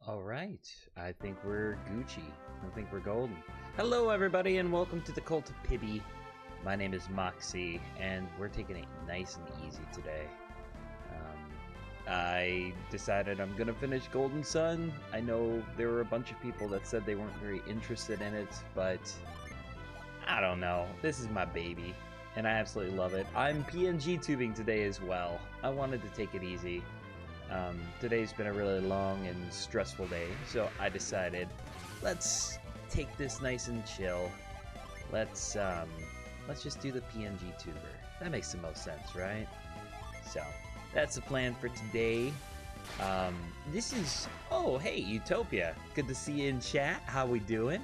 All right, I think we're Gucci. I think we're golden. Hello, everybody, and welcome to the Cult of Pibby. My name is Moxie, and we're taking it nice and easy today. I decided I'm gonna finish Golden Sun. I know there were a bunch of people that said they weren't very interested in it, but I don't know. This is my baby, and I absolutely love it. I'm PNG tubing today as well. I wanted to take it easy. Today's been a really long and stressful day, so I decided let's take this nice and chill. Let's just do the PNG tuber. That makes the most sense, right? So that's the plan for today. This is, oh hey, Utopia, good to see you in chat. How we doing?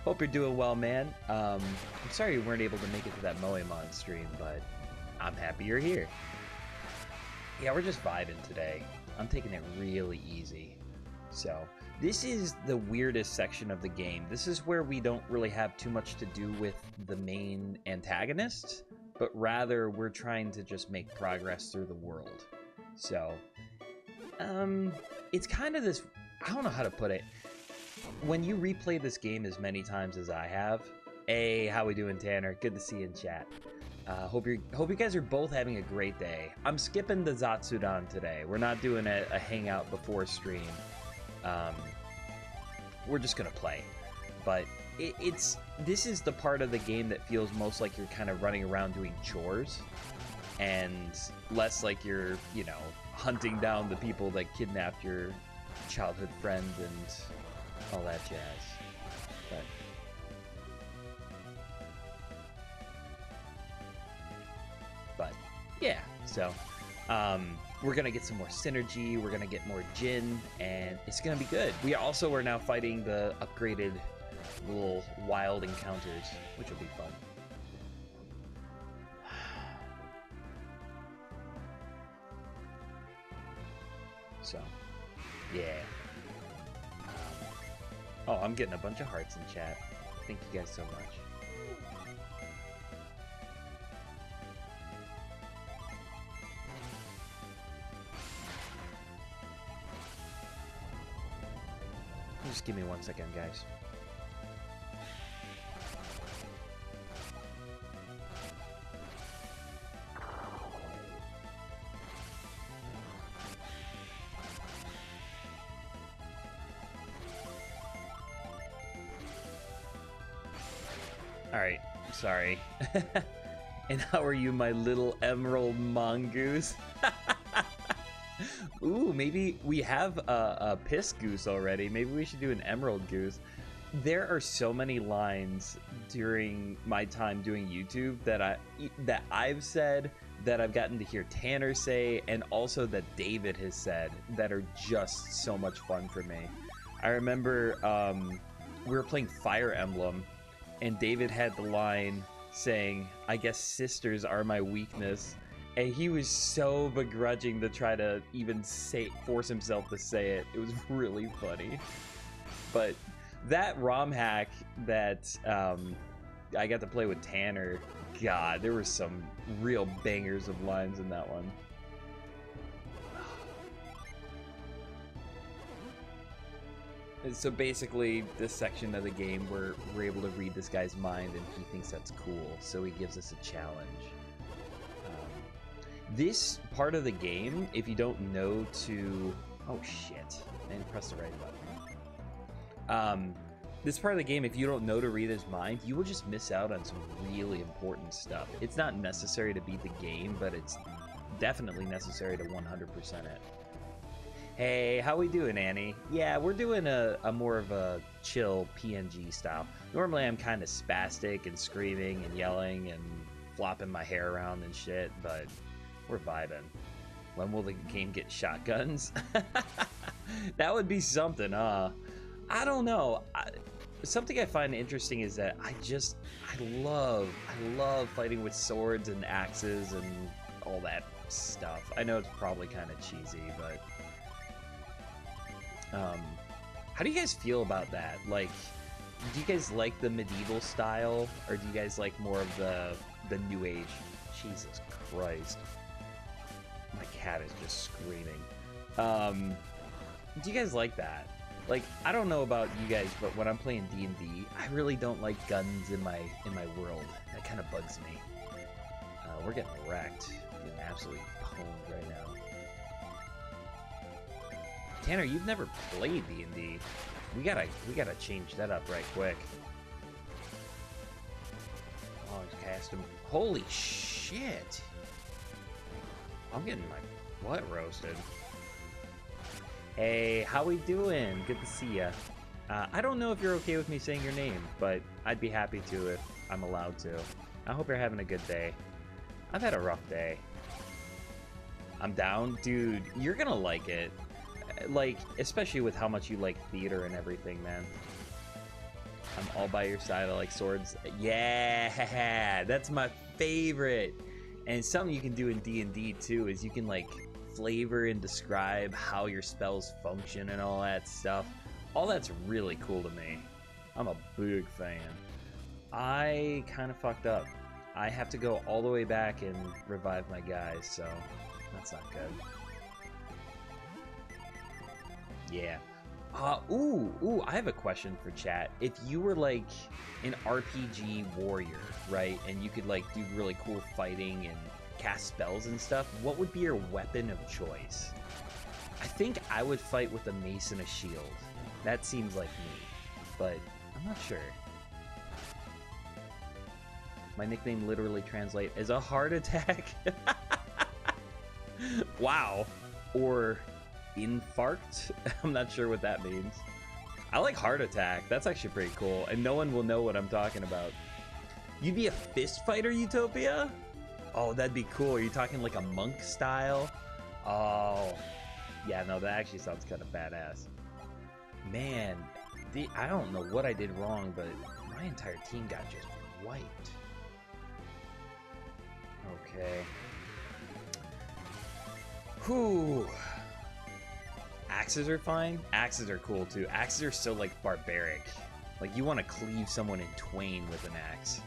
Hope you're doing well, man. I'm sorry you weren't able to make it to that Moemon stream, but I'm happy you're here. Yeah, we're just vibing today. I'm taking it really easy. So, this is the weirdest section of the game. This is where we don't really have too much to do with the main antagonist, but rather we're trying to just make progress through the world. So, it's kind of this, I don't know how to put it. When you replay this game as many times as I have, hey, how we doing, Tanner? Good to see you in chat. Hope you guys are both having a great day. I'm skipping the Zatsudan today. We're not doing a hangout before stream. We're just gonna play. But this is the part of the game that feels most like you're kind of running around doing chores, and less like you're, you know, hunting down the people that kidnapped your childhood friend and all that jazz. But yeah, so we're gonna get some more synergy, we're gonna get more Jin, and it's gonna be good. We also are now fighting the upgraded little wild encounters, which will be fun. So yeah. Oh, I'm getting a bunch of hearts in chat. Thank you guys so much. Just give me 1 second, guys. Alright, sorry. And how are you, my little emerald mongoose? Ooh, maybe we have a piss goose already. Maybe we should do an emerald goose. There are so many lines during my time doing YouTube that I've said, that I've gotten to hear Tanner say, and also that David has said, that are just so much fun for me. I remember we were playing Fire Emblem, and David had the line saying, "I guess sisters are my weakness." And he was so begrudging to try to even force himself to say it. It was really funny. But that ROM hack that I got to play with Tanner, God, there were some real bangers of lines in that one. And so basically, this section of the game, we're able to read this guy's mind, and he thinks that's cool, so he gives us a challenge. This part of the game, if you don't know to... Oh, shit. I didn't press the right button. This part of the game, if you don't know to read his mind, you will just miss out on some really important stuff. It's not necessary to beat the game, but it's definitely necessary to 100% it. Hey, how we doing, Annie? Yeah, we're doing a more of a chill PNG style. Normally, I'm kind of spastic and screaming and yelling and flopping my hair around and shit, but... we're vibing. When will the game get shotguns? That would be something, huh? I don't know. Something I find interesting is that I love fighting with swords and axes and all that stuff. I know it's probably kind of cheesy, but how do you guys feel about that? Like, do you guys like the medieval style, or do you guys like more of the new age? Jesus Christ. My cat is just screaming. Do you guys like that? Like, I don't know about you guys, but when I'm playing D&D, I really don't like guns in my world. That kind of bugs me. We're getting wrecked. Getting absolutely pwned right now. Tanner, you've never played D&D. We gotta change that up right quick. Oh, just cast him. Holy shit! I'm getting my butt roasted. Hey, how we doing? Good to see ya. I don't know if you're okay with me saying your name, but I'd be happy to if I'm allowed to. I hope you're having a good day. I've had a rough day. I'm down? Dude, you're gonna like it. Like, especially with how much you like theater and everything, man. I'm all by your side. I like swords. Yeah, that's my favorite. And something you can do in D&D too is you can like flavor and describe how your spells function and all that stuff. All that's really cool to me. I'm a big fan. I kind of fucked up. I have to go all the way back and revive my guys, so that's not good. Yeah. Ooh, I have a question for chat. If you were like an RPG warrior, right, and you could like do really cool fighting and cast spells and stuff, what would be your weapon of choice? I think I would fight with a mace and a shield. That seems like me, but I'm not sure. My nickname literally translates as a heart attack. Wow. Or infarct? I'm not sure what that means. I like heart attack. That's actually pretty cool, and no one will know what I'm talking about. You'd be a fist fighter, Utopia? Oh, that'd be cool. Are you talking like a monk style? Oh, yeah, no, that actually sounds kind of badass. Man, I don't know what I did wrong, but my entire team got just wiped. Okay. Whew. Axes are fine. Axes are cool too. Axes are so like barbaric. Like you want to cleave someone in twain with an axe.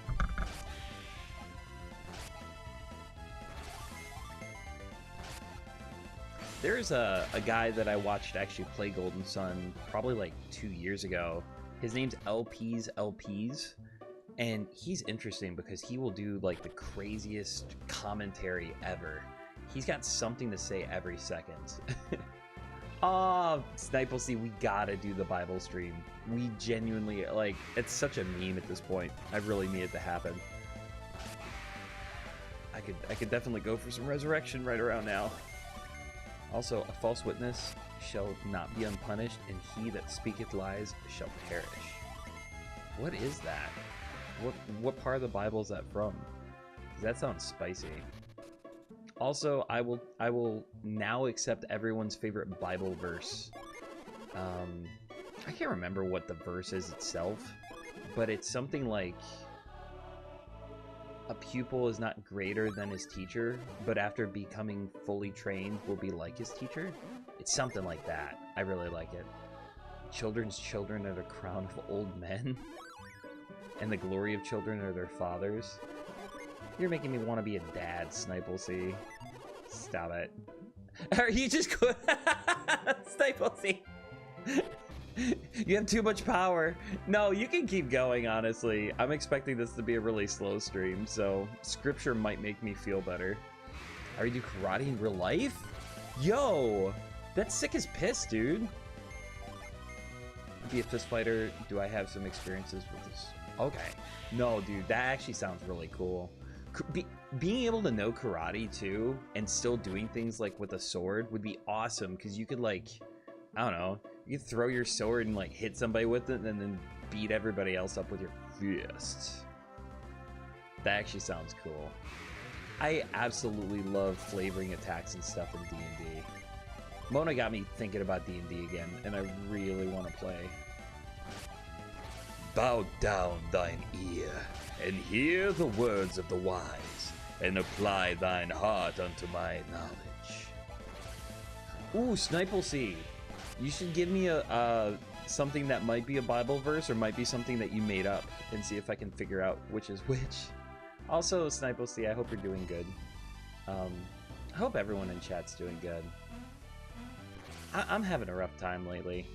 There's a guy that I watched actually play Golden Sun probably like 2 years ago. His name's LPs, and he's interesting because he will do like the craziest commentary ever. He's got something to say every second. Oh, Snipelcy, we gotta do the Bible stream. We genuinely, like, it's such a meme at this point. I really need it to happen. I could definitely go for some resurrection right around now. Also, a false witness shall not be unpunished, and he that speaketh lies shall perish. What is that? What part of the Bible is that from? 'Cause that sounds spicy. Also, I will now accept everyone's favorite Bible verse. I can't remember what the verse is itself, but it's something like, a pupil is not greater than his teacher, but after becoming fully trained will be like his teacher. It's something like that. I really like it. Children's children are the crown of old men, and the glory of children are their fathers. You're making me want to be a dad, Snipelcy. Stop it. Are you just Snipelcy? You have too much power. No, you can keep going, honestly. I'm expecting this to be a really slow stream, so scripture might make me feel better. Are you do karate in real life? Yo, that's sick as piss, dude. Be a fist fighter. Do I have some experiences with this? Okay. No, dude, that actually sounds really cool. Being able to know karate too and still doing things like with a sword would be awesome, because you could, like, I don't know, you could throw your sword and like hit somebody with it and then beat everybody else up with your fists. That actually sounds cool. I absolutely love flavoring attacks and stuff in D&D. Mona got me thinking about D&D again, and I really want to play. Bow down thine ear, and hear the words of the wise, and apply thine heart unto my knowledge. Ooh, Snipelcy, you should give me a something that might be a Bible verse or might be something that you made up, and see if I can figure out which is which. Also, Snipelcy, I hope you're doing good. I hope everyone in chat's doing good. I'm having a rough time lately.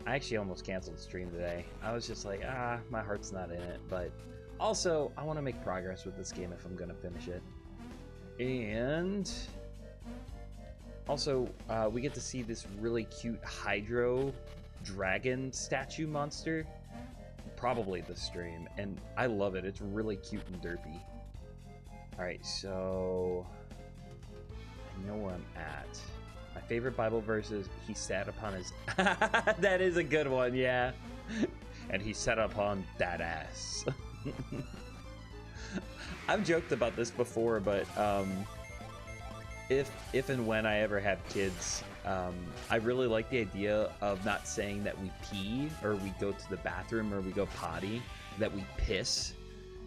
I actually almost canceled the stream today. I was just like, my heart's not in it. But also, I want to make progress with this game if I'm going to finish it. And also, we get to see this really cute Hydro dragon statue monster. Probably the stream. And I love it. It's really cute and derpy. Alright, so I know where I'm at. My favorite Bible verse is, he sat upon his... That is a good one, yeah. And he sat upon that ass. I've joked about this before, but if and when I ever have kids, I really like the idea of not saying that we pee, or we go to the bathroom, or we go potty, that we piss,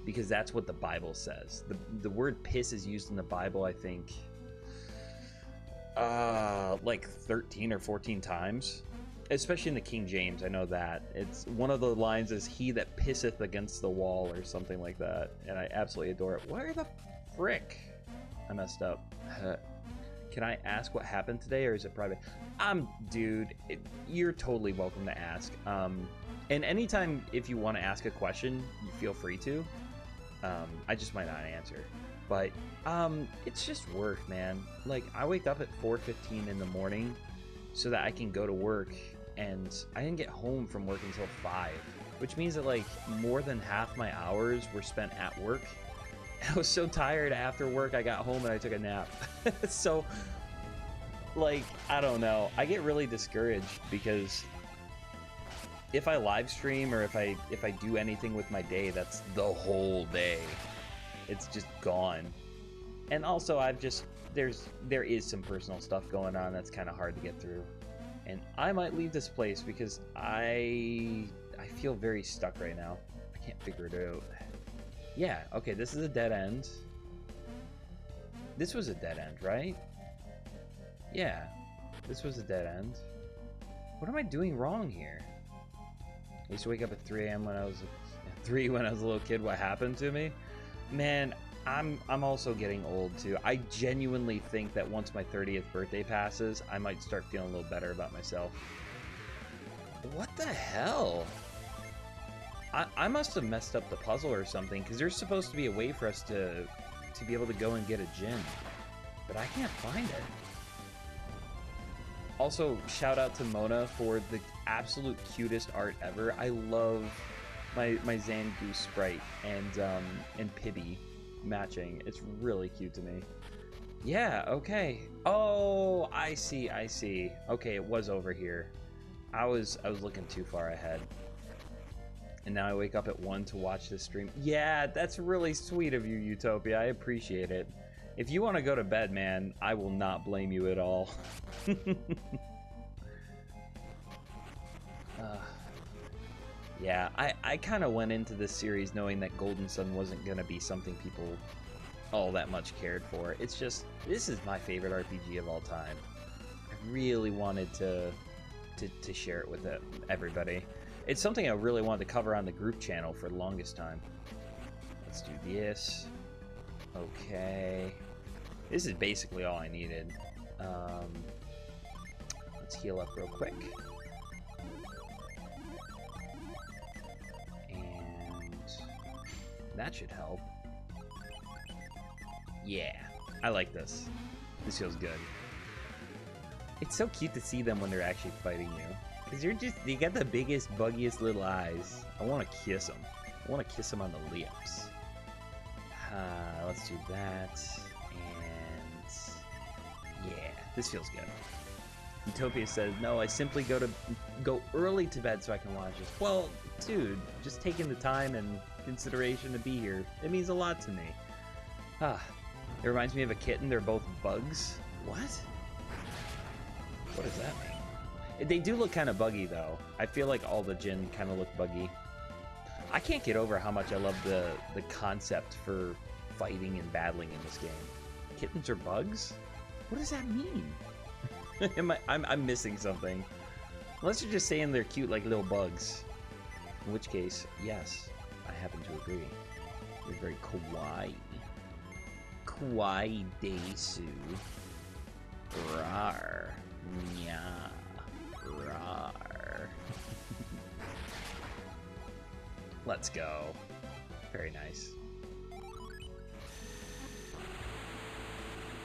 because that's what the Bible says. The word piss is used in the Bible, I think, like 13 or 14 times, especially in the King James. I know that it's one of the lines is he that pisseth against the wall or something like that, and I absolutely adore it. Where the frick? I messed up. Can I ask what happened today, or is it private? Dude, you're totally welcome to ask. And anytime if you want to ask a question, you feel free to. I just might not answer. But it's just work, man. Like, I wake up at 4:15 in the morning so that I can go to work, and I didn't get home from work until 5, which means that like more than half my hours were spent at work. I was so tired after work, I got home and I took a nap. So, like, I don't know. I get really discouraged because if I live stream or if I do anything with my day, that's the whole day. It's just gone. And also, there is some personal stuff going on that's kind of hard to get through. And I might leave this place because I feel very stuck right now. I can't figure it out. Yeah, okay, this is a dead end. This was a dead end, right? Yeah, this was a dead end. What am I doing wrong here? I used to wake up at 3 a.m. when I was 3 when I was a little kid. What happened to me? Man, I'm also getting old too. I genuinely think that once my 30th birthday passes, I might start feeling a little better about myself. What the hell? I must have messed up the puzzle or something, because there's supposed to be a way for us to be able to go and get a gem, but I can't find it. Also, shout out to Mona for the absolute cutest art ever. I love my Zangoose sprite and Pibby matching. It's really cute to me. Yeah, okay. Oh, I see. Okay, it was over here. I was looking too far ahead. And now I wake up at 1 to watch this stream. Yeah, that's really sweet of you, Utopia. I appreciate it. If you want to go to bed, man, I will not blame you at all. Yeah, I kind of went into this series knowing that Golden Sun wasn't going to be something people all that much cared for. It's just, this is my favorite RPG of all time. I really wanted to share it with everybody. It's something I really wanted to cover on the group channel for the longest time. Let's do this. Okay. This is basically all I needed. Let's heal up real quick. And that should help. Yeah, I like this. This feels good. It's so cute to see them when they're actually fighting you. Because they got the biggest, buggiest little eyes. I want to kiss them. I want to kiss them on the lips. Let's do that. And yeah, this feels good. Utopia says, no, I simply go early to bed so I can watch this. Well, dude, just taking the time and consideration to be here, it means a lot to me. It reminds me of a kitten. They're both bugs. What? What does that mean? They do look kind of buggy, though. I feel like all the Jinn kind of look buggy. I can't get over how much I love the concept for fighting and battling in this game. Kittens are bugs? What does that mean? I'm missing something. Unless you're just saying they're cute like little bugs. In which case, yes, I happen to agree. They're very kawaii. Kawaii desu. Rawr. Nya. Rawr. Let's go. Very nice.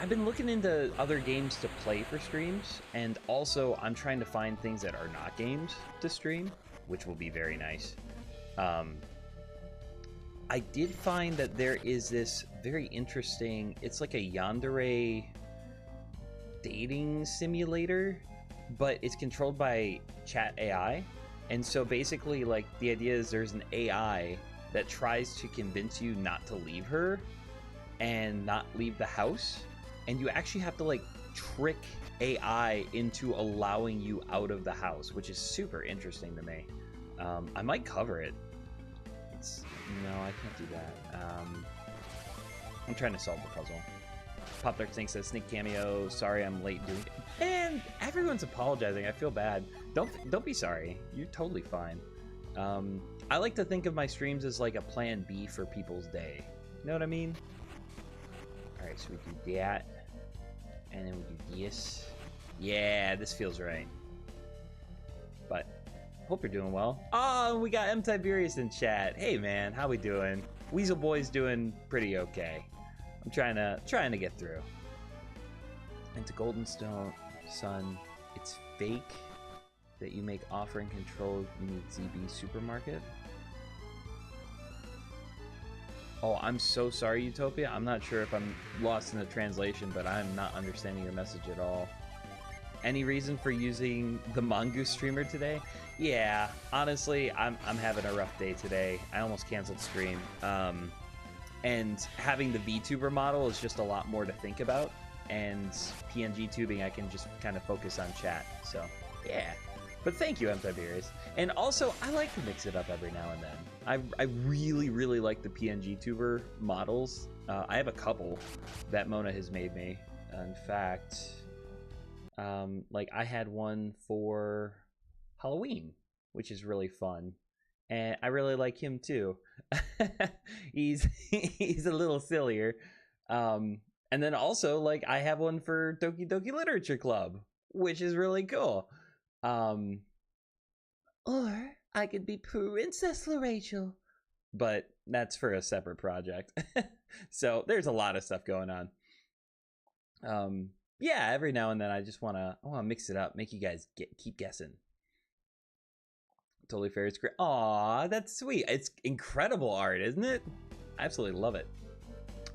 I've been looking into other games to play for streams, and also I'm trying to find things that are not games to stream, which will be very nice. I did find that there is this very interesting, it's like a yandere dating simulator, but it's controlled by chat AI. And so basically, like, the idea is there's an AI that tries to convince you not to leave her and not leave the house. And you actually have to, like, trick AI into allowing you out of the house, which is super interesting to me. I might cover it. No, I can't do that. I'm trying to solve the puzzle. Pop Dark Snake says, Sneak Cameo, sorry I'm late doing it. And everyone's apologizing. I feel bad. Don't be sorry. You're totally fine. I like to think of my streams as like a plan B for people's day. You know what I mean? Alright, so we do that. And then we do this. Yeah, this feels right. But hope you're doing well. Oh, we got M Tiberius in chat. Hey man, how we doing? Weasel Boy's doing pretty okay. I'm trying to get through. Into Golden Sun, it's fake that you make offering control. You need ZB Supermarket. Oh, I'm so sorry, Utopia. I'm not sure if I'm lost in the translation, but I'm not understanding your message at all. Any reason for using the Mongoose streamer today? Yeah, honestly, I'm having a rough day today. I almost canceled stream. And having the VTuber model is just a lot more to think about. And PNG tubing, I can just kind of focus on chat. So, yeah. But thank you, M. Tiberius. And also, I like to mix it up every now and then. I really, really like the PNG tuber models. I have a couple that Mona has made me. In fact, like I had one for Halloween, which is really fun. And I really like him too. he's a little sillier. And then also, like, I have one for Doki Doki Literature Club, which is really cool. Or I could be Princess Rachel. But that's for a separate project. So there's a lot of stuff going on. Yeah, every now and then I just want to mix it up, make you guys keep guessing. Totally fair. It's great. Aw, that's sweet. It's incredible art, isn't it? I absolutely love it.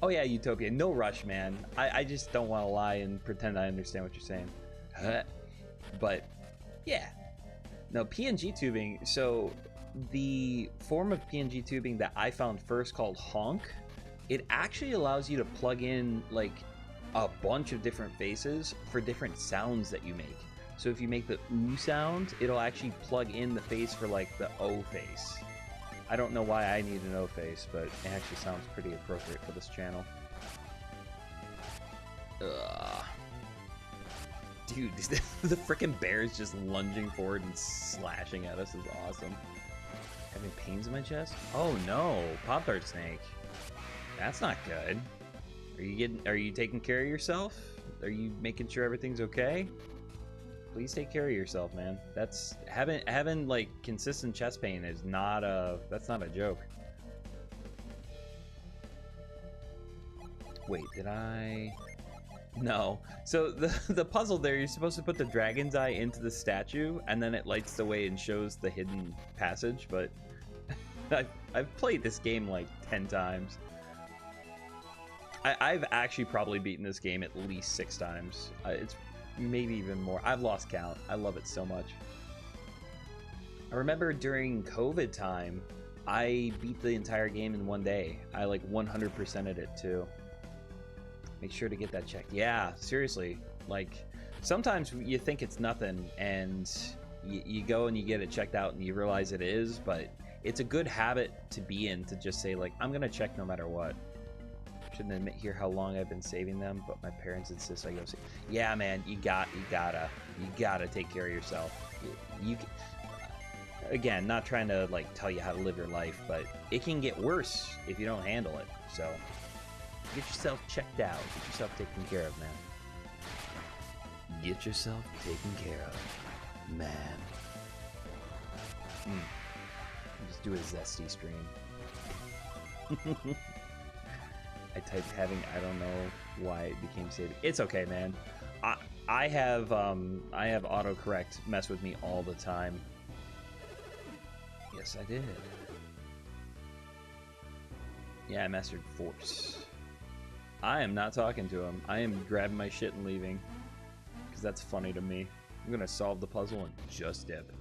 Oh yeah, Utopia. No rush, man. I just don't want to lie and pretend I understand what you're saying. But yeah. No, PNG tubing. So the form of PNG tubing that I found first, called Honk, it actually allows you to plug in like a bunch of different faces for different sounds that you make. So if you make the ooh sound, it'll actually plug in the face for like the O face. I don't know why I need an O face, but it actually sounds pretty appropriate for this channel. Ugh. Dude, the frickin' bear is just lunging forward and slashing at us is awesome. Having pains in my chest? Oh no, Pop-Tart Snake. That's not good. Are you taking care of yourself? Are you making sure everything's okay? Please take care of yourself, man. That's having like consistent chest pain is that's not a joke. Wait, did I? No. So the puzzle there, you're supposed to put the dragon's eye into the statue, and then it lights the way and shows the hidden passage. But I've played this game like 10 times. I've actually probably beaten this game at least 6 times. It's maybe even more. I've lost count. I love it so much. I remember during COVID time, I beat the entire game in one day. I like 100%ed it too. Make sure to get that checked. Yeah, seriously. Like, sometimes you think it's nothing, and you go and you get it checked out and you realize it is, but it's a good habit to be in, to just say, like, I'm gonna check no matter what. Shouldn't admit here how long I've been saving them, but my parents insist I go see. Yeah, man, you gotta take care of yourself. Again, not trying to like tell you how to live your life, but it can get worse if you don't handle it. So get yourself checked out. Get yourself taken care of, man. Get yourself taken care of. Man. Just do a zesty stream. I typed having, I don't know why it became saving. It's okay, man. I have autocorrect mess with me all the time. Yes, I did. Yeah, I mastered force. I am not talking to him. I am grabbing my shit and leaving. Because that's funny to me. I'm gonna solve the puzzle and just dip.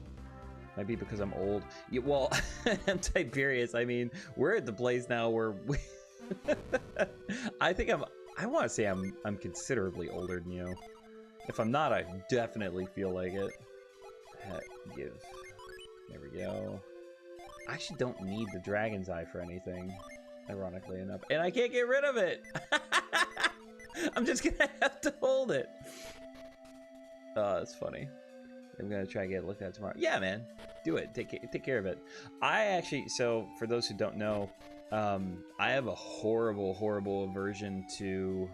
Might be because I'm old. Yeah, well, I'm Tiberius. I mean, we're at the place now where we I think I want to say I'm considerably older than you. If I'm not, I definitely feel like it. Give. There we go. I actually don't need the dragon's eye for anything, ironically enough. And I can't get rid of it! I'm just gonna have to hold it. That's funny. I'm gonna try to get it looked at tomorrow. Yeah, man. Do it. Take care of it. I actually, so for those who don't know, I have a horrible aversion to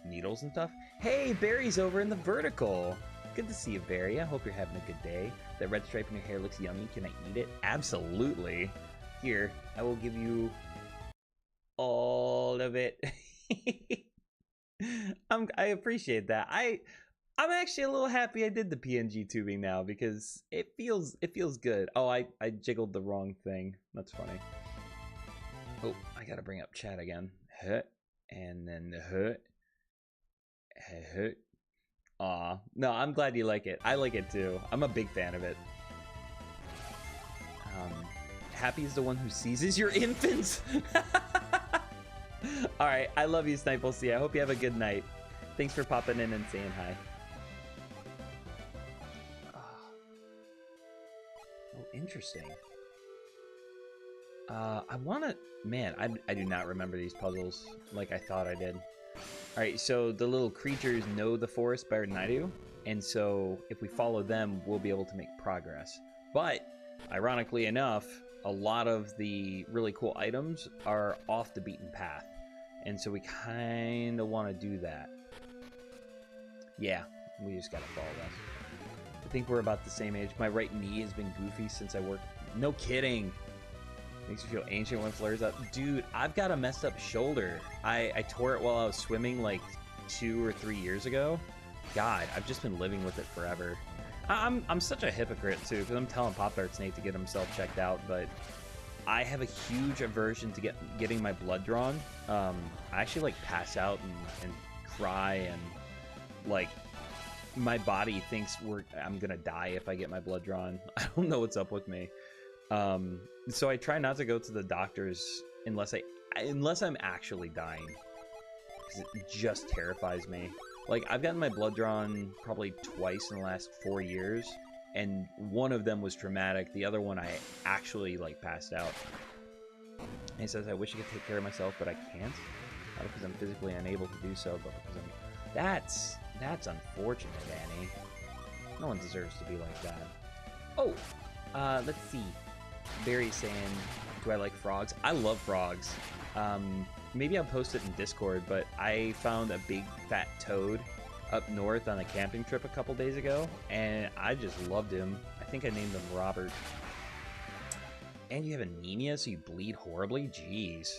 needles and stuff. Hey, Barry's over in the vertical. Good to see you, Barry. I hope you're having a good day. That red stripe in your hair looks yummy. Can I eat it? Absolutely. Here, I will give you all of it. I appreciate that. I'm actually a little happy I did the PNG tubing now because it feels good. Oh, I jiggled the wrong thing. That's funny. Oh, I gotta bring up chat again. And then Aw. No, I'm glad you like it. I like it too. I'm a big fan of it. Happy is the one who seizes your infants. Alright, I love you, Snipe. We'll see. I hope you have a good night. Thanks for popping in and saying hi. Oh, interesting. I wanna... Man, I do not remember these puzzles like I thought I did. Alright, so the little creatures know the forest better than I do, and so if we follow them, we'll be able to make progress. But, ironically enough, a lot of the really cool items are off the beaten path, and so we kind of want to do that. Yeah, we just gotta follow that. I think we're about the same age. My right knee has been goofy since I worked... No kidding! Makes you feel ancient when it flares up. Dude, I've got a messed up shoulder. I tore it while I was swimming like 2 or 3 years ago. God, I've just been living with it forever. I'm such a hypocrite too, because I'm telling Pop Darts Nate to get himself checked out, but I have a huge aversion to getting my blood drawn. I actually like pass out and cry, and like my body thinks I'm gonna die if I get my blood drawn. I don't know what's up with me. So I try not to go to the doctors unless I'm actually dying, because it just terrifies me. Like, I've gotten my blood drawn probably twice in the last 4 years, and one of them was traumatic. The other one I actually like passed out. And he says, I wish I could take care of myself, but I can't. Not because I'm physically unable to do so, but because I'm... That's unfortunate, Annie. No one deserves to be like that. Oh, let's see. Barry's saying, do I like frogs? I love frogs. Maybe I'll post it in Discord, but I found a big fat toad up north on a camping trip a couple days ago, and I just loved him. I think I named him Robert. And you have anemia, so you bleed horribly? Jeez.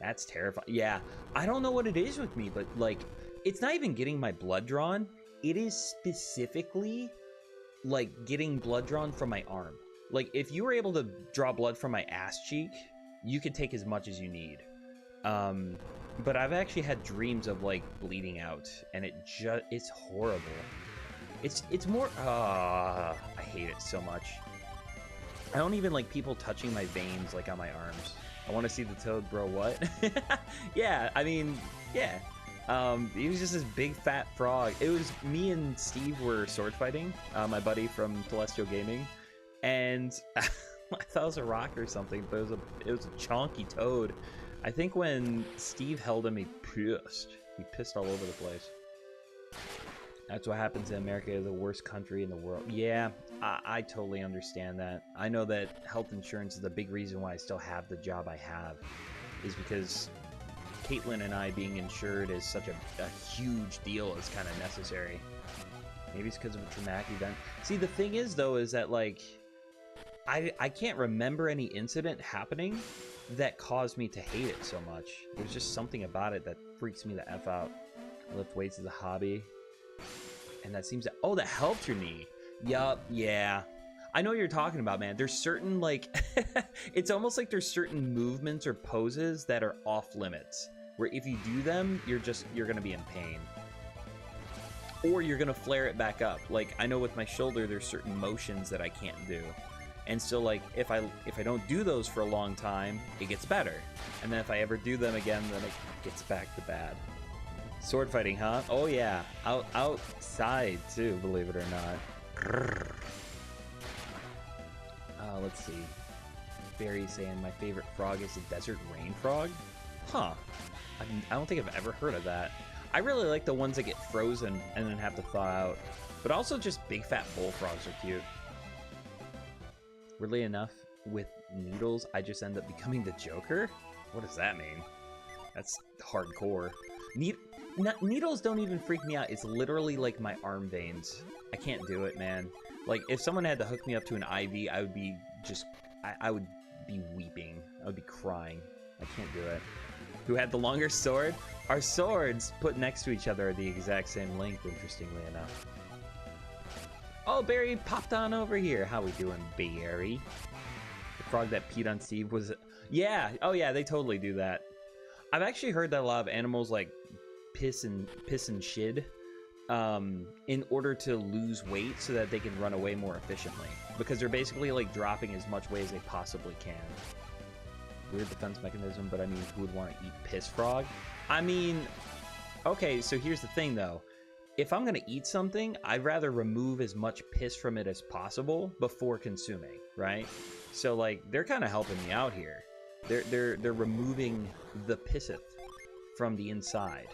That's terrifying. Yeah, I don't know what it is with me, but, like, it's not even getting my blood drawn. It is specifically, like, getting blood drawn from my arm. Like, if you were able to draw blood from my ass cheek, you could take as much as you need. But I've actually had dreams of, like, bleeding out, and it's horrible. It's more, I hate it so much. I don't even like people touching my veins, like, on my arms. I want to see the toad, bro, what? Yeah, I mean, yeah. He was just this big fat frog. It was me and Steve were sword fighting, my buddy from Celestial Gaming, and I thought it was a rock or something, but it was a chonky toad. I think when Steve held him, he pissed all over the place. That's what happens in America, the worst country in the world. Yeah, I totally understand that. I know that health insurance is the big reason why I still have the job I have, is because Caitlin and I being insured is such a huge deal. Is kind of necessary. Maybe it's because of a traumatic event. See, the thing is, though, is that, like, I can't remember any incident happening that caused me to hate it so much. There's just something about it that freaks me the F out. Lift weights is a hobby. And that seems to... Oh, that helped your knee. Yup, yeah. I know what you're talking about, man. There's certain, like... it's almost like there's certain movements or poses that are off limits. Where if you do them, you're going to be in pain. Or you're going to flare it back up. Like, I know with my shoulder, there's certain motions that I can't do. And so, like, if I don't do those for a long time, it gets better. And then if I ever do them again, then it gets back to bad. Sword fighting, huh? Oh, yeah. Outside, too, believe it or not. Let's see. Barry saying my favorite frog is the desert rain frog? Huh. I don't think I've ever heard of that. I really like the ones that get frozen and then have to thaw out. But also just big fat bullfrogs are cute. Weirdly enough, with needles, I just end up becoming the Joker? What does that mean? That's hardcore. Needles don't even freak me out. It's literally like my arm veins. I can't do it, man. Like, if someone had to hook me up to an IV, I would be just... I would be weeping. I would be crying. I can't do it. Who had the longer sword? Our swords put next to each other are the exact same length, interestingly enough. Oh, Barry popped on over here. How we doing, Barry? The frog that peed on Steve was... Yeah. Oh, yeah, they totally do that. I've actually heard that a lot of animals, like, piss and shit in order to lose weight so that they can run away more efficiently. Because they're basically, like, dropping as much weight as they possibly can. Weird defense mechanism, but I mean, who would want to eat piss frog? I mean, okay, so here's the thing, though. If I'm going to eat something, I'd rather remove as much piss from it as possible before consuming, right? So, like, they're kind of helping me out here. They're removing the pisseth from the inside.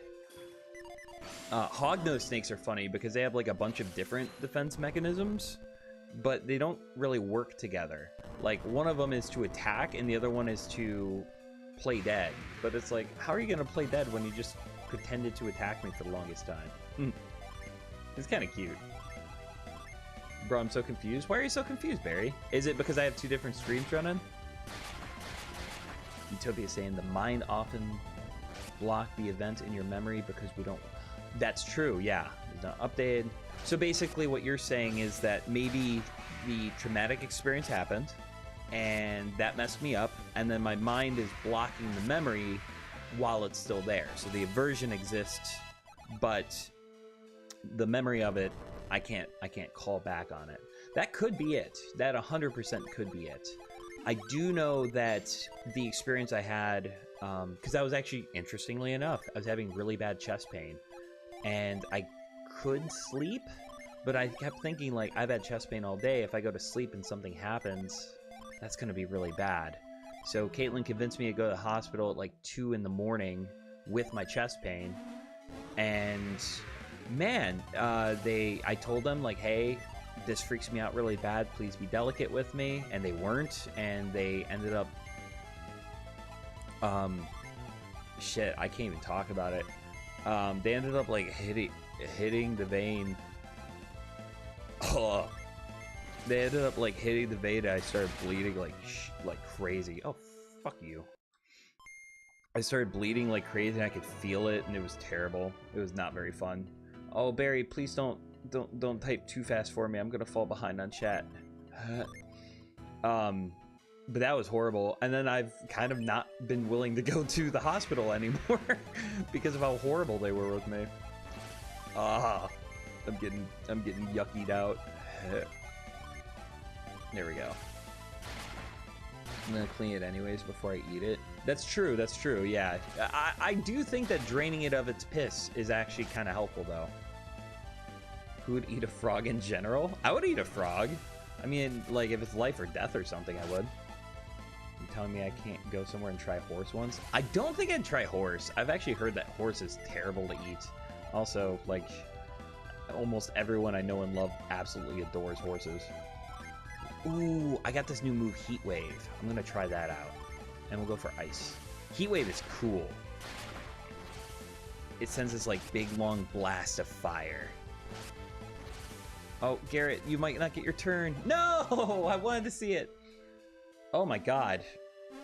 Hognose snakes are funny because they have, like, a bunch of different defense mechanisms, but they don't really work together. Like, one of them is to attack, and the other one is to play dead. But it's like, how are you going to play dead when you just pretended to attack me for the longest time? It's kind of cute. Bro, I'm so confused. Why are you so confused, Barry? Is it because I have two different streams running? Utopia saying the mind often block the event in your memory because we don't... That's true, yeah. It's not updated. So basically what you're saying is that maybe the traumatic experience happened and that messed me up, and then my mind is blocking the memory while it's still there. So the aversion exists, but the memory of it, I can't call back on it. That could be it. That 100% could be it. I do know that the experience I had, because I was actually, interestingly enough, I was having really bad chest pain, and I could sleep, but I kept thinking, like, I've had chest pain all day. If I go to sleep and something happens, that's going to be really bad. So Caitlin convinced me to go to the hospital at, like, 2 in the morning with my chest pain, and... Man, I told them, like, hey, this freaks me out really bad, please be delicate with me, and they weren't, and they ended up, shit, I can't even talk about it. They ended up, like, hitting the vein. Oh, they ended up, like, hitting the vein, and I started bleeding, like crazy. Oh, fuck you. I started bleeding like crazy, and I could feel it, and it was terrible. It was not very fun. Oh, Barry, please don't type too fast for me. I'm gonna fall behind on chat. But that was horrible. And then I've kind of not been willing to go to the hospital anymore because of how horrible they were with me. I'm getting yuckied out. There we go. I'm gonna clean it anyways before I eat it. That's true, yeah. I do think that draining it of its piss is actually kind of helpful, though. Who would eat a frog in general? I would eat a frog. I mean, like, if it's life or death or something, I would. You're telling me I can't go somewhere and try horse once? I don't think I'd try horse. I've actually heard that horse is terrible to eat. Also, like, almost everyone I know and love absolutely adores horses. Ooh, I got this new move, Heat Wave. I'm gonna try that out. And we'll go for ice. Heat Wave is cool. It sends this, like, big, long blast of fire. Oh, Garrett, you might not get your turn. No! I wanted to see it. Oh my god.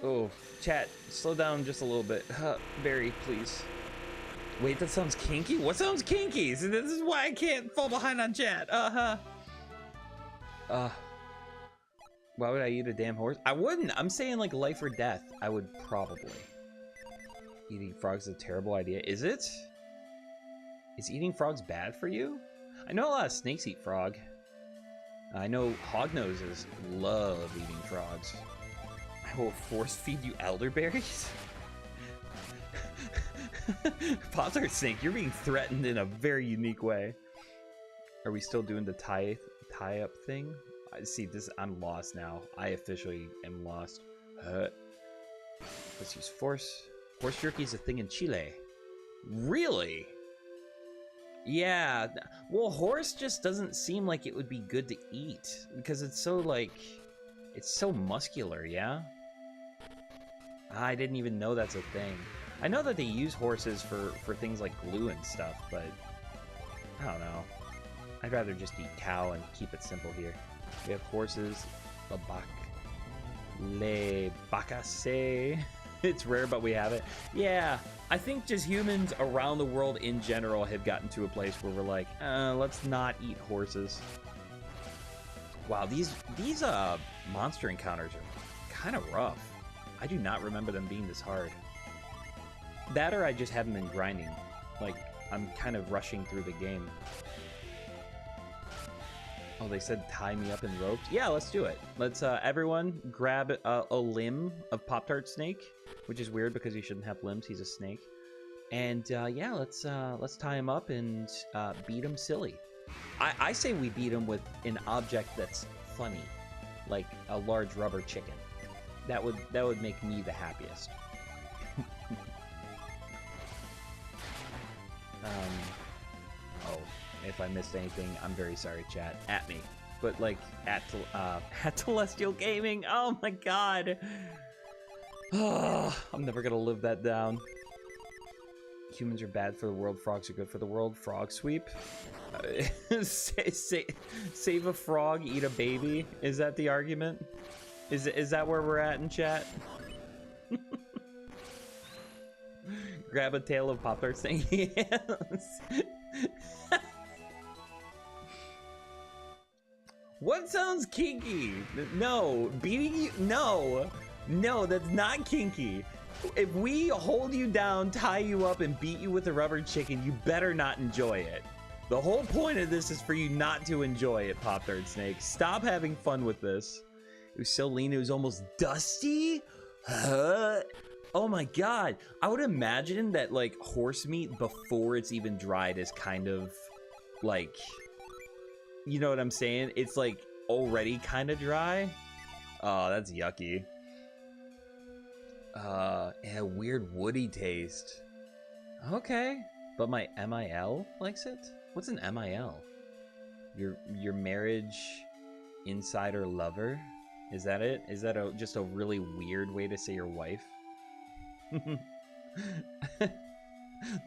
Oh, chat, slow down just a little bit. Barry, please. Wait, that sounds kinky? What sounds kinky? So this is why I can't fall behind on chat. Why would I eat a damn horse? I wouldn't. I'm saying like life or death. I would probably. Eating frogs is a terrible idea. Is it? Is eating frogs bad for you? I know a lot of snakes eat frog. I know hognoses love eating frogs. I will force feed you elderberries? Pop-Tart Snake, you're being threatened in a very unique way. Are we still doing the tie-up thing? I see this. I'm lost now. I officially am lost. Let's use force. Horse jerky is a thing in Chile. Really? Yeah. Well, horse just doesn't seem like it would be good to eat because it's so like, it's so muscular. Yeah. I didn't even know that's a thing. I know that they use horses for things like glue and stuff, but I don't know. I'd rather just eat cow and keep it simple here. We have horses. Le bacasse. It's rare, but we have it. Yeah, I think just humans around the world in general have gotten to a place where we're like, let's not eat horses. Wow, these monster encounters are kind of rough. I do not remember them being this hard. That or I just haven't been grinding. Like, I'm kind of rushing through the game. Oh, they said tie me up in ropes? Yeah, let's do it. Let's, everyone grab a limb of Pop-Tart Snake, which is weird because he shouldn't have limbs. He's a snake. And, yeah, let's tie him up and beat him silly. I say we beat him with an object that's funny, like a large rubber chicken. That would make me the happiest. Oh, if I missed anything, I'm very sorry, chat. At me. But, like, at Celestial Gaming. Oh, my God. Oh, I'm never gonna live that down. Humans are bad for the world. Frogs are good for the world. Frog sweep. Save a frog, eat a baby. Is that the argument? Is that where we're at in chat? Grab a tail of Pop-Tart Snake. Yes. What sounds kinky? No, beating you. No, that's not kinky. If we hold you down, tie you up, and beat you with a rubber chicken, you better not enjoy it. The whole point of this is for you not to enjoy it, Pop-Tart Snake. Stop having fun with this. It was so lean, it was almost dusty. Oh my god. I would imagine that, like, horse meat before it's even dried is kind of, like, you know what I'm saying? It's, like, already kind of dry. Oh, that's yucky. Yeah, weird woody taste. Okay. But my MIL likes it? What's an MIL? Your marriage insider lover? Is that it? Is that just a really weird way to say your wife?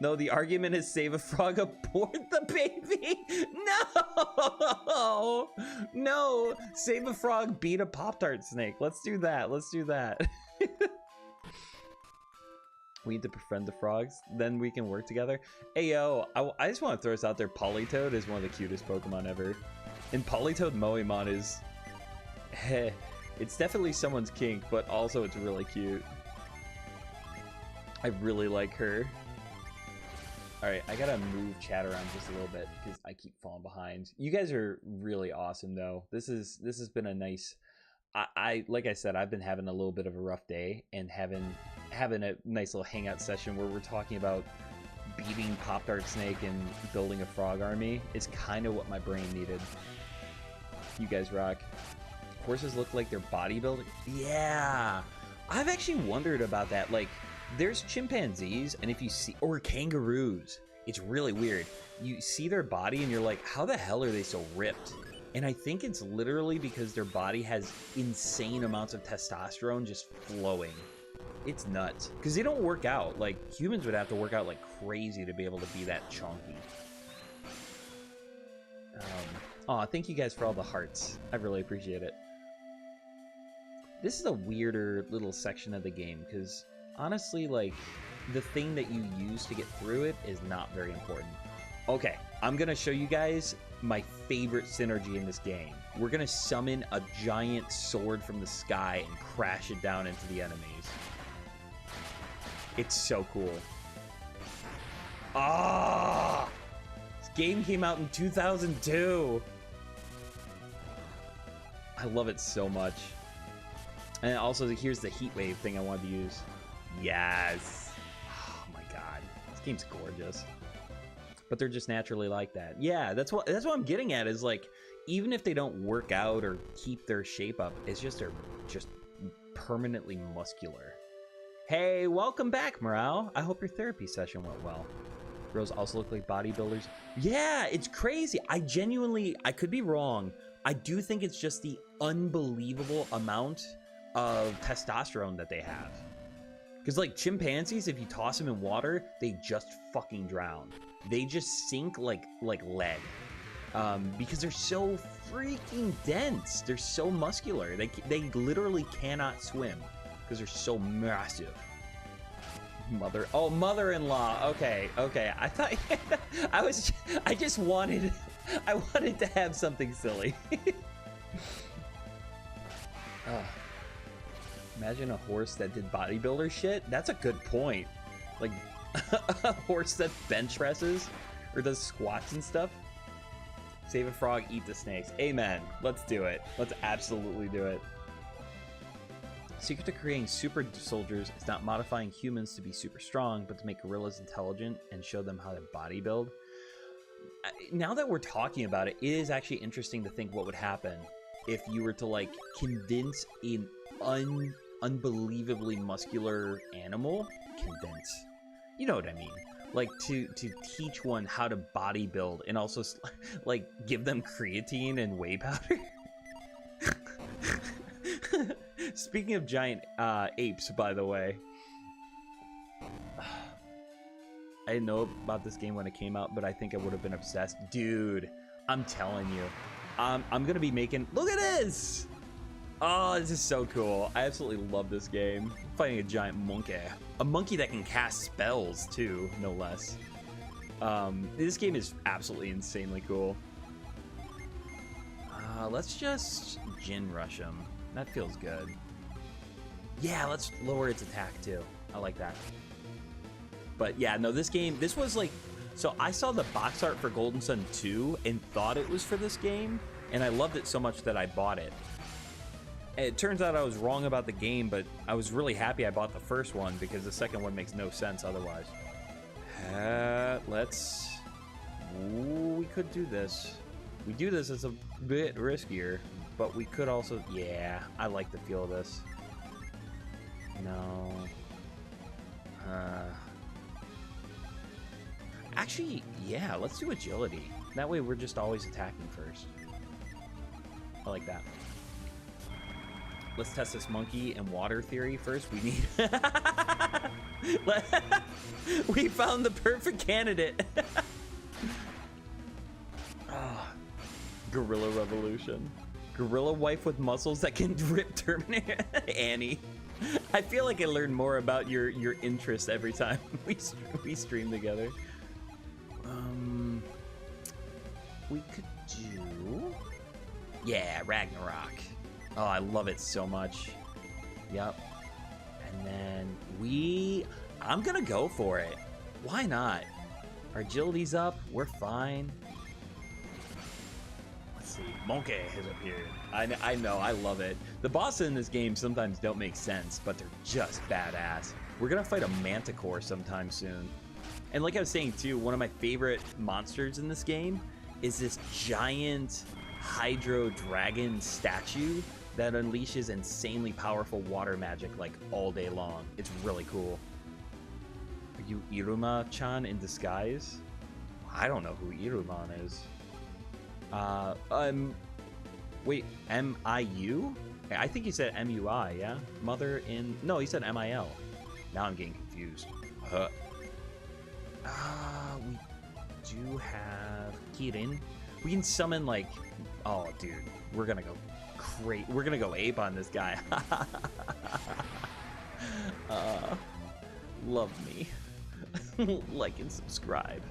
No, the argument is save a frog, abort the baby. No, no, save a frog, beat a Pop-Tart Snake. Let's do that. Let's do that. We need to befriend the frogs, then we can work together. Hey, yo, I just want to throw this out there. Politoed is one of the cutest Pokemon ever. And Politoed Moemon is... it's definitely someone's kink, but also it's really cute. I really like her. Alright, I gotta move chat around just a little bit because I keep falling behind. You guys are really awesome, though. This has been a nice... like I said, I've been having a little bit of a rough day and having a nice little hangout session where we're talking about beating Pop-Tart Snake and building a frog army. It's kind of what my brain needed. You guys rock. Horses look like they're bodybuilding. Yeah, I've actually wondered about that. Like, there's chimpanzees, and if you see, or kangaroos, it's really weird. You see their body and you're like, how the hell are they so ripped? And I think it's literally because their body has insane amounts of testosterone just flowing. It's nuts. Because they don't work out. Like, humans would have to work out like crazy to be able to be that chunky. Aw, thank you guys for all the hearts. I really appreciate it. This is a weirder little section of the game, because honestly, like, the thing that you use to get through it is not very important. Okay, I'm going to show you guys my favorite synergy in this game. We're going to summon a giant sword from the sky and crash it down into the enemies. It's so cool. Ah! This game came out in 2002. I love it so much. And also, here's the heat wave thing I wanted to use. Yes. Oh my god. This game's gorgeous. But they're just naturally like that. Yeah, that's what I'm getting at, is like, even if they don't work out or keep their shape up, it's just they're just permanently muscular. Hey, welcome back, Morale. I hope your therapy session went well. Girls also look like bodybuilders. Yeah, it's crazy. I could be wrong. I do think it's just the unbelievable amount of testosterone that they have. Because, like, chimpanzees, if you toss them in water, they just fucking drown. They just sink like lead. Because they're so freaking dense. They're so muscular. They literally cannot swim because they're so massive. Mother-in-law. Okay. I thought I just wanted to have something silly. Imagine a horse that did bodybuilder shit. That's a good point. Like a horse that bench presses or does squats and stuff. Save a frog, eat the snakes. Amen. Let's do it. Let's absolutely do it. Secret to creating super soldiers is not modifying humans to be super strong, but to make gorillas intelligent and show them how to bodybuild. Now that we're talking about it, it is actually interesting to think what would happen if you were to, like, condense an unbelievably muscular animal. You know what I mean? Like, to teach one how to bodybuild and also, like, give them creatine and whey powder. Speaking of giant apes, by the way. I didn't know about this game when it came out, but I think I would have been obsessed. Dude, I'm telling you. I'm going to be making... Look at this! Oh, this is so cool. I absolutely love this game. I'm fighting a giant monkey. A monkey that can cast spells, too, no less. This game is absolutely insanely cool. Let's just Jin Rush him. That feels good. Yeah, let's lower its attack, too. I like that. But yeah, no, this game, this was like... So I saw the box art for Golden Sun 2 and thought it was for this game. And I loved it so much that I bought it. It turns out I was wrong about the game, but I was really happy I bought the first one because the second one makes no sense otherwise. Let's... Ooh, we could do this. We do this, it's a bit riskier, but we could also... Yeah, I like the feel of this. No. Actually, yeah, let's do agility. That way we're just always attacking first. I like that. Let's test this monkey and water theory first. We need... We found the perfect candidate. Gorilla revolution. Gorilla wife with muscles that can rip Terminator. Annie. I feel like I learn more about your interests every time we stream together. We could do... Yeah, Ragnarok. Oh, I love it so much. Yep. And then I'm gonna go for it. Why not? Our agility's up. We're fine. Let's see. Monkey has appeared. I know. I love it. The bosses in this game sometimes don't make sense, but they're just badass. We're gonna fight a manticore sometime soon. And like I was saying too, one of my favorite monsters in this game is this giant hydro dragon statue that unleashes insanely powerful water magic like all day long. It's really cool. Are you Iruma-chan in disguise? I don't know who Iruman is. Wait, M-I-U? I think he said M-U-I, yeah? Mother in... No, he said M-I-L. Now I'm getting confused. We do have Kirin, We can summon like, oh dude, we're gonna go great. We're gonna go ape on this guy. Love me. Like and subscribe.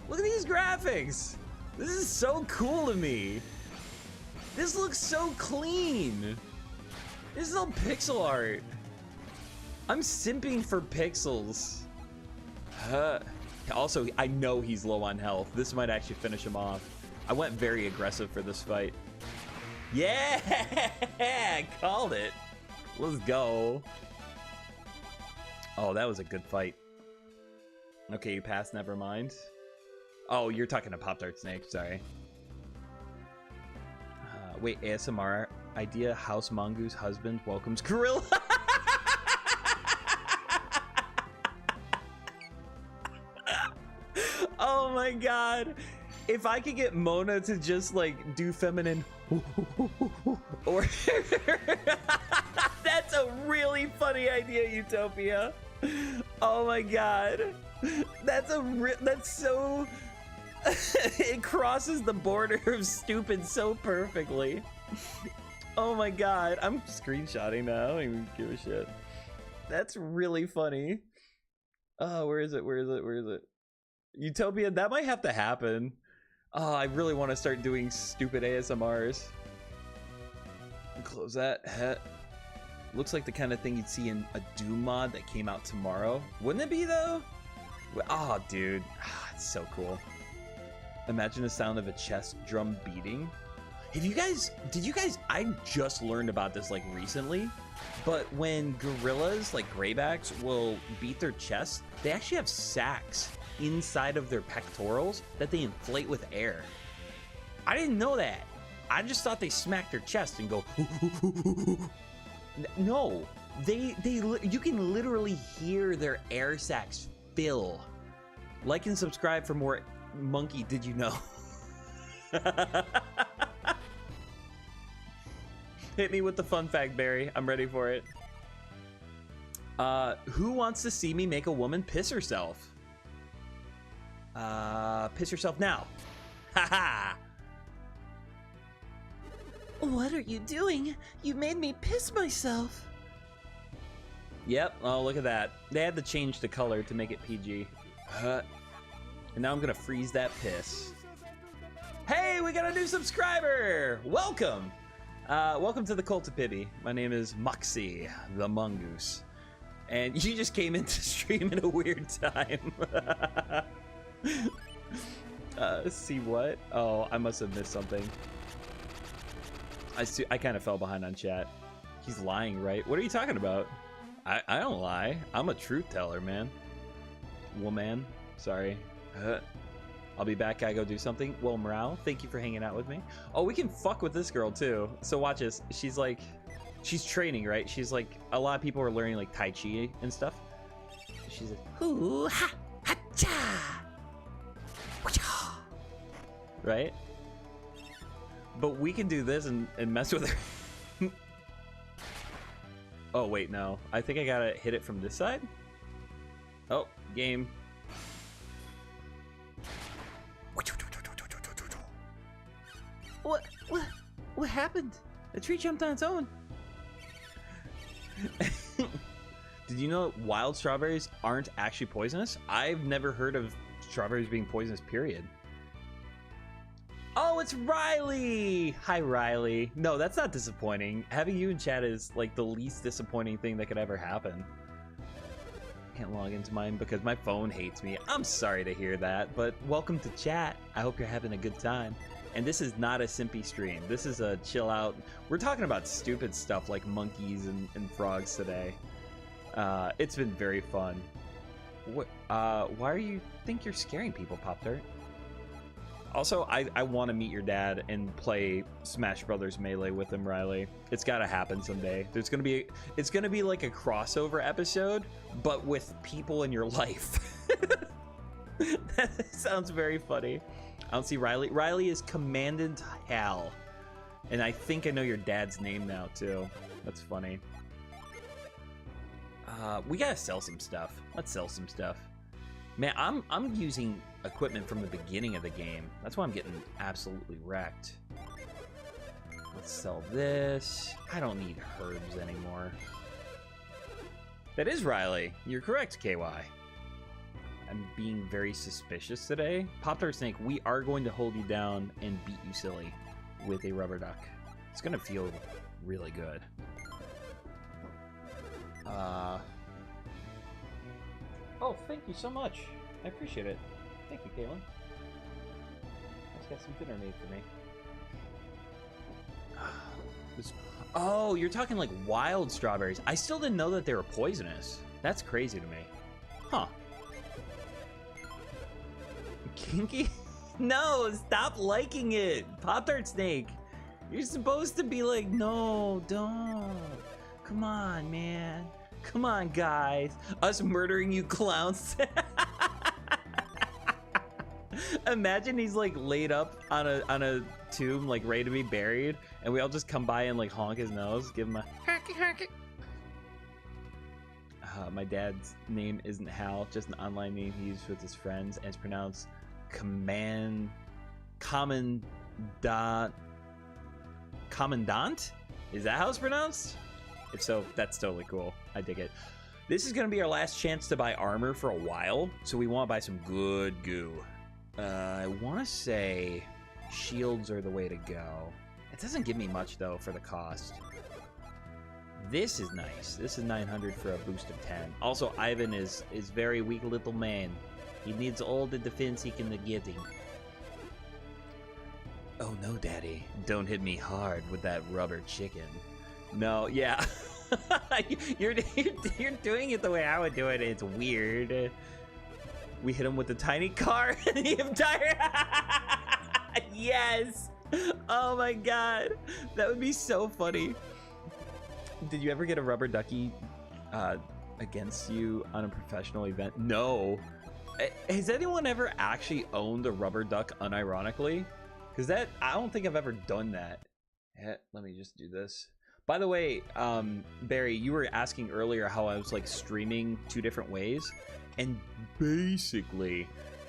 Look at these graphics. This is so cool to me. This looks so clean. This is all pixel art. I'm simping for pixels. Also, I know he's low on health. This might actually finish him off. I went very aggressive for this fight. Yeah, called it. Let's go. Oh, that was a good fight. Okay, you passed, never mind. Oh, you're talking to Pop-Tart Snake, sorry. Wait, ASMR idea, House Mongoose husband welcomes gorilla. Oh my god. If I could get Mona to just like do feminine or that's a really funny idea, Utopia. Oh my god. That's so it crosses the border of stupid so perfectly. Oh my god. I'm screenshotting now. I don't even give a shit. That's really funny. Oh, where is it? Where is it? Where is it? Utopia, that might have to happen. Oh, I really want to start doing stupid ASMRs. Close that. Looks like the kind of thing you'd see in a Doom mod that came out tomorrow. Wouldn't it be though? Oh, dude. It's so cool. Imagine the sound of a chest drum beating. Did you guys, I just learned about this like recently, but when gorillas, like greybacks, will beat their chest, they actually have sacs inside of their pectorals that they inflate with air. I didn't know that. I just thought they smacked their chest and go. No, you can literally hear their air sacs fill. Like and subscribe for more monkey. Did you know? Hit me with the fun fact, Barry. I'm ready for it. Who wants to see me make a woman piss herself? Piss yourself now. Haha. What are you doing? You made me piss myself. Yep. Oh, look at that. They had to change the color to make it PG. And now I'm gonna freeze that piss. Hey, we got a new subscriber. Welcome. Welcome to the Cult of Pity. My name is Moxie, the Mongoose. And you just came into stream at a weird time. See what? Oh, I must have missed something. I kind of fell behind on chat. He's lying, right? What are you talking about? I don't lie. I'm a truth teller, man. Woman. Sorry. I'll be back. I go do something. Well, Morale, thank you for hanging out with me. Oh, we can fuck with this girl too. So watch this. She's like, she's training, right? She's like, a lot of people are learning like Tai Chi and stuff. She's like, hoo ha ha cha, right? But we can do this and mess with her. Oh wait, no. I think I gotta hit it from this side. Oh, game. What happened? The tree jumped on its own. Did you know wild strawberries aren't actually poisonous? I've never heard of strawberries being poisonous, period. Oh, it's Riley! Hi, Riley. No, that's not disappointing. Having you in chat is like the least disappointing thing that could ever happen. Can't log into mine because my phone hates me. I'm sorry to hear that, but welcome to chat. I hope you're having a good time. And this is not a simpy stream. This is a chill out. We're talking about stupid stuff like monkeys and frogs today. It's been very fun. What? Why are you think you're scaring people, Pop-Tart? Also, I want to meet your dad and play Smash Brothers Melee with him, Riley. It's got to happen someday. It's gonna be like a crossover episode, but with people in your life. That sounds very funny. I don't see Riley. Riley is Commandant Hal, and I think I know your dad's name now too. That's funny. We gotta sell some stuff. Let's sell some stuff. Man, I'm using equipment from the beginning of the game. That's why I'm getting absolutely wrecked. Let's sell this. I don't need herbs anymore. That is Riley. You're correct, KY. I'm being very suspicious today. Pop-Tart Snake, we are going to hold you down and beat you silly with a rubber duck. It's gonna feel really good. Oh, thank you so much. I appreciate it. Thank you, Caitlin. Let's get some dinner made for me. Oh, you're talking like wild strawberries. I still didn't know that they were poisonous. That's crazy to me. Huh. Kinky? No, stop liking it. Pop-Tart Snake. You're supposed to be like, no, don't. Come on, man. Come on, guys. Us murdering you clowns. Imagine he's like laid up on a tomb, like ready to be buried, and we all just come by and like honk his nose, give him a honky. My dad's name isn't Hal, just an online name he used with his friends, and it's pronounced Commandant? Is that how it's pronounced? If so, that's totally cool. I dig it. This is going to be our last chance to buy armor for a while, so we want to buy some good goo. I want to say shields are the way to go. It doesn't give me much, though, for the cost. This is nice. This is 900 for a boost of 10. Also, Ivan is very weak little man. He needs all the defense he can get him. Oh no, Daddy. Don't hit me hard with that rubber chicken. No, yeah. you're doing it the way I would do it. It's weird. We hit him with the tiny car and the entire... Yes! Oh my god. That would be so funny. Did you ever get a rubber ducky against you on a professional event? No. Has anyone ever actually owned a rubber duck unironically? Because that, I don't think I've ever done that. Let me just do this. By the way, Barry, you were asking earlier how I was like streaming 2 different ways. And basically,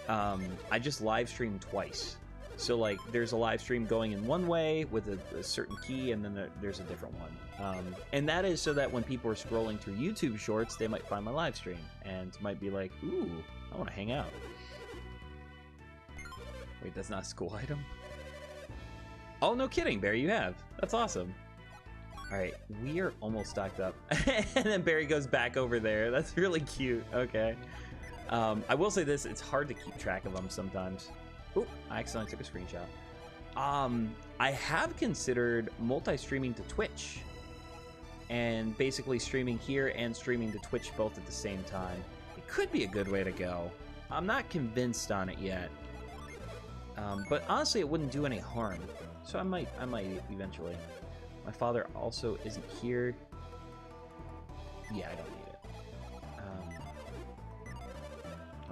I just live streamed twice. So like there's a live stream going in one way with a certain key, and then there's a different one. And that is so that when people are scrolling through YouTube shorts, they might find my live stream and might be like, ooh, I want to hang out. Wait, that's not a school item? Oh, no kidding, Barry, you have. That's awesome. All right, we are almost stocked up. And then Barry goes back over there. That's really cute. Okay. I will say this, it's hard to keep track of them sometimes. Oop, I accidentally took a screenshot. I have considered multi-streaming to Twitch. And basically streaming here and streaming to Twitch both at the same time. It could be a good way to go. I'm not convinced on it yet. But honestly, it wouldn't do any harm. So I might eventually. My father also isn't here. Yeah, I don't need it.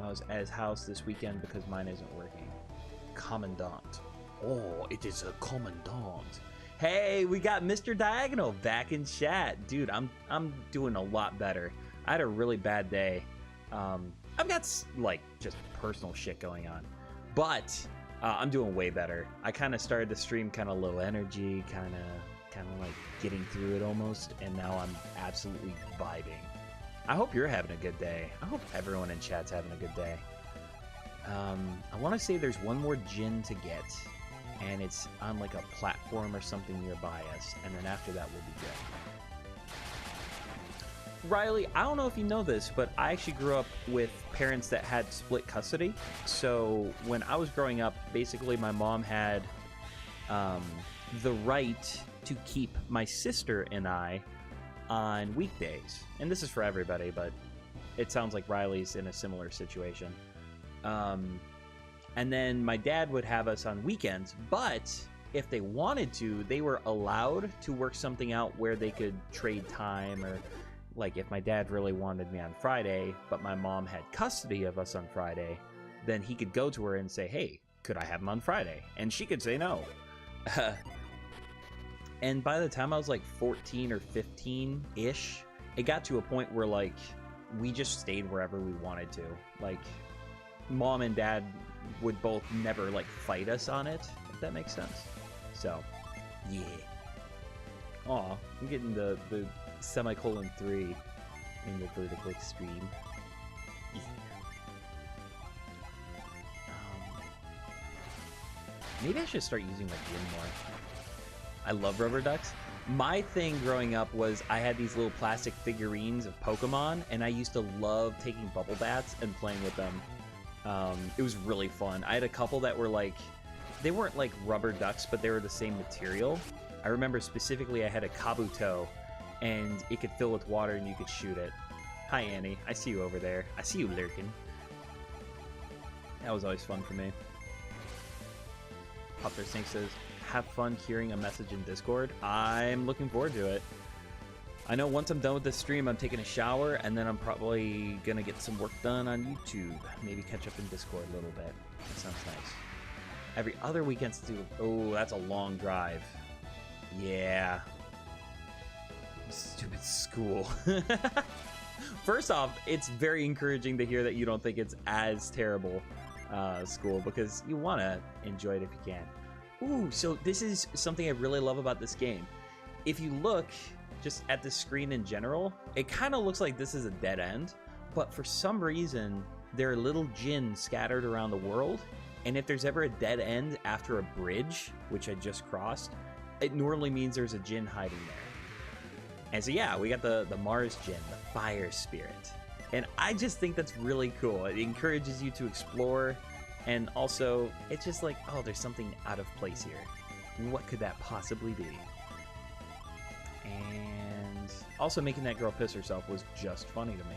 I was at his house this weekend because mine isn't working. Commandant. Oh, it is a commandant. Hey, we got Mr. Diagonal back in chat. Dude, I'm doing a lot better. I had a really bad day. I've got like just personal shit going on. But I'm doing way better. I kind of started the stream kind of low energy, kind of like getting through it almost, and now I'm absolutely vibing. I hope you're having a good day. I hope everyone in chat's having a good day. I want to say there's one more gin to get, and it's on like a platform or something nearby us, and then after that we'll be good. Riley, I don't know if you know this, but I actually grew up with parents that had split custody. So when I was growing up, basically my mom had the right to keep my sister and I on weekdays. And this is for everybody, but it sounds like Riley's in a similar situation. And then my dad would have us on weekends, but if they wanted to, they were allowed to work something out where they could trade time, or like if my dad really wanted me on Friday, but my mom had custody of us on Friday, then he could go to her and say, hey, could I have him on Friday? And she could say no. And by the time I was like 14 or 15-ish, it got to a point where like we just stayed wherever we wanted to. Like Mom and Dad would both never, like, fight us on it, if that makes sense. So, yeah. Aw, I'm getting the semicolon 3 in the vertical extreme. Yeah. Maybe I should start using my gym more. I love rubber ducks. My thing growing up was I had these little plastic figurines of Pokemon, and I used to love taking bubble baths and playing with them. It was really fun. I had a couple that were like, they weren't like rubber ducks, but they were the same material. I remember specifically I had a Kabuto, and it could fill with water and you could shoot it. Hi, Annie. I see you over there. I see you lurking. That was always fun for me. Pop Their Snake says, have fun hearing a message in Discord. I'm looking forward to it. I know once I'm done with this stream, I'm taking a shower, and then I'm probably going to get some work done on YouTube. Maybe catch up in Discord a little bit. That sounds nice. Every other weekend, oh, that's a long drive. Yeah. Stupid school. First off, it's very encouraging to hear that you don't think it's as terrible, school, because you want to enjoy it if you can. Ooh, so this is something I really love about this game. If you look just at the screen in general, it kind of looks like this is a dead end, but for some reason, there are little djinns scattered around the world, and if there's ever a dead end after a bridge, which I just crossed, it normally means there's a djinn hiding there. And so yeah, we got the Mars djinn, the fire spirit. And I just think that's really cool. It encourages you to explore, and also, it's just like, oh, there's something out of place here. What could that possibly be? And also making that girl piss herself was just funny to me.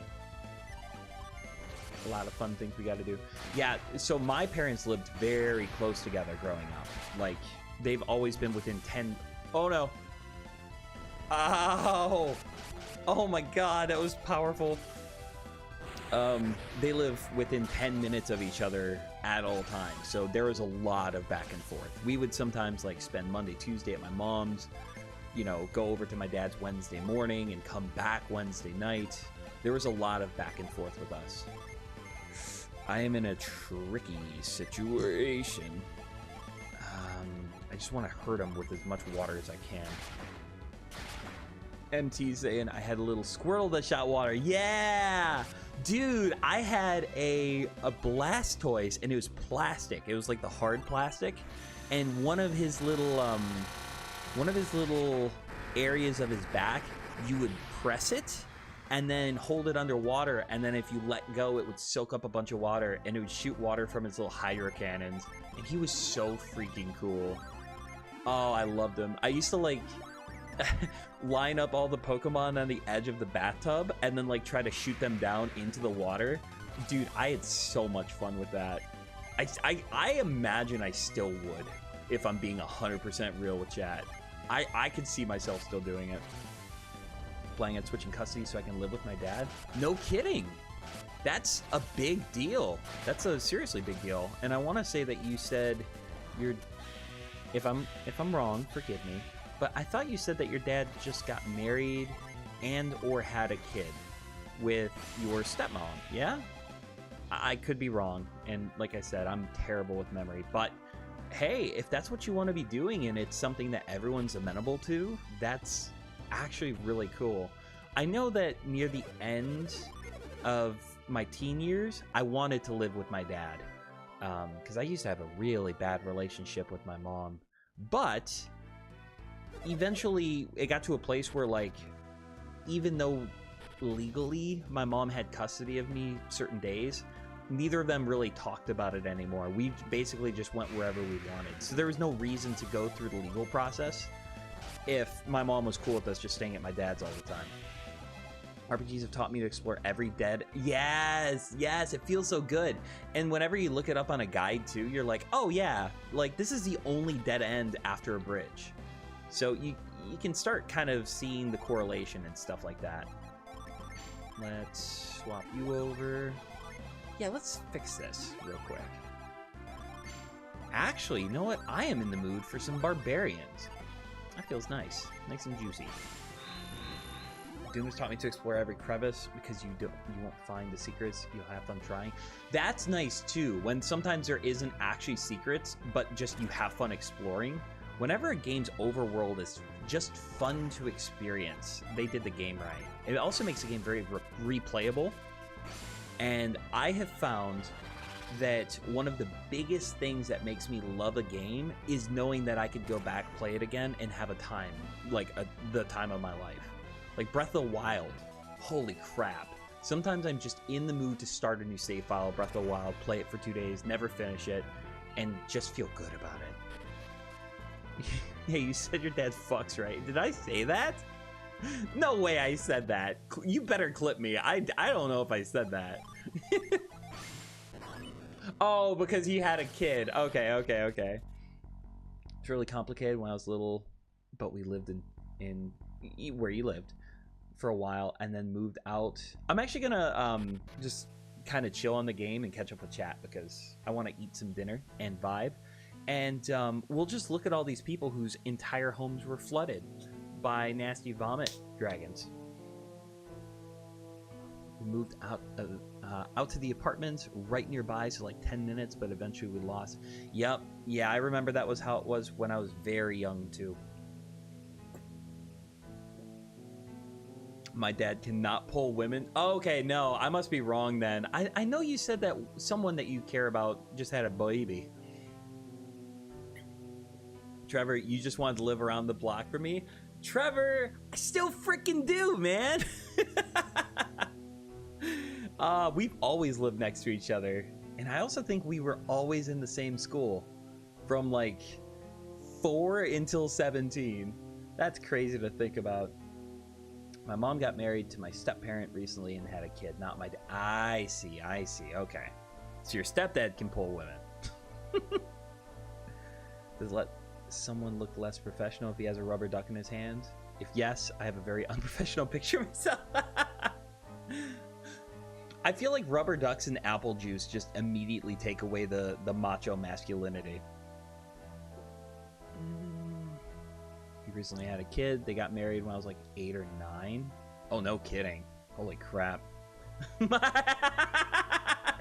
A lot of fun things we got to do. Yeah, so my parents lived very close together growing up. Like, they've always been within 10... Oh, no. Ow! Oh, my God, that was powerful. They live within 10 minutes of each other at all times, so there was a lot of back and forth. We would sometimes like spend Monday, Tuesday at my mom's, you know, go over to my dad's Wednesday morning and come back Wednesday night. There was a lot of back and forth with us. I am in a tricky situation. I just want to hurt him with as much water as I can. MT saying I had a little squirrel that shot water. Yeah! Dude, I had a Blastoise, and it was plastic. It was like the hard plastic, and one of his little areas of his back, you would press it and then hold it underwater, and then if you let go, it would soak up a bunch of water, and it would shoot water from its little hydro cannons. And he was so freaking cool. Oh, I loved him. I used to like line up all the Pokemon on the edge of the bathtub and then like try to shoot them down into the water. Dude, I had so much fun with that. I imagine I still would, if I'm being 100% real with chat. I could see myself still doing it. Playing at switching custody so I can live with my dad? No kidding. That's a big deal. That's a seriously big deal. And I want to say that you said you're... If I'm wrong, forgive me. But I thought you said that your dad just got married and or had a kid with your stepmom, yeah? I could be wrong. And like I said, I'm terrible with memory. But hey, if that's what you want to be doing and it's something that everyone's amenable to, that's actually really cool. I know that near the end of my teen years, I wanted to live with my dad. Because I used to have a really bad relationship with my mom. But eventually it got to a place where, like, even though legally my mom had custody of me certain days, neither of them really talked about it anymore. We basically just went wherever we wanted. So there was no reason to go through the legal process if my mom was cool with us just staying at my dad's all the time. RPGs have taught me to explore every dead... Yes, it feels so good. And whenever you look it up on a guide too, you're like, oh yeah, like this is the only dead end after a bridge. So you can start kind of seeing the correlation and stuff like that. Let's swap you over. Yeah, let's fix this real quick. Actually, you know what? I am in the mood for some barbarians. That feels nice. Nice and juicy. Doom has taught me to explore every crevice because you won't find the secrets. You'll have fun trying. That's nice too. When sometimes there isn't actually secrets, but just you have fun exploring. Whenever a game's overworld is just fun to experience, they did the game right. It also makes the game very replayable. And I have found that one of the biggest things that makes me love a game is knowing that I could go back, play it again, and have a time, like the time of my life. Like Breath of the Wild, holy crap. Sometimes I'm just in the mood to start a new save file, Breath of the Wild, play it for 2 days, never finish it, and just feel good about it. Hey, you said your dad fucks, right? Did I say that? No way I said that. You better clip me. I don't know if I said that. Oh, because he had a kid. Okay. It's really complicated when I was little, but we lived in where you lived for a while and then moved out. I'm actually gonna just kind of chill on the game and catch up with chat because I want to eat some dinner and vibe. And we'll just look at all these people whose entire homes were flooded by nasty vomit dragons. We moved out to the apartments right nearby, so like 10 minutes, but eventually we lost. Yep, yeah, I remember that was how it was when I was very young too. My dad cannot pull women. Oh, okay, no, I must be wrong then. I know you said that someone that you care about just had a baby. Trevor, you just wanted to live around the block for me? Trevor, I still freaking do, man. We've always lived next to each other. And I also think we were always in the same school from like 4 until 17. That's crazy to think about. My mom got married to my step-parent recently and had a kid, not my dad. I see. Okay. So your stepdad can pull women. Does let someone look less professional if he has a rubber duck in his hand? If yes, I have a very unprofessional picture of myself. I feel like rubber ducks and apple juice just immediately take away the macho masculinity. He recently had a kid. They got married when I was like 8 or 9. Oh, no kidding. Holy crap.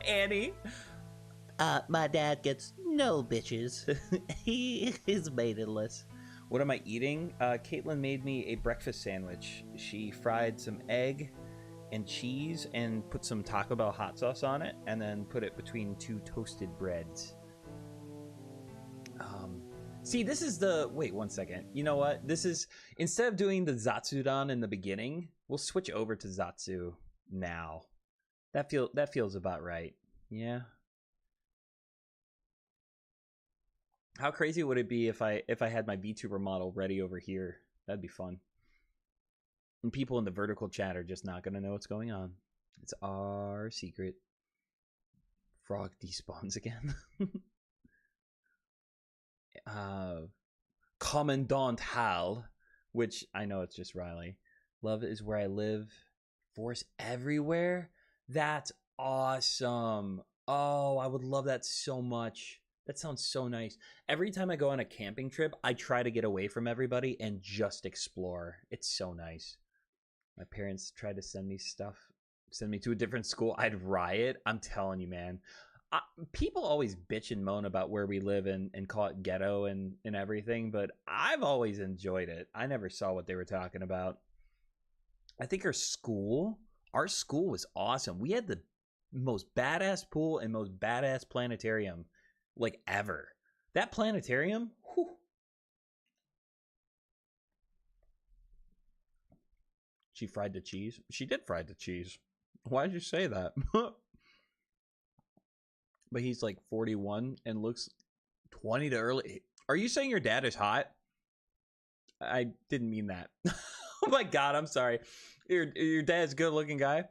Annie. My dad gets no bitches. He is maidenless. What am I eating? Caitlin made me a breakfast sandwich. She fried some egg and cheese and put some Taco Bell hot sauce on it and then put it between 2 toasted breads. See, this is the... Wait, one second. You know what? This is... Instead of doing the Zatsudan in the beginning, we'll switch over to Zatsu now. That feels about right. Yeah. How crazy would it be if I had my VTuber model ready over here? That'd be fun. And people in the vertical chat are just not going to know what's going on. It's our secret. Frog despawns again. Commandant Hal, which I know it's just Riley. Love is where I live. Forest everywhere. That's awesome. Oh, I would love that so much. That sounds so nice. Every time I go on a camping trip, I try to get away from everybody and just explore. It's so nice. My parents tried to send me to a different school. I'd riot. I'm telling you, man. People always bitch and moan about where we live and call it ghetto and everything, but I've always enjoyed it. I never saw what they were talking about. I think our school was awesome. We had the most badass pool and most badass planetarium like ever. That planetarium, whew. She fried the cheese. She did fry the cheese. Why did you say that? But he's like 41 and looks 20 to early. Are you saying your dad is hot? I didn't mean that. Oh my god, I'm sorry. Your dad's a good looking guy.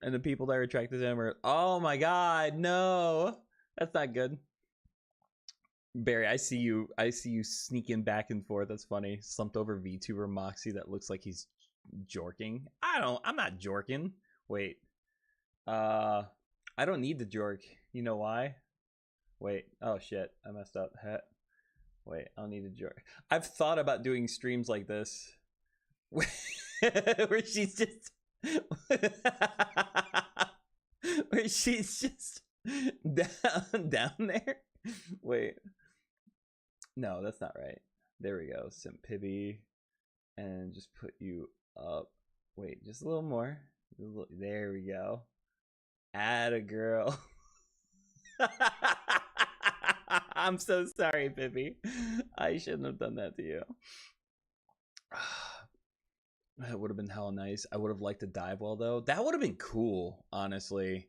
And the people that are attracted to him are, oh my god, no. That's not good. Barry, I see you sneaking back and forth. That's funny. Slumped over VTuber Moxie that looks like he's jorking. I'm not jorking. Wait. I don't need the jork. You know why? Wait. Oh shit. I messed up. Wait, I don't need a jork. I've thought about doing streams like this. where she's just where she's just down there. Wait, no, that's not right. There we go. Simpibi, and just put you up. Wait, just a little more. There we go. Add a girl. I'm so sorry, Pippi. I shouldn't have done that to you. That would have been hella nice. I would have liked to dive well, though. That would have been cool, honestly.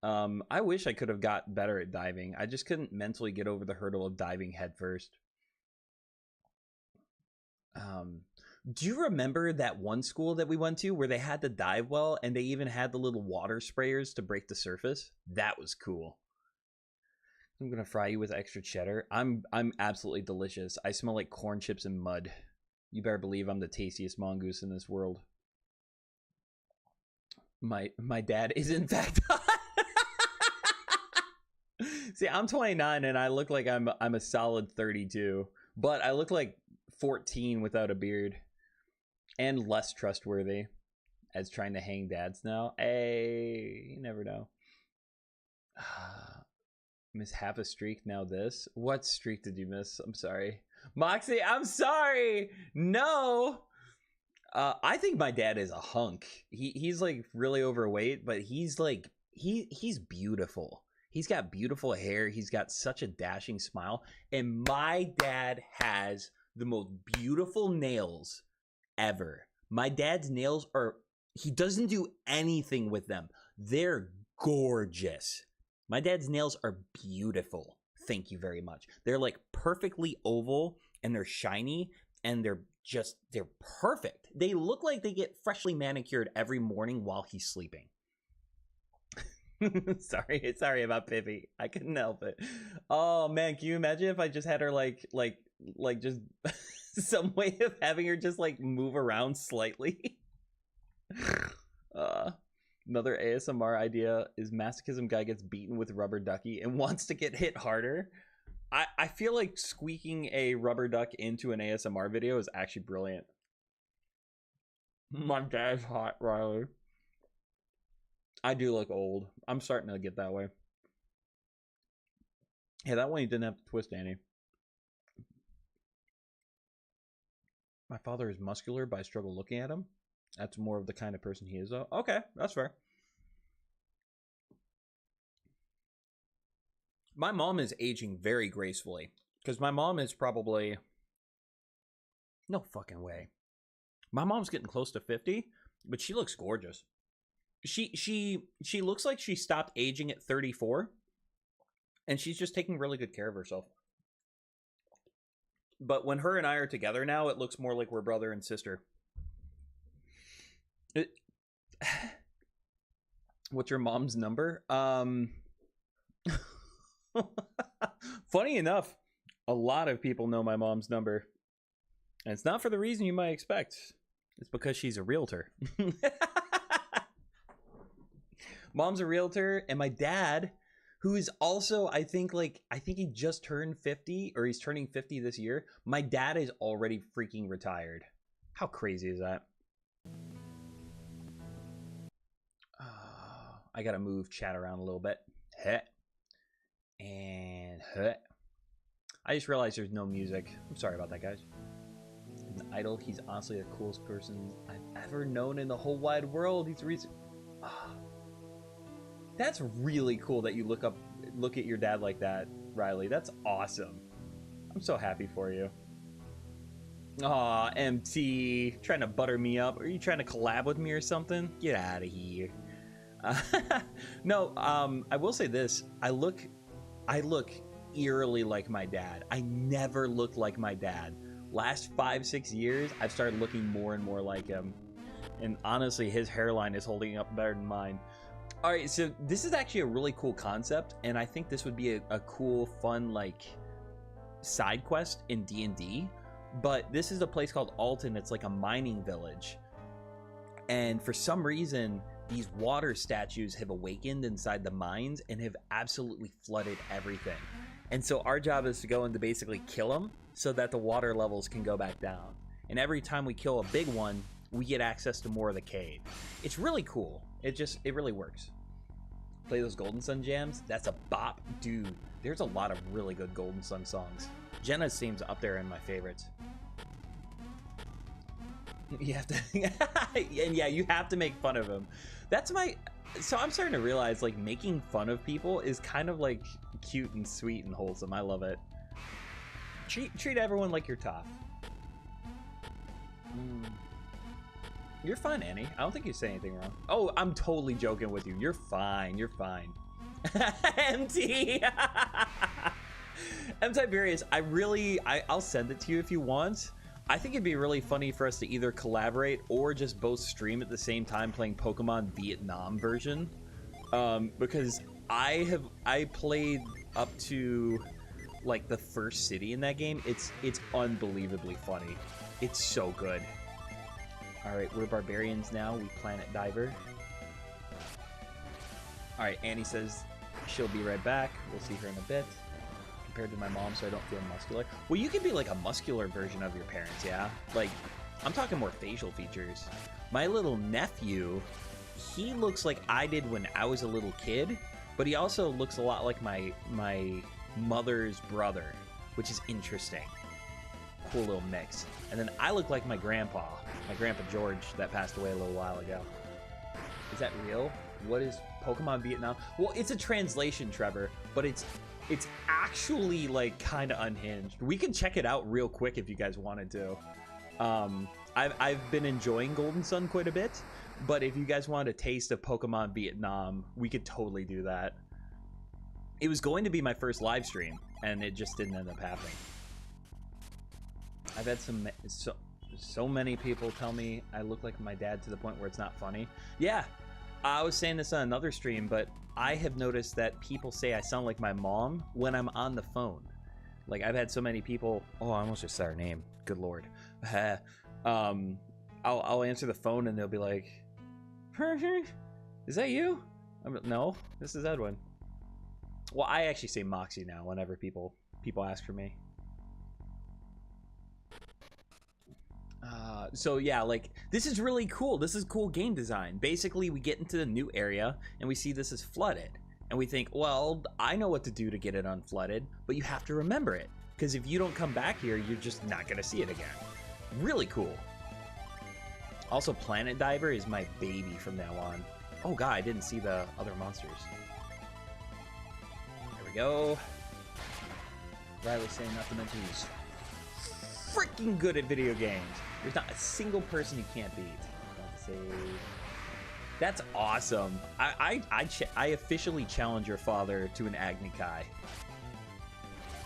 I wish I could have got better at diving. I just couldn't mentally get over the hurdle of diving headfirst. Do you remember that one school that we went to where they had the dive well and they even had the little water sprayers to break the surface? That was cool. I'm gonna fry you with extra cheddar. I'm absolutely delicious. I smell like corn chips and mud. You better believe I'm the tastiest mongoose in this world. My dad is in fact hot. See, I'm 29 and I look like I'm a solid 32, but I look like 14 without a beard and less trustworthy as trying to hang dads now. Hey, you never know. Miss half a streak, now this. What streak did you miss? I'm sorry. Moxie, I'm sorry. No. I think my dad is a hunk. He's like really overweight, but he's like he's beautiful. He's got beautiful hair. He's got such a dashing smile. And my dad has the most beautiful nails ever. My dad's nails are, he doesn't do anything with them. They're gorgeous. My dad's nails are beautiful. Thank you very much. They're like perfectly oval and they're shiny and they're perfect. They look like they get freshly manicured every morning while he's sleeping. sorry about Pippi. I couldn't help it. Oh man, can you imagine if I just had her like just some way of having her just like move around slightly? Another ASMR idea is masochism guy gets beaten with rubber ducky and wants to get hit harder. I feel like squeaking a rubber duck into an ASMR video is actually brilliant. My dad's hot, Riley. I do look old. I'm starting to get that way. Yeah, that one you didn't have to twist, Annie. My father is muscular, but I struggle looking at him. That's more of the kind of person he is, though. Okay, that's fair. My mom is aging very gracefully. Because my mom is probably... No fucking way. My mom's getting close to 50, but she looks gorgeous. She looks like she stopped aging at 34. And she's just taking really good care of herself. But when her and I are together now, it looks more like we're brother and sister. What's your mom's number? Funny enough, a lot of people know my mom's number. And it's not for the reason you might expect. It's because she's a realtor. Mom's a realtor, and my dad, who is also, I think he just turned 50, or he's turning 50 this year. My dad is already freaking retired. How crazy is that? I gotta move chat around a little bit. And I just realized there's no music. I'm sorry about that, guys. An idol, he's honestly the coolest person I've ever known in the whole wide world. He's That's really cool that you look at your dad like that, Riley. That's awesome. I'm so happy for you. Aw, MT, trying to butter me up. Are you trying to collab with me or something? Get out of here. No, I will say this. I look eerily like my dad. I never looked like my dad. Last 5-6 years, I've started looking more and more like him. And honestly, his hairline is holding up better than mine. All right, so this is actually a really cool concept, and I think this would be a cool, fun, like, side quest in D&D. But this is a place called Alton. It's like a mining village. And for some reason, these water statues have awakened inside the mines and have absolutely flooded everything. And so our job is to go in to basically kill them so that the water levels can go back down. And every time we kill a big one, we get access to more of the cave. It's really cool. It really works. Play those Golden Sun jams. That's a bop. Dude, there's a lot of really good Golden Sun songs. Jenna's seems up there in my favorites. You have to, and yeah, you have to make fun of him. That's my, so I'm starting to realize, like, making fun of people is kind of, like, cute and sweet and wholesome. I love it. Treat everyone like you're tough. You're fine, Annie. I don't think you say anything wrong. Oh, I'm totally joking with you. You're fine. You're fine. MT. M Tiberius, I'll send it to you if you want. I think it'd be really funny for us to either collaborate or just both stream at the same time playing Pokemon Vietnam version. Because I played up to like the first city in that game. It's unbelievably funny. It's so good. All right, we're barbarians now. We planet diver. All right, Annie says she'll be right back. We'll see her in a bit. Compared to my mom, so I don't feel muscular. Well, you could be like a muscular version of your parents, yeah? Like, I'm talking more facial features. My little nephew, he looks like I did when I was a little kid, but he also looks a lot like my mother's brother, which is interesting. Cool little mix. And then I look like my grandpa George, that passed away a little while ago. Is that real? What is Pokemon Vietnam? Well, it's a translation, Trevor, but it's actually like kind of unhinged. We can check it out real quick if you guys wanted to. I've been enjoying Golden Sun quite a bit, but if you guys want a taste of Pokemon Vietnam, we could totally do that. It was going to be my first live stream, and it just didn't end up happening. I've had so many people tell me I look like my dad to the point where it's not funny. Yeah, I was saying this on another stream, but I have noticed that people say I sound like my mom when I'm on the phone. Like, I've had so many people... Oh, I almost just said her name. Good lord. I'll answer the phone and they'll be like, is that you? No, this is Edwin. Well, I actually say Moxie now whenever people ask for me. So yeah, like, this is really cool. This is cool game design. Basically, we get into the new area and we see this is flooded, and we think, well, I know what to do to get it unflooded, but you have to remember it, because if you don't come back here, you're just not gonna see it again. Really cool. Also, Planet Diver is my baby from now on. Oh god, I didn't see the other monsters. There we go. Riley's saying not to mention he's freaking good at video games. There's not a single person you can't beat. That's awesome. I officially challenge your father to an Agni Kai.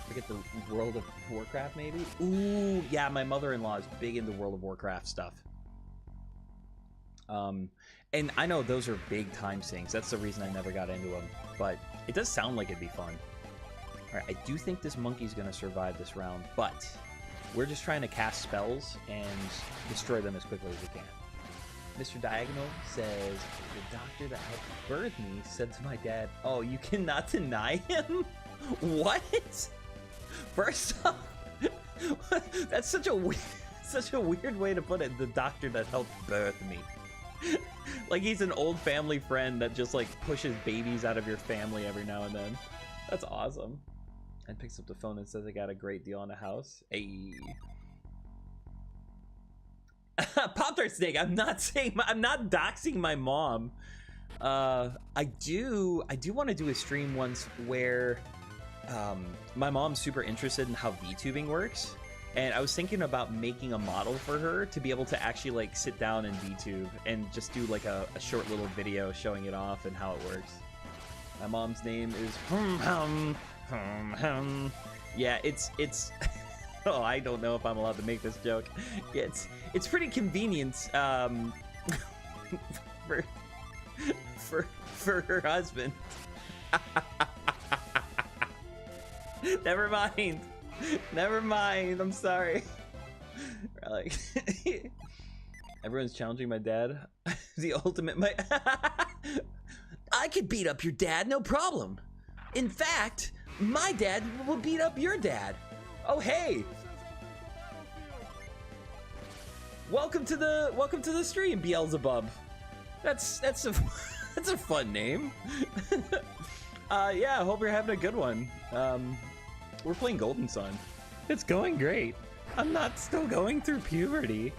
Forget the World of Warcraft, maybe? Ooh, yeah, my mother-in-law is big into World of Warcraft stuff. And I know those are big time sinks. That's the reason I never got into them. But it does sound like it'd be fun. Alright, I do think this monkey's gonna survive this round, but we're just trying to cast spells and destroy them as quickly as we can. Mr. Diagonal says, the doctor that helped birth me said to my dad, oh, you cannot deny him? What? First off, that's such a weird way to put it. The doctor that helped birth me. Like he's an old family friend that just like pushes babies out of your family every now and then. That's awesome. And picks up the phone and says I got a great deal on a house. Hey. Pop-Tart Snake, I'm not doxing my mom. I do want to do a stream once where my mom's super interested in how VTubing works, and I was thinking about making a model for her to be able to actually like sit down and VTube and just do like a short little video showing it off and how it works. My mom's name is yeah, it's oh, I don't know if I'm allowed to make this joke. It's pretty convenient for her husband. Never mind, I'm sorry. Like, everyone's challenging my dad. The ultimate I could beat up your dad, no problem. In fact, my dad will beat up your dad. Oh, hey. Welcome to the stream, Beelzebub. That's a that's a fun name. Yeah, I hope you're having a good one. We're playing Golden Sun. It's going great. I'm not still going through puberty.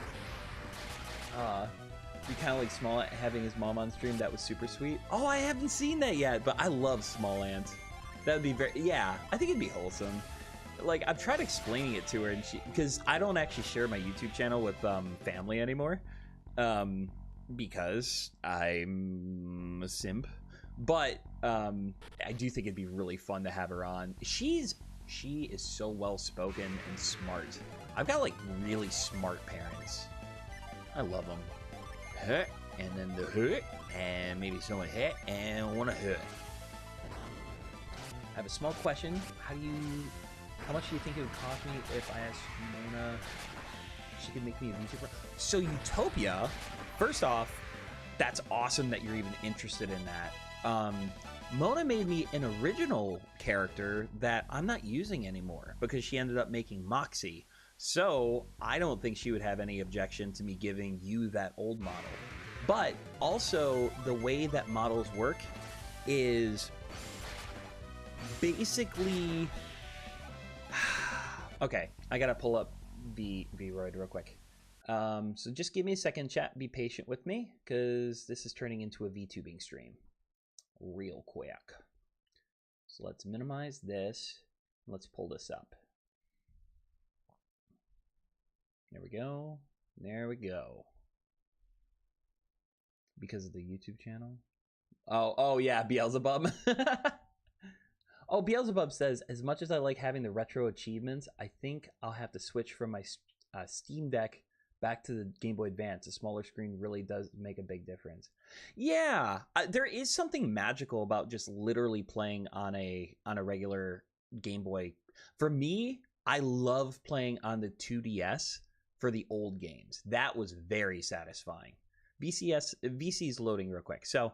You kind of like Small Ant having his mom on stream. That was super sweet. Oh, I haven't seen that yet, but I love Small Ant. That would be yeah, I think it'd be wholesome. Like, I've tried explaining it to her, and because I don't actually share my YouTube channel with family anymore, because I'm a simp. But I do think it'd be really fun to have her on. She is so well spoken and smart. I've got like really smart parents. I love them. Huh, and then the hurt, and maybe someone hit and want to hurt. I have a small question. How much do you think it would cost me if I asked Mona if she could make me a VTuber? So Utopia, first off, that's awesome that you're even interested in that. Mona made me an original character that I'm not using anymore because she ended up making Moxie. So I don't think she would have any objection to me giving you that old model. But also the way that models work is basically... Okay, I gotta pull up Weyard real quick. So just give me a second, chat. Be patient with me because this is turning into a VTubing stream real quick. So let's minimize this. Let's pull this up. There we go. There we go. Because of the YouTube channel. Oh yeah, Beelzebub. Oh, Beelzebub says, as much as I like having the retro achievements, I think I'll have to switch from my Steam Deck back to the Game Boy Advance. A smaller screen really does make a big difference. Yeah, there is something magical about just literally playing on a regular Game Boy. For me, I love playing on the 2DS for the old games. That was very satisfying. VC's loading real quick. So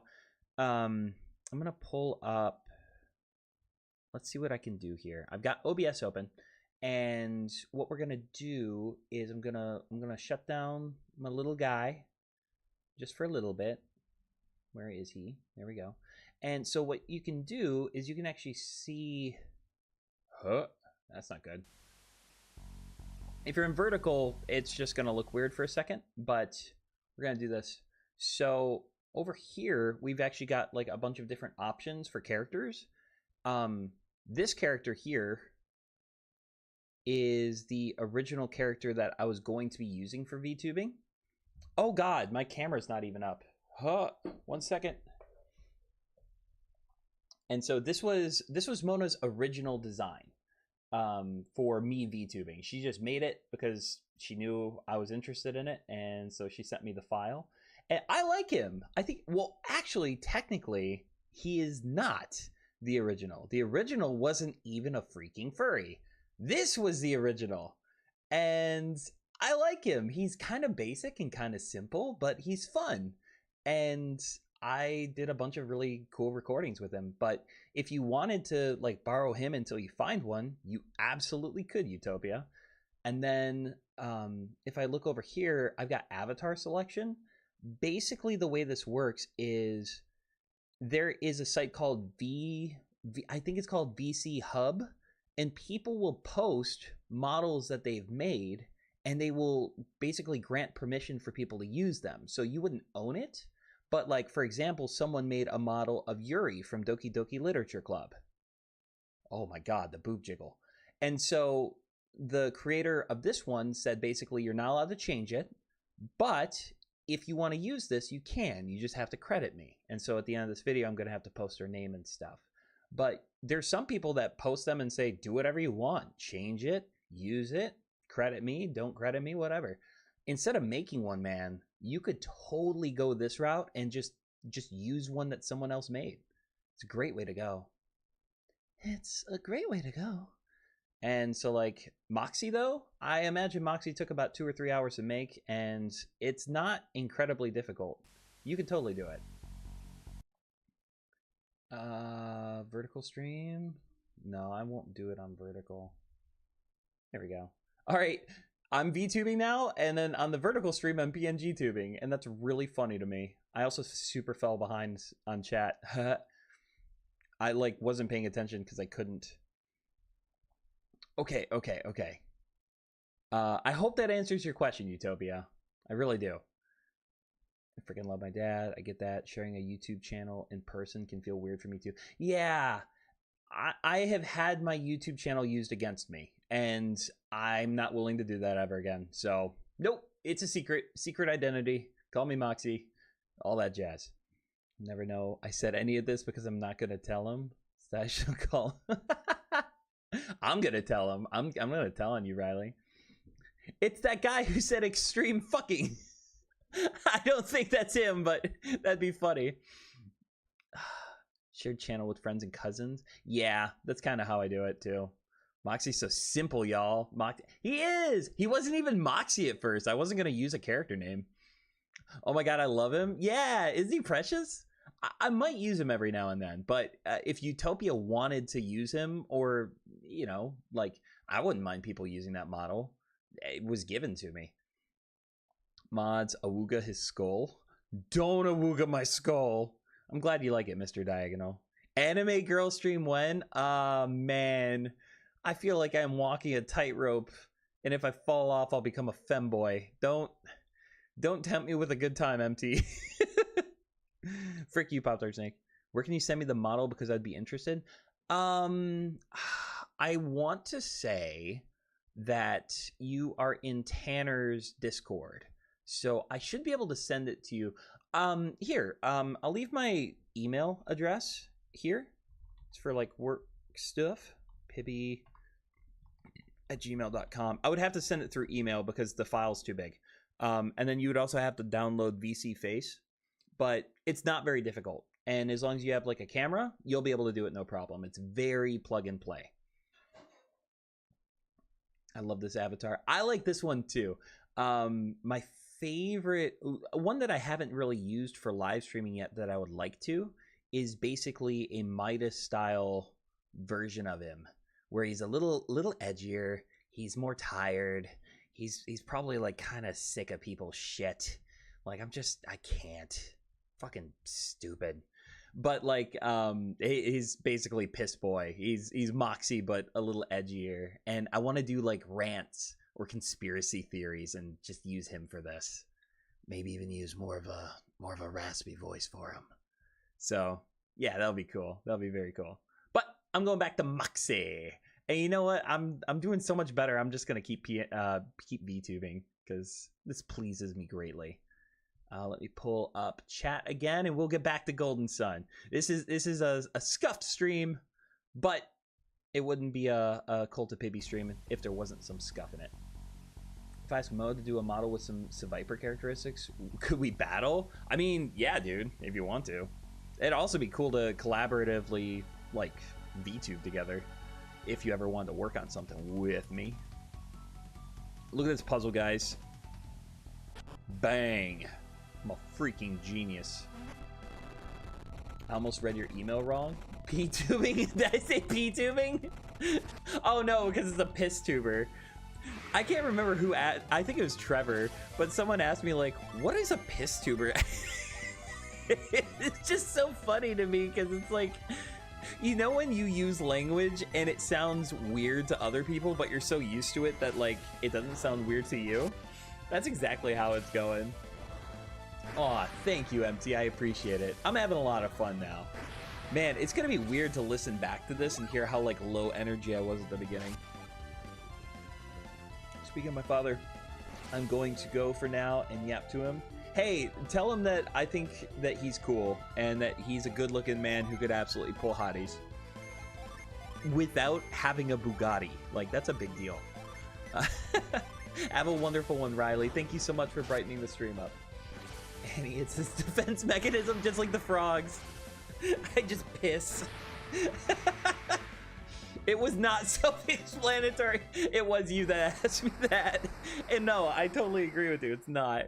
I'm going to pull up. Let's see what I can do here. I've got OBS open, and what we're gonna do is I'm gonna shut down my little guy just for a little bit. Where is he? There we go. And so what you can do is you can actually see. Huh? That's not good. If you're in vertical, it's just gonna look weird for a second, but we're gonna do this. So over here, we've actually got like a bunch of different options for characters. This character here is the original character that I was going to be using for VTubing. Oh God, my camera's not even up. Huh, 1 second. And so this was Mona's original design for me VTubing. She just made it because she knew I was interested in it, and so she sent me the file. And I like him. I think, well, actually, technically, he is not the original. The original wasn't even a freaking furry. This was the original. And I like him. He's kind of basic and kind of simple, but he's fun. And I did a bunch of really cool recordings with him. But if you wanted to like borrow him until you find one, you absolutely could, Utopia. And then if I look over here, I've got avatar selection. Basically, the way this works is there is a site called I think it's called VC Hub, and people will post models that they've made, and they will basically grant permission for people to use them. So you wouldn't own it, but like, for example, someone made a model of Yuri from Doki Doki Literature Club. Oh my God, the boob jiggle. And so the creator of this one said basically you're not allowed to change it, but if you want to use this, you can. You just have to credit me. And so at the end of this video, I'm going to have to post her name and stuff. But there's some people that post them and say, do whatever you want. Change it, use it, credit me, don't credit me, whatever. Instead of making one, man, you could totally go this route and just use one that someone else made. It's a great way to go. It's a great way to go. And so like Moxie though, I imagine Moxie took about 2 or 3 hours to make, and it's not incredibly difficult. You could totally do it. Vertical stream? No, I won't do it on vertical. There we go. All right. I'm VTubing now, and then on the vertical stream, I'm PNG tubing, and that's really funny to me. I also super fell behind on chat. I like wasn't paying attention because I couldn't. Okay. I hope that answers your question, Utopia. I really do. I freaking love my dad. I get that. Sharing a YouTube channel in person can feel weird for me too. Yeah, I have had my YouTube channel used against me, and I'm not willing to do that ever again. So, nope, it's a secret identity. Call me Moxie, all that jazz. Never know I said any of this because I'm not gonna tell him. So I should call. I'm gonna tell him. I'm gonna tell on you, Riley. It's that guy who said extreme fucking. I don't think that's him, but that'd be funny. Shared channel with friends and cousins. Yeah, that's kind of how I do it too. Moxie's so simple, y'all. He is. He wasn't even Moxie at first. I wasn't gonna use a character name. Oh my god, I love him. Yeah, is he precious? I might use him every now and then, but if Utopia wanted to use him, or you know, like I wouldn't mind people using that model. It was given to me. Mods, awooga his skull. Don't awooga my skull. I'm glad you like it, Mr. Diagonal. Anime girl stream when? Man. I feel like I'm walking a tightrope, and if I fall off, I'll become a femboy. Don't tempt me with a good time, MT. Frick you, Pop-Tart Snake. Where can you send me the model because I'd be interested? I want to say that you are in Tanner's Discord, so I should be able to send it to you. Here, I'll leave my email address here. It's for like work stuff. Pibby@gmail.com. I would have to send it through email because the file's too big. And then you would also have to download VC Face, but it's not very difficult. And as long as you have like a camera, you'll be able to do it no problem. It's very plug and play. I love this avatar. I like this one too. My favorite one that I haven't really used for live streaming yet that I would like to is basically a Midas style version of him where he's a little edgier, he's more tired, he's probably like kind of sick of people's shit. Like I can't. Fucking stupid. But like he's basically piss boy. He's Moxie but a little edgier, and I want to do like rants or conspiracy theories and just use him for this. Maybe even use more of a raspy voice for him. So yeah, that'll be cool. That'll be very cool. But I'm going back to Moxie, and you know what? I'm doing so much better. I'm just gonna keep VTubing because this pleases me greatly. Let me pull up chat again, and we'll get back to Golden Sun. This is a scuffed stream, but it wouldn't be a Cult of Pibby stream if there wasn't some scuff in it. If I ask Mo to do a model with some Viper characteristics, could we battle? I mean, yeah, dude, if you want to. It'd also be cool to collaboratively, like, VTube together if you ever wanted to work on something with me. Look at this puzzle, guys. Bang. I'm a freaking genius. I almost read your email wrong. P-tubing? Did I say P-tubing? Oh no, because it's a piss tuber. I can't remember who I think it was Trevor, but someone asked me like, what is a piss tuber? It's just so funny to me because it's like, you know when you use language and it sounds weird to other people, but you're so used to it that like it doesn't sound weird to you? That's exactly how it's going. Aw, thank you, MT. I appreciate it. I'm having a lot of fun now. Man, it's gonna be weird to listen back to this and hear how like low energy I was at the beginning. Speaking of my father, I'm going to go for now and yap to him. Hey, tell him that I think that he's cool and that he's a good-looking man who could absolutely pull hotties without having a Bugatti. Like, that's a big deal. Have a wonderful one, Riley. Thank you so much for brightening the stream up. And he hits his defense mechanism just like the frogs. I just piss. It was not self-explanatory. It was you that asked me that. And no, I totally agree with you. It's not.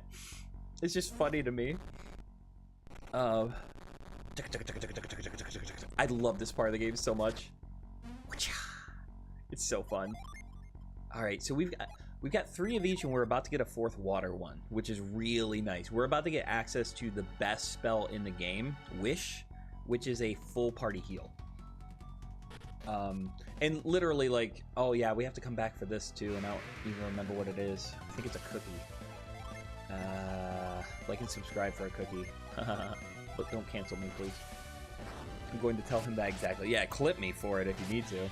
It's just funny to me. I love this part of the game so much. It's so fun. All right, so we've got We've got 3 of each, and we're about to get a 4th water one, which is really nice. We're about to get access to the best spell in the game, Wish, which is a full party heal. And literally, like, oh yeah, we have to come back for this too, and I don't even remember what it is. I think it's a cookie. Like and subscribe for a cookie. But don't cancel me, please. I'm going to tell him that exactly. Yeah, clip me for it if you need to.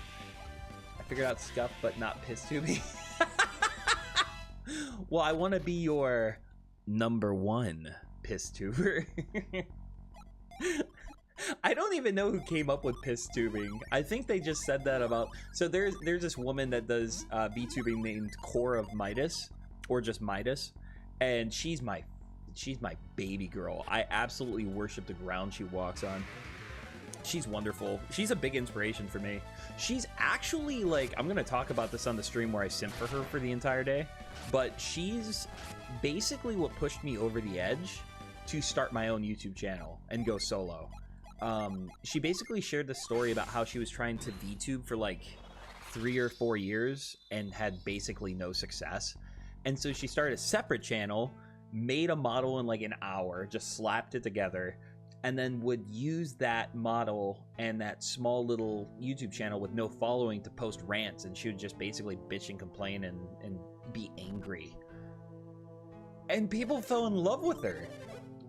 I figured out scuff, but not piss tubing. Well, I want to be your #1 piss tuber. I don't even know who came up with piss tubing. I think they just said that about... So there's this woman that does VTubing named Core of Midas, or just Midas, and she's my baby girl. I absolutely worship the ground she walks on. She's wonderful. She's a big inspiration for me. She's actually, like, I'm gonna talk about this on the stream where I simp for her for the entire day, but she's basically what pushed me over the edge to start my own YouTube channel and go solo. She basically shared the story about how she was trying to VTube for like 3 or 4 years and had basically no success. And so she started a separate channel, made a model in like an hour, just slapped it together, and then would use that model and that small little YouTube channel with no following to post rants, and she would just basically bitch and complain and be angry. And people fell in love with her.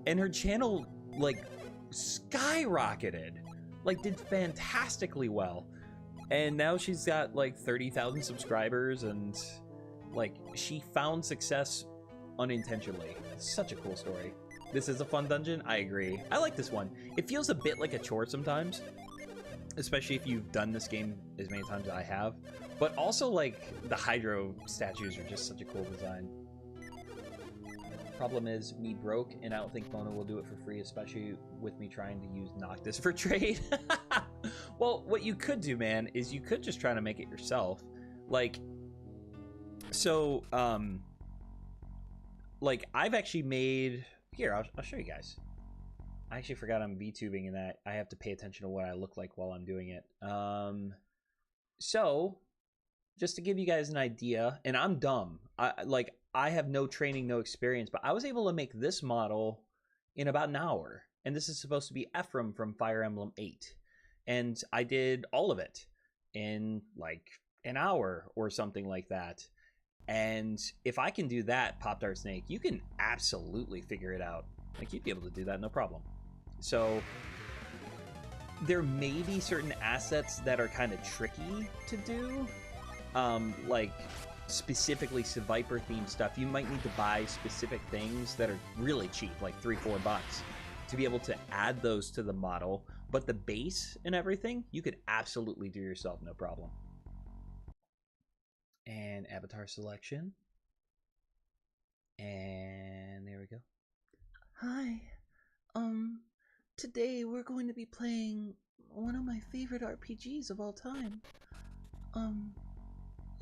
And her channel, like, skyrocketed. Like, did fantastically well. And now she's got, like, 30,000 subscribers, and, like, she found success unintentionally. It's such a cool story. This is a fun dungeon? I agree. I like this one. It feels a bit like a chore sometimes, especially if you've done this game as many times as I have. But also, like, the Hydro statues are just such a cool design. Problem is, me broke, and I don't think Mona will do it for free, especially with me trying to use Noctis for trade. Well, what you could do, man, is you could just try to make it yourself. Like, so, like, I've actually made... Here, I'll show you guys. I actually forgot I'm VTubing and that I have to pay attention to what I look like while I'm doing it. So, just to give you guys an idea, and I'm dumb. I have no training, no experience, but I was able to make this model in about an hour. And this is supposed to be Ephraim from Fire Emblem 8. And I did all of it in like an hour or something like that. And if I can do that, Pop Tart Snake, you can absolutely figure it out. Like, you'd be able to do that, no problem. So there may be certain assets that are kind of tricky to do. Like, specifically Viper themed stuff. You might need to buy specific things that are really cheap, like $3-4 to be able to add those to the model. But the base and everything, you could absolutely do yourself, no problem. And avatar selection. And there we go. Hi. Today we're going to be playing one of my favorite RPGs of all time.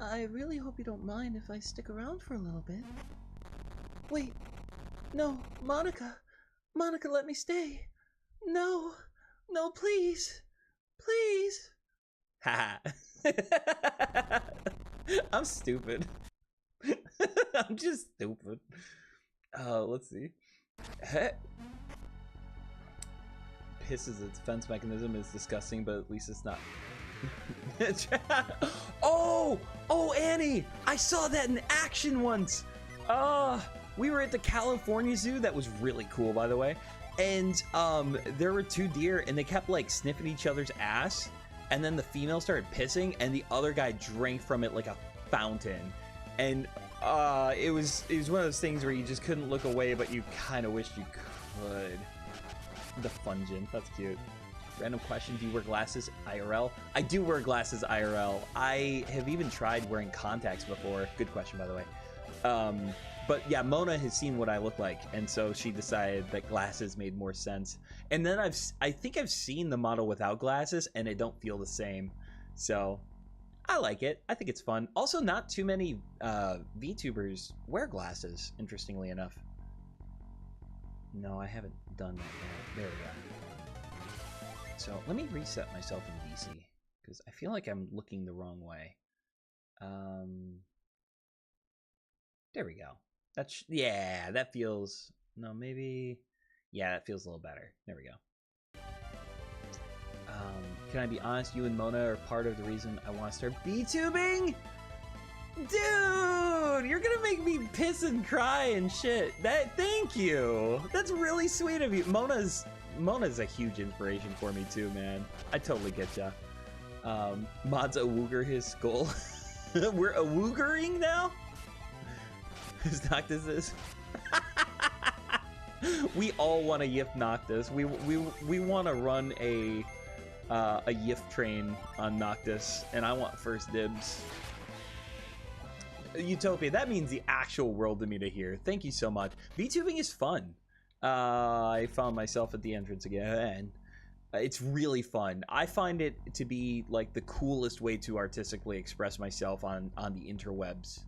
I really hope you don't mind if I stick around for a little bit. Wait. No, Monica. Monica, let me stay. No. No, please. Please. Haha. I'm stupid. I'm just stupid. Let's see. Piss as a defense mechanism is disgusting, but at least it's not. Oh, Annie! I saw that in action once. We were at the California Zoo. That was really cool, by the way. And there were 2 deer, and they kept like sniffing each other's ass. And then the female started pissing, and the other guy drank from it like a fountain. And it was one of those things where you just couldn't look away, but you kind of wished you could. The Fungin, that's cute. Random question, do you wear glasses IRL? I do wear glasses IRL. I have even tried wearing contacts before. Good question, by the way. But yeah, Mona has seen what I look like, and so she decided that glasses made more sense. And then I think I've seen the model without glasses, and it don't feel the same. So I like it. I think it's fun. Also, not too many VTubers wear glasses, interestingly enough. No, I haven't done that yet. There we go. So let me reset myself in DC, because I feel like I'm looking the wrong way. There we go. That's, yeah, that feels, no, maybe, yeah, that feels a little better. There we go. Can I be honest? You and Mona are part of the reason I want to start VTubing? Dude, you're gonna make me piss and cry and shit. Thank you. That's really sweet of you. Mona's a huge inspiration for me too, man. I totally get ya. Mod's awooger his skull. We're awoogering now? Who's Noctis is? We all want to Yif Noctis. We want to run a Yif train on Noctis, and I want first dibs. Utopia, that means the actual world to me to hear. Thank you so much. VTubing is fun. I found myself at the entrance again. It's really fun. I find it to be like the coolest way to artistically express myself on the interwebs.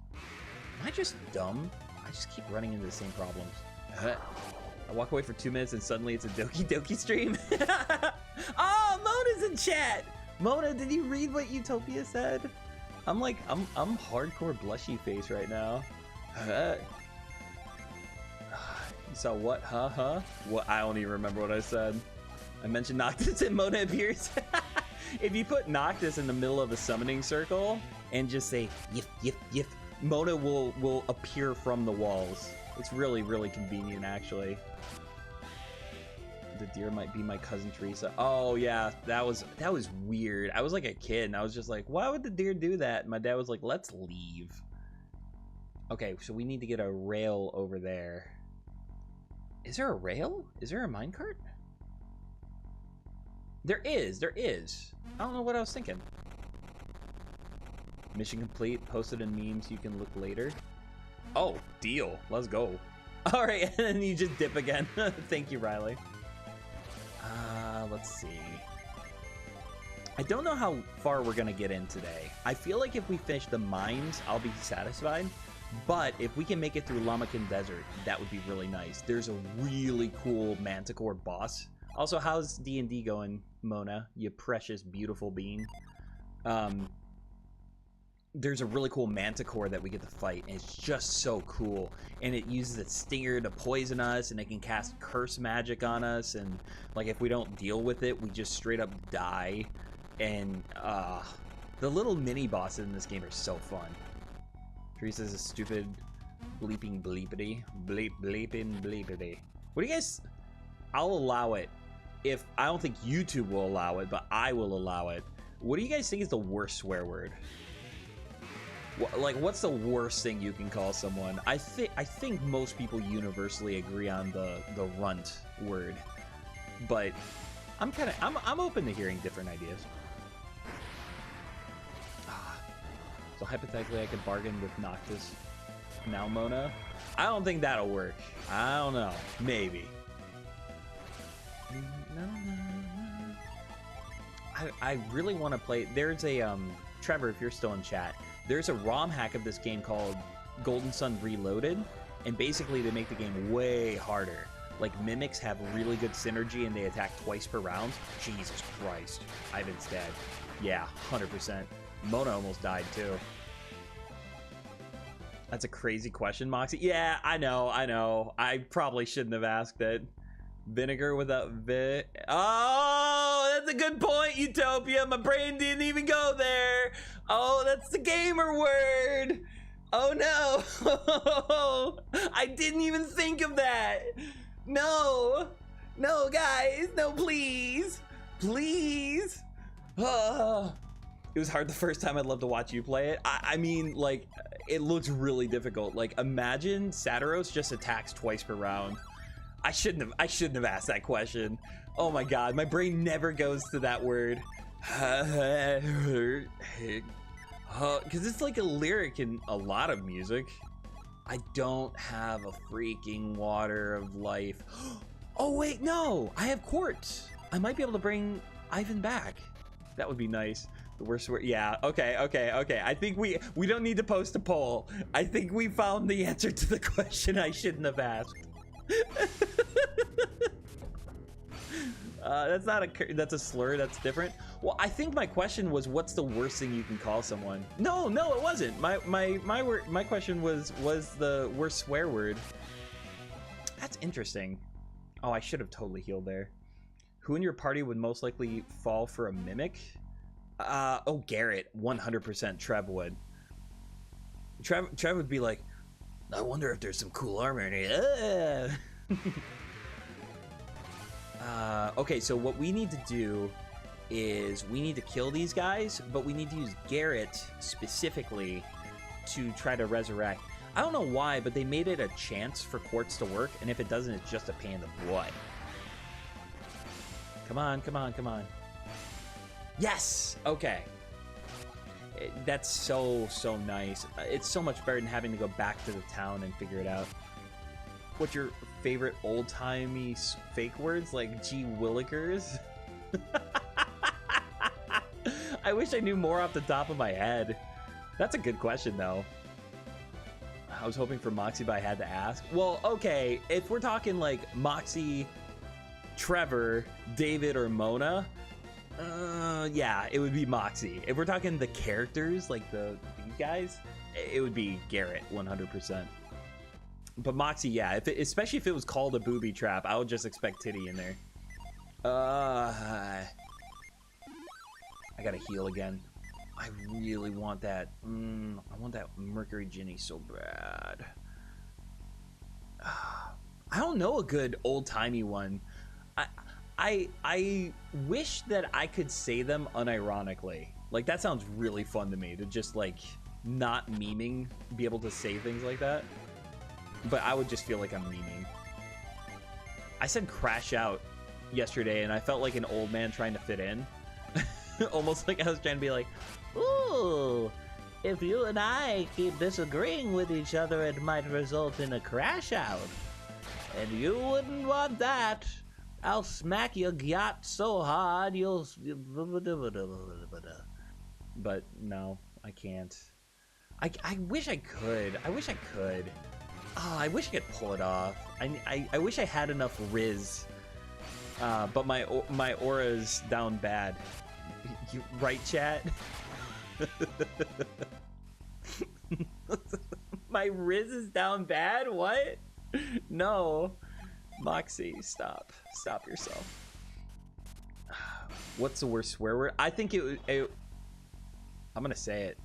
Am I just dumb? I just keep running into the same problems. I walk away for 2 minutes and suddenly it's a Doki Doki stream. Oh, Mona's in chat. Mona, did you read what Utopia said? I'm hardcore blushy face right now. You saw what? Huh? What? I don't even remember what I said. I mentioned Noctis and Mona appears. If you put Noctis in the middle of a summoning circle and just say Yif Yif Yif, Mona will appear from the walls. It's really, really convenient, actually. The deer might be my cousin Teresa. Oh yeah, that was weird. I was like a kid and I was just like, why would the deer do that? And my dad was like, let's leave. Okay, so we need to get a rail over there. Is there a rail? Is there a minecart? There is. I don't know what I was thinking. Mission complete. Posted in memes you can look later. Oh, deal. Let's go. All right, and then you just dip again. Thank you, Riley. Let's see. I don't know how far we're gonna get in today. I feel like if we finish the mines, I'll be satisfied. But if we can make it through Lamakin Desert, that would be really nice. There's a really cool Manticore boss. Also, how's D&D going, Mona? You precious, beautiful being. There's a really cool Manticore that we get to fight, and it's just so cool. And it uses its stinger to poison us, and it can cast curse magic on us, and like if we don't deal with it, we just straight up die. And the little mini bosses in this game are so fun. Teresa's a stupid bleeping bleepity. Bleep bleeping bleepity. What do you guys... I'll allow it. If I don't think YouTube will allow it, but I will allow it. What do you guys think is the worst swear word? Like, what's the worst thing you can call someone? I think most people universally agree on the runt word, but I'm open to hearing different ideas. So hypothetically, I could bargain with Noctis. Now, Mona, I don't think that'll work. I don't know. Maybe. I really want to play. There's a Trevor, if you're still in chat. There's a ROM hack of this game called Golden Sun Reloaded, and basically they make the game way harder. Like, mimics have really good synergy and they attack twice per round. Jesus Christ. Ivan's dead. Yeah, 100%. Mona almost died too. That's a crazy question, Moxie. Yeah, I know. I probably shouldn't have asked it. Vinegar without Oh, that's a good point, Utopia. My brain didn't even go there. Oh, that's the gamer word. Oh no. I didn't even think of that. No, guys, no, please. It was hard the first time. I'd love to watch you play it. I mean, like, it looks really difficult. Like, imagine Satiros just attacks twice per round. I shouldn't have asked that question. Oh my god, my brain never goes to that word. Because it's like a lyric in a lot of music. I don't have a freaking water of life. Oh wait, no, I have quartz. I might be able to bring Ivan back. That would be nice. The worst word, yeah, okay. I think we don't need to post a poll. I think we found the answer to the question I shouldn't have asked. That's not a, that's a slur. That's different. Well, I think my question was, what's the worst thing you can call someone? No, it wasn't. My question was the worst swear word. That's interesting. Oh, I should have totally healed there. Who in your party would most likely fall for a mimic? Oh, Garrett, 100% Trev would. Trev would be like, I wonder if there's some cool armor in here. Okay, so what we need to do is we need to kill these guys, but we need to use Garrett specifically to try to resurrect. I don't know why, but they made it a chance for quartz to work, and if it doesn't, it's just a pain in the butt. Come on, come on, come on. Yes! Okay. That's so nice. It's so much better than having to go back to the town and figure it out. What's your favorite old-timey fake words, like gee willikers? I wish I knew more off the top of my head. That's a good question, though. I was hoping for Moxie, but I had to ask. Well, okay, if we're talking like Moxie, Trevor, David, or Mona, yeah, it would be Moxie. If we're talking the characters, like these guys, it would be Garrett, 100%. But Moxie, yeah, especially if it was called a booby trap, I would just expect titty in there. I gotta heal again. I really want that. I want that Mercury Ginny so bad. I don't know a good old-timey one. I wish that I could say them unironically. Like, that sounds really fun to me, to just, like, not memeing, be able to say things like that. But I would just feel like I'm memeing. I said crash out yesterday, and I felt like an old man trying to fit in. Almost like I was trying to be like, ooh, if you and I keep disagreeing with each other, it might result in a crash out. And you wouldn't want that. I'll smack your yacht so hard you'll... But no, I can't. I wish I could. I wish I could. Oh, I wish I could pull it off. I wish I had enough Riz. But my aura's down bad. You, right, chat? My Riz is down bad? What? No. Moxie, stop. Stop yourself. What's the worst swear word? I think I'm gonna say it.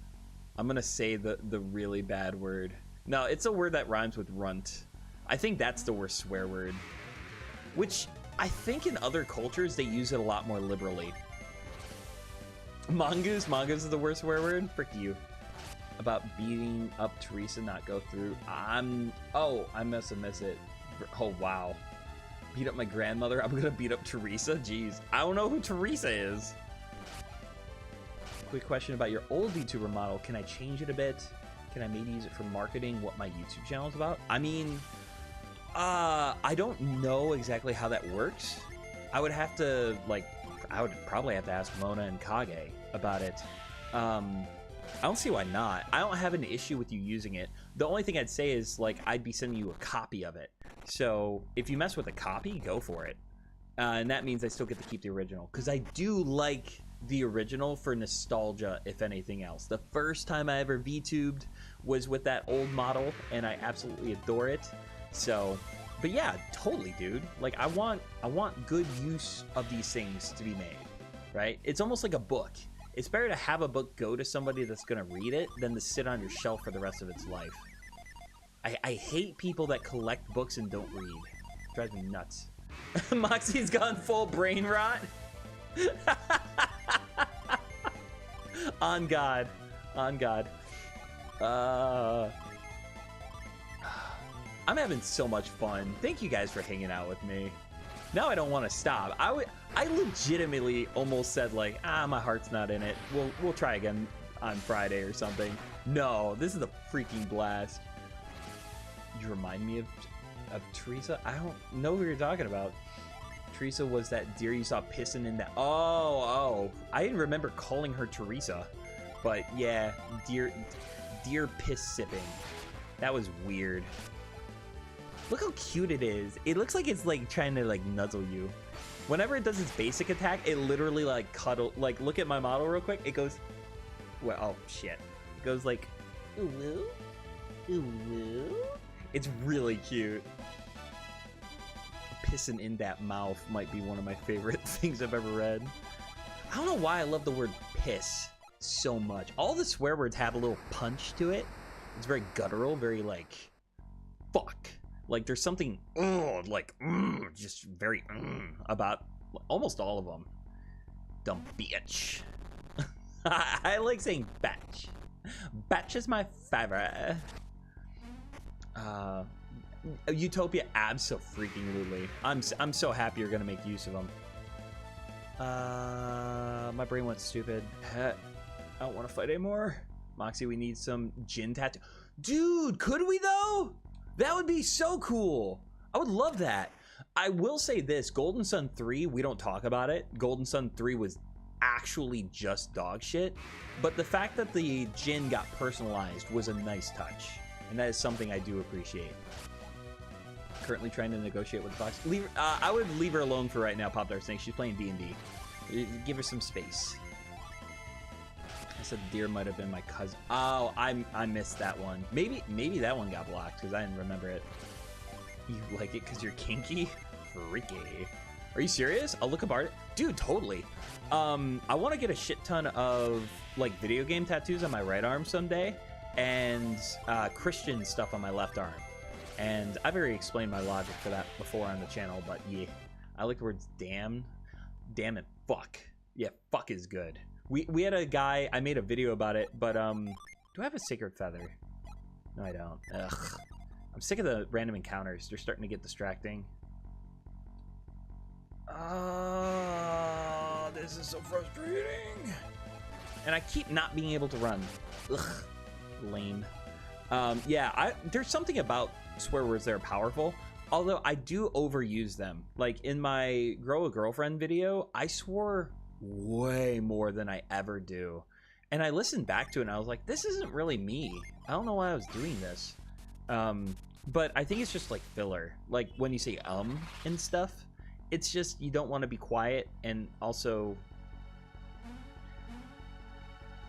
I'm gonna say the really bad word. No, it's a word that rhymes with runt. I think that's the worst swear word. Which I think in other cultures they use it a lot more liberally. Mongoose? Mongoose is the worst swear word? Frick you. About beating up Teresa, not go through. Oh, I must have missed it. Oh, wow. Beat up my grandmother? I'm gonna beat up Teresa? Jeez. I don't know who Teresa is. Quick question about your old VTuber model. Can I change it a bit? Can I maybe use it for marketing what my YouTube channel is about? I mean, I don't know exactly how that works. I would have to, like, I would probably have to ask Mona and Kage about it. I don't see why not. I don't have an issue with you using it. The only thing I'd say is, like, I'd be sending you a copy of it. So if you mess with a copy, go for it. And that means I still get to keep the original. Because I do like the original for nostalgia, if anything else. The first time I ever VTubed was with that old model, and I absolutely adore it. So, but yeah, totally, dude. Like, I want good use of these things to be made, right? It's almost like a book. It's better to have a book go to somebody that's gonna read it than to sit on your shelf for the rest of its life. I hate people that collect books and don't read. It drives me nuts. Moxie's gone full brain rot. On God. On God. I'm having so much fun. Thank you guys for hanging out with me. Now I don't want to stop. I legitimately almost said, like, my heart's not in it. We'll try again on Friday or something. No, this is a freaking blast. You remind me of Teresa? I don't know who you're talking about. Teresa was that deer you saw pissing in that. Oh, I didn't remember calling her Teresa, but yeah, deer piss sipping. That was weird. Look how cute it is. It looks like it's like trying to like nuzzle you. Whenever it does its basic attack, it literally like like look at my model real quick. It goes, well, oh shit. It goes like, ooh woo, ooh woo. It's really cute. Pissing in that mouth might be one of my favorite things I've ever read. I don't know why I love the word piss so much. All the swear words have a little punch to it. It's very guttural, very like, fuck. Like there's something, like, just very about almost all of them. Dumb bitch. I like saying batch. Batch is my favorite. Utopia, abso-freaking-lutely. I'm so happy you're gonna make use of them. My brain went stupid. I don't want to fight anymore. Moxie, we need some Jin tattoo. Dude, could we though? That would be so cool. I would love that. I will say this, Golden Sun 3, we don't talk about it. Golden Sun 3 was actually just dog shit. But the fact that the Jin got personalized was a nice touch. And that is something I do appreciate. Currently trying to negotiate with the Fox. I would leave her alone for right now, Pop Dart Snake. She's playing D&D. Give her some space. I said deer might have been my cousin. Oh, I missed that one. Maybe that one got blocked because I didn't remember it. You like it because you're kinky? Freaky. Are you serious? I'll look up art. Dude, totally. I want to get a shit ton of like video game tattoos on my right arm someday, and Christian stuff on my left arm. And I've already explained my logic for that before on the channel, but yeah, I like the words damn, and fuck. Yeah, fuck is good. We had a guy, I made a video about it, but do I have a sacred feather? No, I don't. Ugh. I'm sick of the random encounters. They're starting to get distracting. This is so frustrating. And I keep not being able to run. Ugh, lame. Yeah, there's something about swear words that are powerful, although I do overuse them. Like in my Grow a Girlfriend video, I swore way more than I ever do. And I listened back to it and I was like, this isn't really me. I don't know why I was doing this. But I think it's just like filler. Like when you say and stuff, it's just you don't want to be quiet. And also,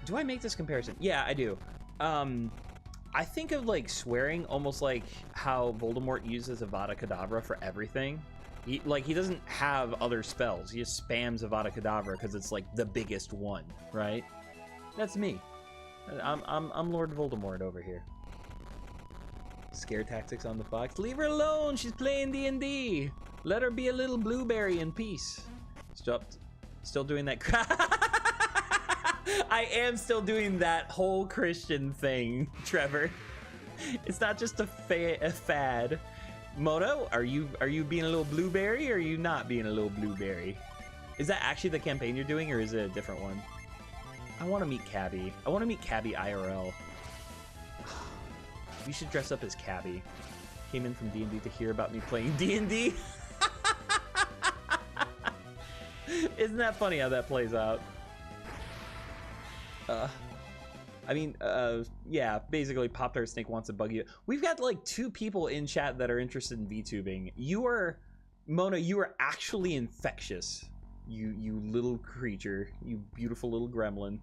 do I make this comparison? Yeah, I do. I think of like swearing almost like how Voldemort uses Avada Kedavra for everything. He doesn't have other spells. He just spams Avada Kedavra because it's like the biggest one, right? That's me. I'm Lord Voldemort over here. Scare tactics on the fox. Leave her alone. She's playing D&D. Let her be a little blueberry in peace. Still doing that crap. I am still doing that whole Christian thing, Trevor. It's not just a fad. Moto, are you being a little blueberry or are you not being a little blueberry? Is that actually the campaign you're doing or is it a different one? I want to meet Cabby. I want to meet Cabby IRL. You should dress up as Cabby. Came in from D&D to hear about me playing D&D. Isn't that funny how that plays out? Yeah, basically Pop Tart Snake wants to bug you. We've got like 2 people in chat that are interested in VTubing. Mona, you are actually infectious. You little creature. You beautiful little gremlin.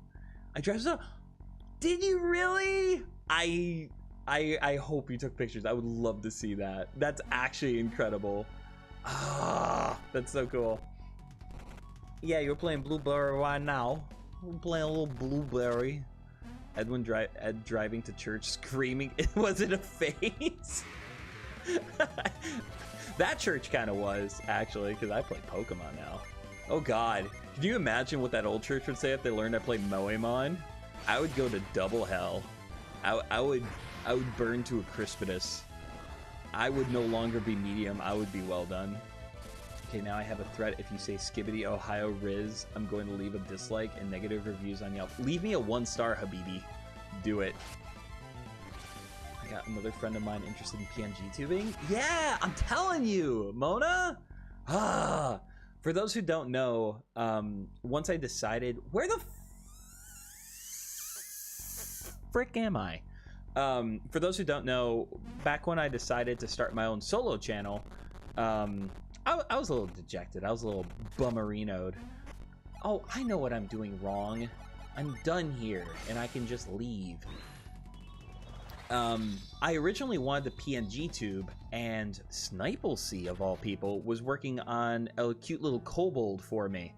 I dressed up. Did you really? I hope you took pictures. I would love to see that. That's actually incredible. Ah, that's so cool. Yeah, you're playing Blueberry right now. We're playing a little Blueberry. Ed driving to church screaming. Was it a face? That church kind of was, actually, because I play Pokemon now. Oh god. Can you imagine what that old church would say if they learned I played Moemon? I would go to double hell. I would burn to a crispus. I would no longer be medium. I would be well done. Okay, now I have a threat. If you say Skibbity Ohio Riz, I'm going to leave a dislike and negative reviews on Yelp. Leave me a 1-star, Habibi. Do it. I got another friend of mine interested in PNG tubing. Yeah, I'm telling you, Mona. For those who don't know, once I decided, where the frick am I? For those who don't know, back when I decided to start my own solo channel, I was a little dejected. I was a little bummerinoed. Oh, I know what I'm doing wrong. I'm done here, and I can just leave. I originally wanted the PNG tube, and Snipplesea, of all people, was working on a cute little kobold for me.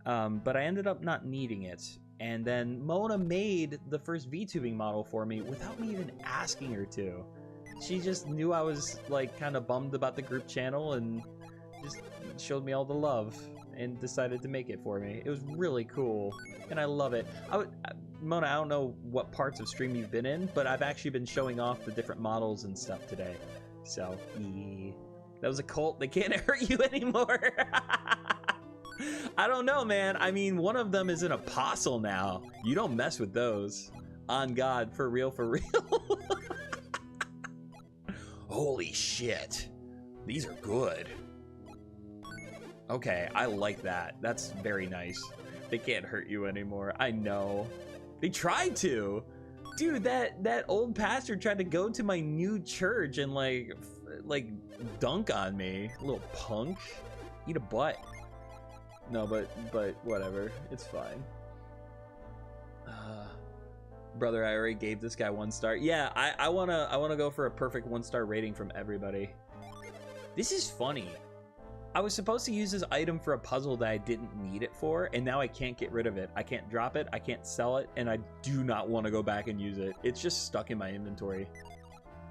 But I ended up not needing it. And then Mona made the first VTubing model for me without me even asking her to. She just knew I was, like, kind of bummed about the group channel and just showed me all the love and decided to make it for me. It was really cool, and I love it. Mona, I don't know what parts of stream you've been in, but I've actually been showing off the different models and stuff today. So, yeah. That was a cult. They can't hurt you anymore. I don't know, man. I mean, one of them is an apostle now. You don't mess with those. On God, for real, for real. Holy shit. These are good. Okay, I like that. That's very nice. They can't hurt you anymore. I know. They tried to. Dude, that old pastor tried to go to my new church and like dunk on me. Little punk. Eat a butt. No, but whatever. It's fine. Brother, I already gave this guy 1 star. Yeah, I wanna go for a perfect 1-star rating from everybody. This is funny. I was supposed to use this item for a puzzle that I didn't need it for, and now I can't get rid of it. I can't drop it, I can't sell it, and I do not want to go back and use it. It's just stuck in my inventory.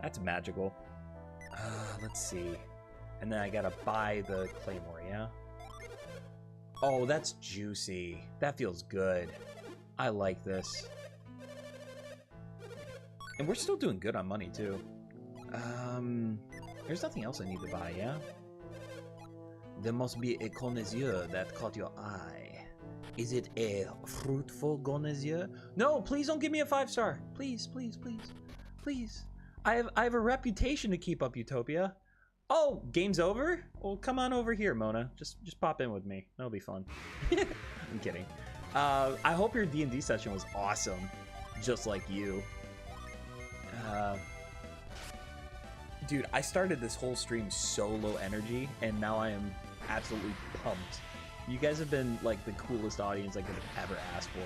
That's magical. Let's see. And then I gotta buy the claymore, yeah? Oh, that's juicy. That feels good. I like this. And we're still doing good on money, too. There's nothing else I need to buy, yeah? There must be a connoisseur that caught your eye. Is it a fruitful connoisseur? No, please don't give me a 5-star. Please, please, please, please. I have a reputation to keep up, Utopia. Oh, game's over? Well, come on over here, Mona. Just pop in with me. That'll be fun. I'm kidding. I hope your D&D session was awesome, just like you. Dude, I started this whole stream so low energy, and now I am absolutely pumped. You guys have been like the coolest audience I could have ever asked for.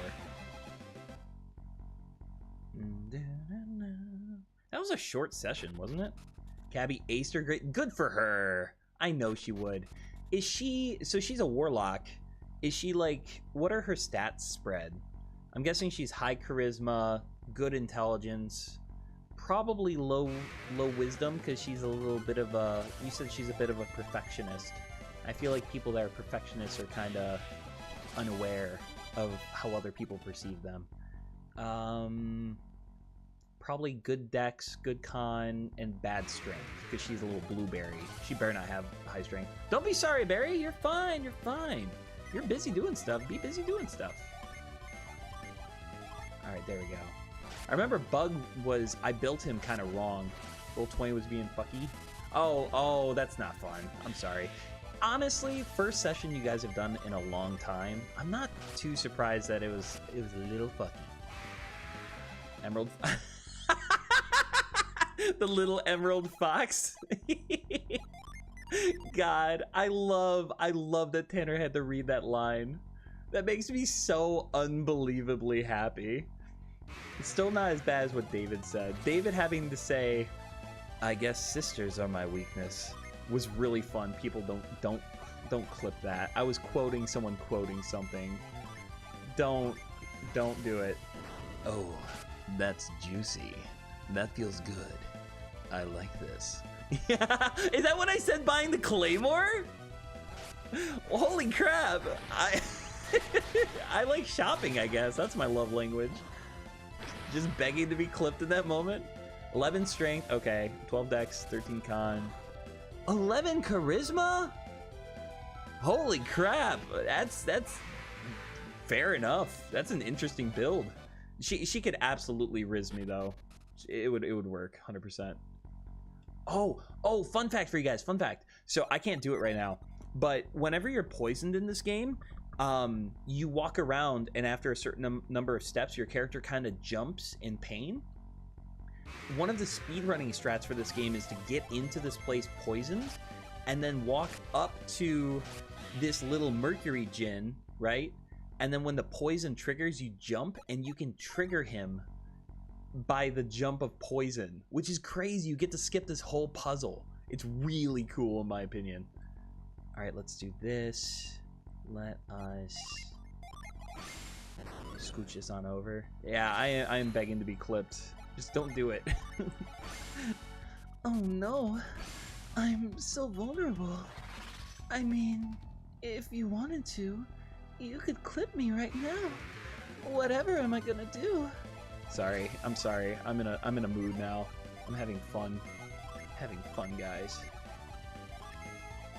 That was a short session, wasn't it? Cabby aced her great. Good for her. I know she would. Is she... So she's a warlock. Is she like... What are her stats spread? I'm guessing she's high charisma, good intelligence, probably low wisdom, because she's a little bit of a... You said she's a bit of a perfectionist. I feel like people that are perfectionists are kind of unaware of how other people perceive them. Probably good dex, good con, and bad strength, because she's a little blueberry. She better not have high strength. Don't be sorry, Barry. You're fine. You're fine. You're busy doing stuff. Be busy doing stuff. All right, there we go. I remember Bug was... I built him kind of wrong. Roll 20 was being fucky. Oh, that's not fun. I'm sorry. Honestly, first session you guys have done in a long time. I'm not too surprised that it was a little fucky. Emerald... The little emerald fox. God, I love that Tanner had to read that line. That makes me so unbelievably happy. It's still not as bad as what David said. David having to say, "I guess sisters are my weakness," was really fun. People don't clip that. I was quoting someone quoting something. Don't do it. Oh, that's juicy. That feels good. I like this. Yeah, is that what I said buying the claymore? Holy crap. I like shopping, I guess. That's my love language. Just begging to be clipped in that moment. 11 strength, okay. 12 dex, 13 con. 11 charisma? Holy crap. That's fair enough. That's an interesting build. She could absolutely riz me though. It would work 100%. Oh, fun fact for you guys. Fun fact. So I can't do it right now, but whenever you're poisoned in this game, you walk around, and after a certain number of steps, your character kind of jumps in pain. One of the speedrunning strats for this game is to get into this place poisoned and then walk up to this little mercury djinn, right? And then when the poison triggers, you jump, and you can trigger him by the jump of poison, which is crazy. You get to skip this whole puzzle. It's really cool, in my opinion. All right, let's do this. Let us scooch this on over. Yeah, I am begging to be clipped. Just don't do it. Oh no, I'm so vulnerable. I mean, if you wanted to, you could clip me right now. Whatever am I gonna do? Sorry, I'm sorry. I'm in a mood now. I'm having fun. Having fun, guys.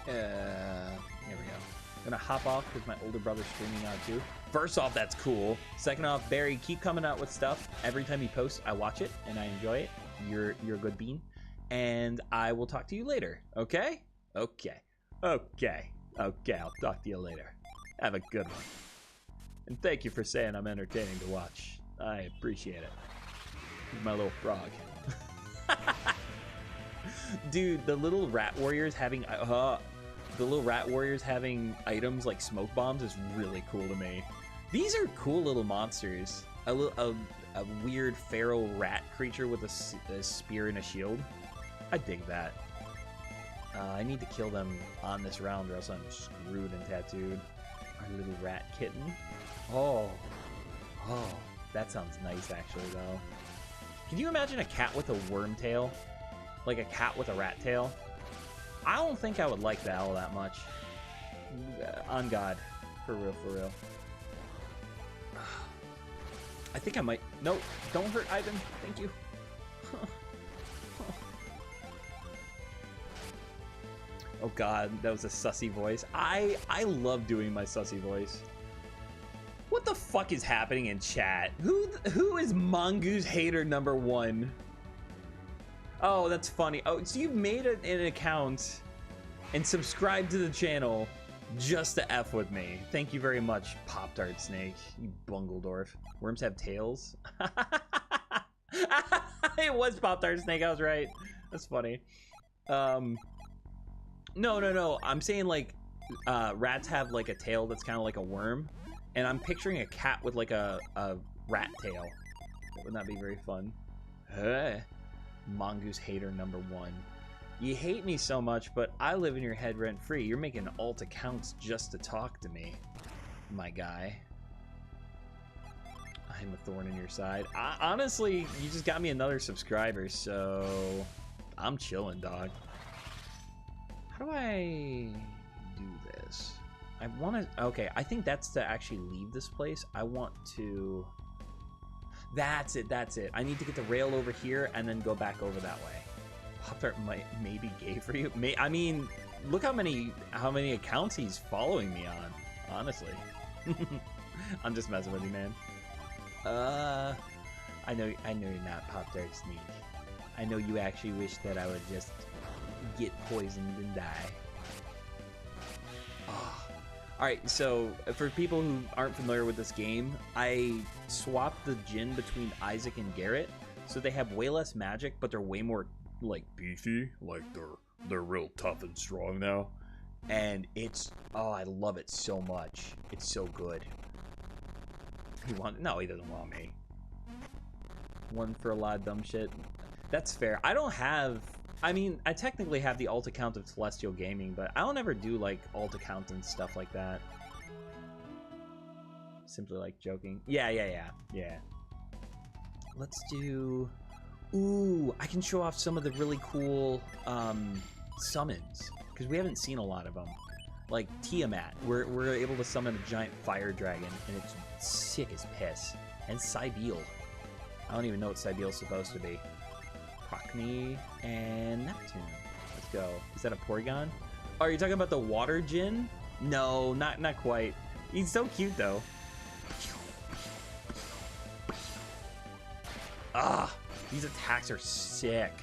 Here we go. I'm gonna hop off because my older brother's streaming now too. First off, that's cool. Second off, Barry, keep coming out with stuff. Every time you post, I watch it and I enjoy it. You're a good bean. And I will talk to you later. Okay? Okay. Okay. Okay, I'll talk to you later. Have a good one. And thank you for saying I'm entertaining to watch. I appreciate it. My little frog. Dude, the little rat warriors having items like smoke bombs is really cool to me. These are cool little monsters. A weird feral rat creature with a spear and a shield. I dig that. I need to kill them on this round or else I'm screwed and tattooed. Our little rat kitten. Oh, that sounds nice actually though. Can you imagine a cat with a worm tail? Like a cat with a rat tail? I don't think I would like that all that much. On God. For real, for real. I think I might... No, don't hurt Ivan. Thank you. Oh God, that was a sussy voice. I love doing my sussy voice. What the fuck is happening in chat? Who is Mongoose hater number 1? Oh, that's funny. Oh, so you've made an account and subscribed to the channel just to F with me. Thank you very much, Pop-Tart Snake, you Bungledorf. Worms have tails? It was Pop-Tart Snake, I was right. That's funny. No. I'm saying like rats have like a tail that's kind of like a worm. And I'm picturing a cat with like a rat tail. That would not be very fun. Hey. Mongoose hater number 1. You hate me so much, but I live in your head rent-free. You're making alt accounts just to talk to me, my guy. I'm a thorn in your side. Honestly, you just got me another subscriber, so I'm chilling, dog. How do I do this? I want to... Okay, I think that's to actually leave this place. I want to... That's it. I need to get the rail over here and then go back over that way. Pop-Tart may be gay for you. I mean, look how many accounts he's following me on. Honestly, I'm just messing with you, man. I know you're not Pop-Tart Sneak. I know you actually wish that I would just get poisoned and die. Oh. Alright, so for people who aren't familiar with this game, I swapped the djinn between Isaac and Garrett, so they have way less magic, but they're way more, like, beefy. Like, they're real tough and strong now. And it's... Oh, I love it so much. It's so good. No, he doesn't want me. One for a lot of dumb shit. That's fair. I don't have... I mean, I technically have the alt account of Celestial Gaming, but I don't ever do, like, alt account and stuff like that. Simply, like, joking. Yeah. Let's do... Ooh, I can show off some of the really cool summons, because we haven't seen a lot of them. Like, Tiamat. We're able to summon a giant fire dragon, and it's sick as piss. And Cybeal. I don't even know what Cybeal's supposed to be. Procne and Neptune. Let's go. Is that a Porygon? Oh, are you talking about the water djinn? No, not quite. He's so cute though. Ah, these attacks are sick.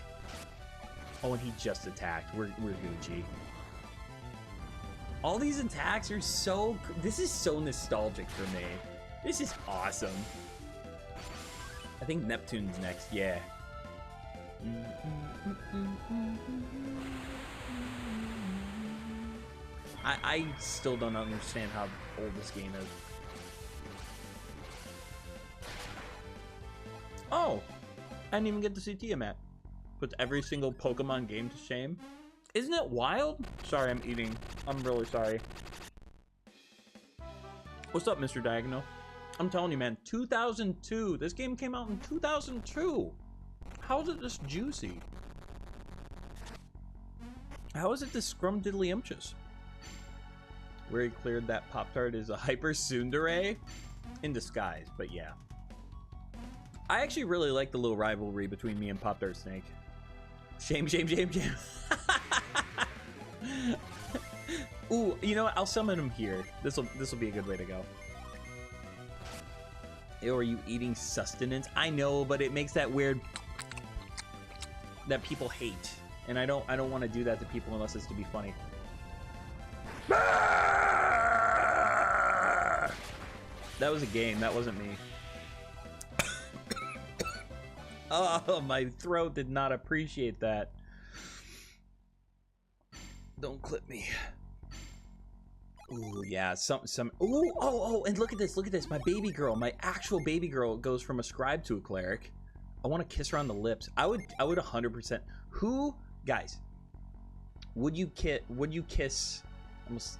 Oh, and he just attacked. We're Gucci. All these attacks are so... This is so nostalgic for me. This is awesome. I think Neptune's next, yeah. I still don't understand how old this game is. Oh, I didn't even get to see Tiamat. Puts every single Pokemon game to shame. Isn't it wild? Sorry, I'm eating. I'm really sorry. What's up, Mr. Diagonal? I'm telling you, man, 2002. This game came out in 2002. How is it this juicy? How is it this scrumdiddlyumptious? Where he cleared that Pop-Tart is a hyper tsundere in disguise, but yeah. I actually really like the little rivalry between me and Pop-Tart Snake. Shame, shame, shame, shame. Ooh, you know what? I'll summon him here. This'll be a good way to go. Or are you eating sustenance? I know, but it makes that weird that people hate. And I don't want to do that to people unless it's to be funny. That was a game, that wasn't me. Oh, my throat did not appreciate that. Don't clip me. Ooh, yeah, some. Ooh, oh, and look at this, my baby girl, my actual baby girl goes from a scribe to a cleric. I want to kiss her on the lips. I would 100%. Who, guys, would you kiss almost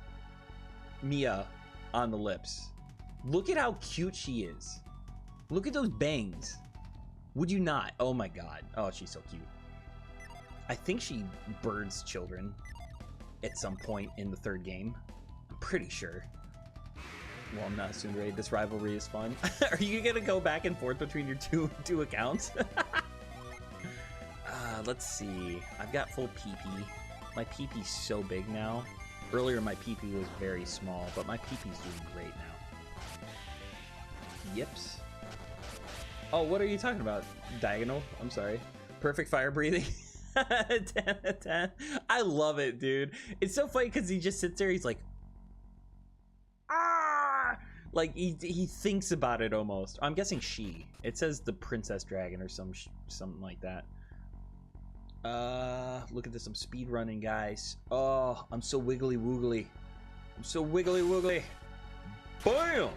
Mia on the lips? Look at how cute she is. Look at those bangs. Would you not? Oh my god. Oh, she's so cute. I think she birds children at some point in the third game. I'm pretty sure. Well, I'm not assuming this rivalry is fun. Are you gonna go back and forth between your two accounts? Let's see. I've got full PP. My PP's so big now. Earlier my PP was very small, but my PP's doing great now. Yips. Oh, what are you talking about? Diagonal? I'm sorry. Perfect fire breathing. 10 out of 10. I love it, dude. It's so funny because he just sits there. He's like, ah! Like he thinks about it almost. I'm guessing she. It says the princess dragon or something like that. Look at this. I'm speed running, guys. Oh, I'm so wiggly woogly. I'm so wiggly woogly. Bam!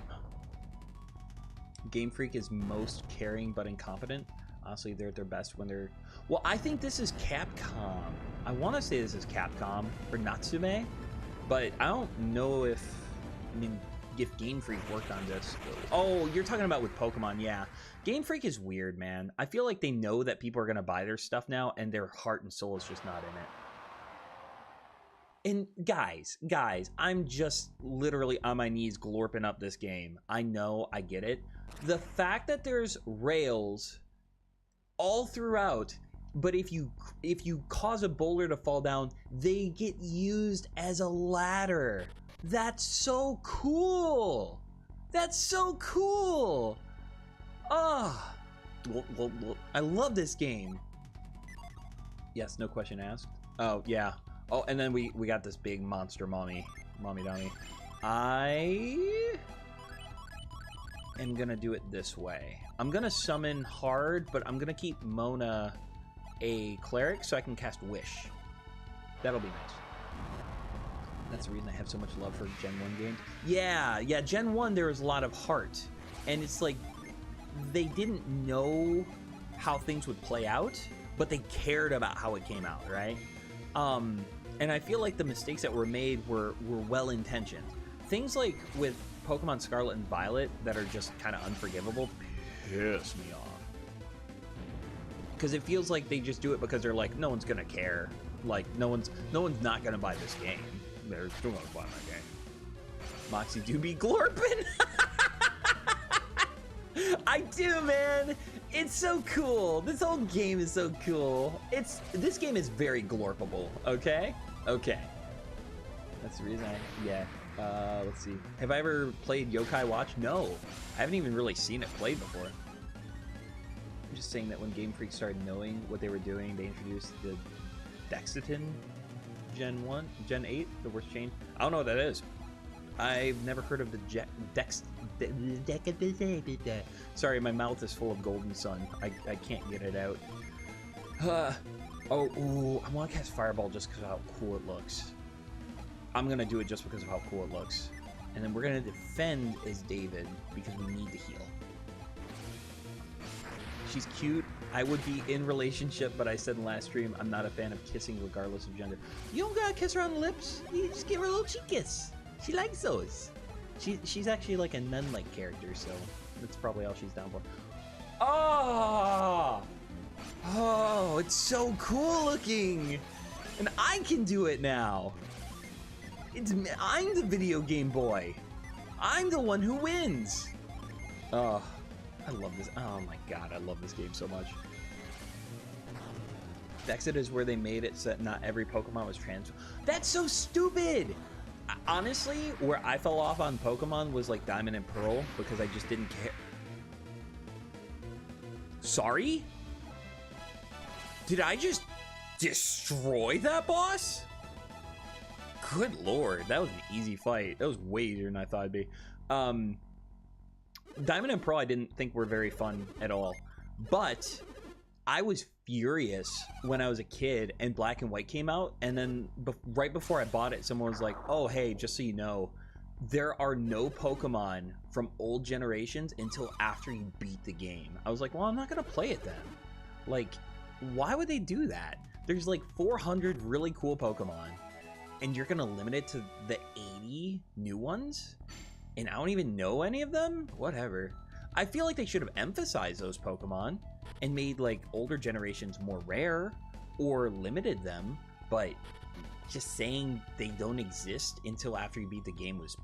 Game Freak is most caring but incompetent. Honestly, they're at their best when they're... Well, I think this is Capcom. I want to say this is Capcom or Natsume, but I don't know if... I mean, if Game Freak worked on this. Oh, you're talking about with Pokemon, yeah. Game Freak is weird, man. I feel like they know that people are going to buy their stuff now, and their heart and soul is just not in it. And guys, I'm just literally on my knees glorping up this game. I know, I get it. The fact that there's rails all throughout, but if you cause a boulder to fall down, they get used as a ladder. That's so cool. That's so cool. Ah, oh, I love this game. Yes, no question asked. Oh yeah. Oh, and then we got this big monster mommy dummy. I am gonna do it this way. I'm gonna summon hard, but I'm gonna keep Mona a cleric so I can cast Wish. That'll be nice. That's the reason I have so much love for Gen 1 games. Yeah, Gen 1 there was a lot of heart. And it's like, they didn't know how things would play out, but they cared about how it came out, right? And I feel like the mistakes that were made were well-intentioned. Things like with Pokemon Scarlet and Violet that are just kind of unforgivable piss me off. Because it feels like they just do it because they're like, no one's gonna care. Like, no one's not gonna buy this game. They're still gonna buy my game. Moxie do be glorping. I do, man. It's so cool. This whole game is so cool. This game is very glorpable. Okay. That's the reason let's see. Have I ever played Yokai Watch? No. I haven't even really seen it played before. I'm just saying that when Game Freak started knowing what they were doing, they introduced the Dexitin Gen 8, the worst change. I don't know what that is. I've never heard of the Sorry, my mouth is full of Golden Sun. I can't get it out. I want to cast Fireball just because of how cool it looks. I'm gonna do it just because of how cool it looks. And then we're gonna defend as David because we need to heal. She's cute. I would be in relationship, but I said in last stream I'm not a fan of kissing regardless of gender. You don't gotta kiss her on the lips. You just give her a little cheek kiss. She likes those. She's actually like a nun-like character, so that's probably all she's down for. Oh! Oh, it's so cool looking! And I can do it now! I'm the video game boy! I'm the one who wins! Oh, I love this. Oh my god, I love this game so much. Exit is where they made it so that not every Pokemon was trans. That's so stupid! Honestly, where I fell off on Pokemon was like Diamond and Pearl because I just didn't care. Sorry? Did I just destroy that boss? Good lord, that was an easy fight. That was way easier than I thought it'd be. Diamond and Pearl I didn't think were very fun at all. But I was furious when I was a kid and Black and White came out, and then right before I bought it, someone was like, oh hey, just so you know, there are no Pokemon from old generations until after you beat the game. I was like, well, I'm not gonna play it then. Like, why would they do that? There's like 400 really cool Pokemon, and you're gonna limit it to the 80 new ones? And I don't even know any of them? Whatever. I feel like they should have emphasized those Pokemon and made like older generations more rare or limited them, but just saying they don't exist until after you beat the game was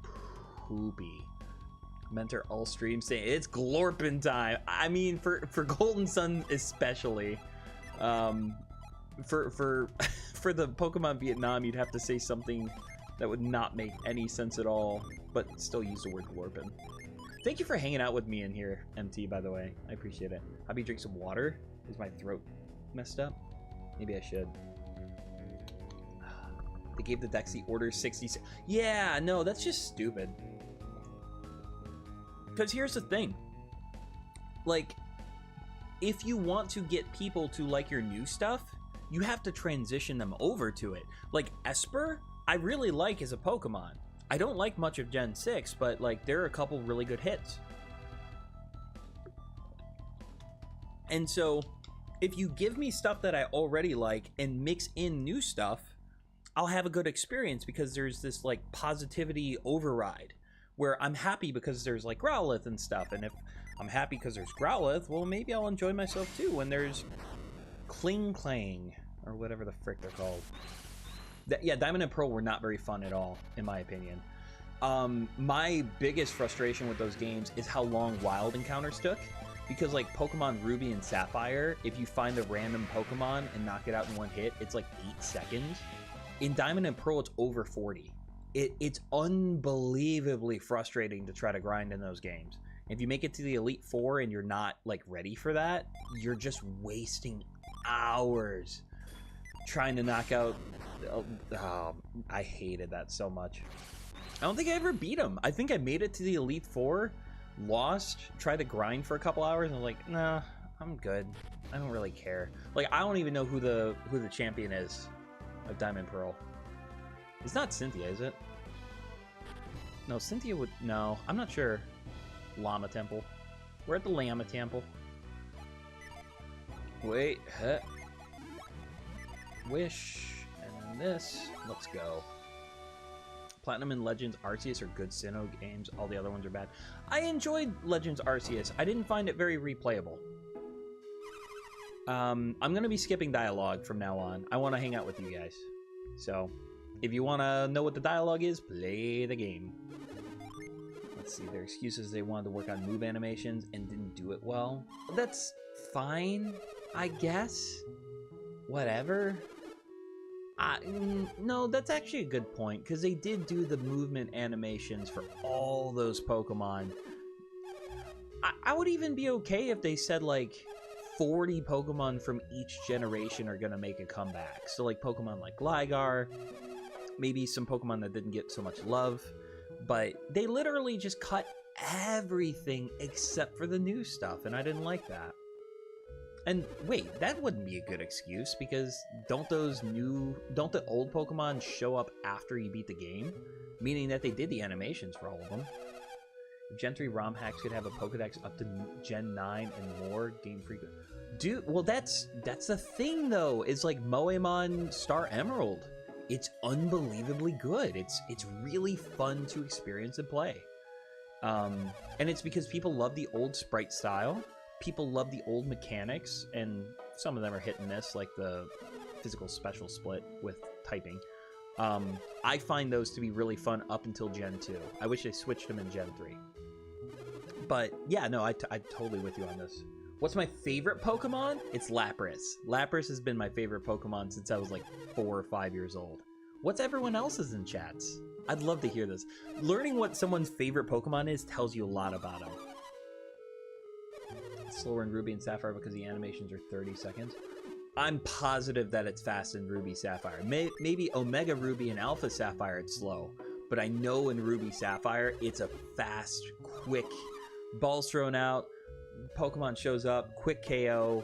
poopy. Mentor all streams saying it's Glorpin time. I mean, for Golden Sun especially, for the Pokemon Vietnam, you'd have to say something that would not make any sense at all, but still use the word Glorpin. Thank you for hanging out with me in here, MT, by the way. I appreciate it. How about you drink some water? Is my throat messed up? Maybe I should. They gave the Dex the order 66. Yeah, no, that's just stupid. Because here's the thing. Like, if you want to get people to like your new stuff, you have to transition them over to it. Like, Esper, I really like as a Pokemon. I don't like much of Gen 6, but like there are a couple really good hits. And so if you give me stuff that I already like and mix in new stuff, I'll have a good experience because there's this like positivity override where I'm happy because there's like Growlithe and stuff. And if I'm happy because there's Growlithe, well, maybe I'll enjoy myself too when there's Kling Clang or whatever the frick they're called. Yeah, Diamond and Pearl were not very fun at all, in my opinion. My biggest frustration with those games is how long wild encounters took. Because like Pokemon Ruby and Sapphire, if you find a random Pokemon and knock it out in one hit, it's like 8 seconds. In Diamond and Pearl, it's over 40. It's unbelievably frustrating to try to grind in those games. If you make it to the Elite Four and you're not like ready for that, you're just wasting hours trying to knock out. Oh, I hated that so much. I don't think I ever beat him. I think I made it to the Elite Four, lost, tried to grind for a couple hours, and I'm like, nah, I'm good. I don't really care. Like, I don't even know who the champion is of Diamond Pearl. It's not Cynthia, is it? No, Cynthia would. No, I'm not sure. Llama Temple. We're at the Llama Temple. Wait, huh? Wish. This, let's go. Platinum and Legends Arceus are good Sinnoh games. All the other ones are bad. I enjoyed Legends Arceus. I didn't find it very replayable. I'm gonna be skipping dialogue from now on. I want to hang out with you guys. So, if you want to know what the dialogue is, play the game. Let's see. Their excuses: they wanted to work on move animations and didn't do it well. That's fine, I guess. Whatever. No, that's actually a good point, because they did do the movement animations for all those Pokemon. I would even be okay if they said, like, 40 Pokemon from each generation are going to make a comeback. So, like, Pokemon like Gligar, maybe some Pokemon that didn't get so much love, but they literally just cut everything except for the new stuff, and I didn't like that. And wait, that wouldn't be a good excuse because don't the old Pokemon show up after you beat the game? Meaning that they did the animations for all of them. If Gen 3 ROM hacks could have a Pokedex up to Gen 9 and more, Game Freak. Dude, well that's the thing though, is like Moemon Star Emerald. It's unbelievably good. It's really fun to experience and play. And it's because people love the old sprite style. People love the old mechanics, and some of them are hit and miss, like the physical special split with typing. I find those to be really fun up until Gen 2. I wish they switched them in Gen 3. But yeah, no, I'm totally with you on this. What's my favorite Pokemon? It's Lapras. Lapras has been my favorite Pokemon since I was like 4 or 5 years old. What's everyone else's in chats? I'd love to hear this. Learning what someone's favorite Pokemon is tells you a lot about them. Slower in Ruby and Sapphire because the animations are 30 seconds. I'm positive that it's fast in Ruby Sapphire. Maybe Omega Ruby and Alpha Sapphire it's slow, but I know in Ruby Sapphire it's a fast, quick, balls thrown out, Pokemon shows up, quick KO.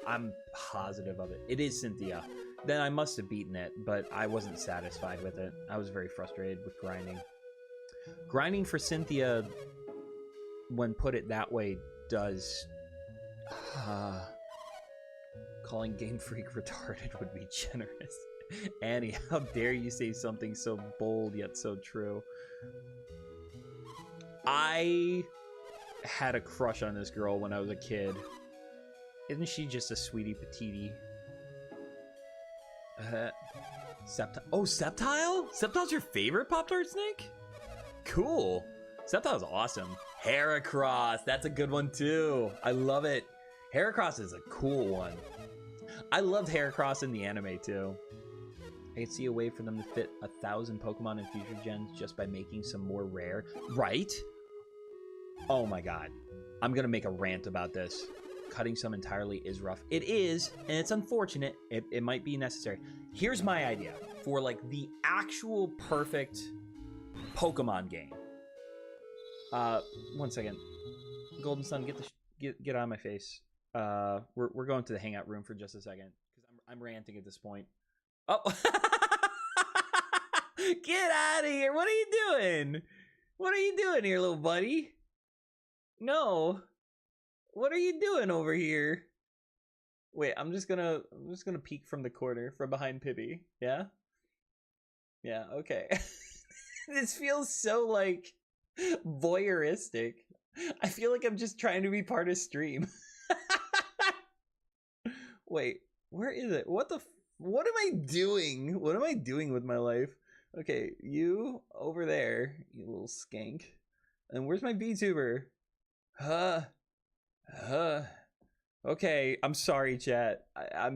I'm positive of it. It is Cynthia. Then I must have beaten it, but I wasn't satisfied with it. I was very frustrated with grinding. Grinding for Cynthia, when put it that way, does... calling Game Freak retarded would be generous. Annie, how dare you say something so bold yet so true. I had a crush on this girl when I was a kid. Isn't she just a sweetie patootie? Sceptile. Oh, Sceptile? Sceptile's your favorite Pop-Tart snake? Cool. Sceptile's awesome. Heracross. That's a good one too. I love it. Heracross is a cool one. I loved Heracross in the anime too. I could see a way for them to fit 1,000 Pokemon in future gens just by making some more rare. Right? Oh my god. I'm gonna make a rant about this. Cutting some entirely is rough. It is, and it's unfortunate. It might be necessary. Here's my idea for like the actual perfect Pokemon game. 1 second. Golden Sun, get out of my face. We're going to the hangout room for just a second because I'm ranting at this point. Oh, get out of here! What are you doing? What are you doing here, little buddy? No, what are you doing over here? Wait, I'm just gonna peek from the corner from behind Pibby. Yeah, yeah, okay. This feels so like voyeuristic. I feel like I'm just trying to be part of stream. Wait, where is it? What am I doing? What am I doing with my life? Okay, you over there, you little skank. And where's my VTuber? Okay, I'm sorry, chat.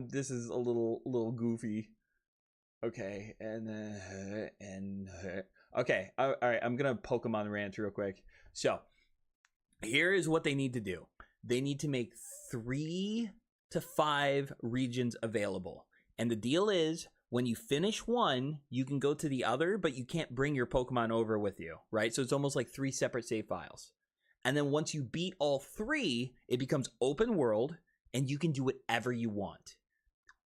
This is a little goofy. Okay, okay, all right. I'm gonna Pokemon rant real quick. So, here is what they need to do. They need to make 3 to 5 regions available. And the deal is, when you finish one, you can go to the other, but you can't bring your Pokemon over with you, right? So it's almost like 3 separate save files. And then once you beat all 3, it becomes open world, and you can do whatever you want.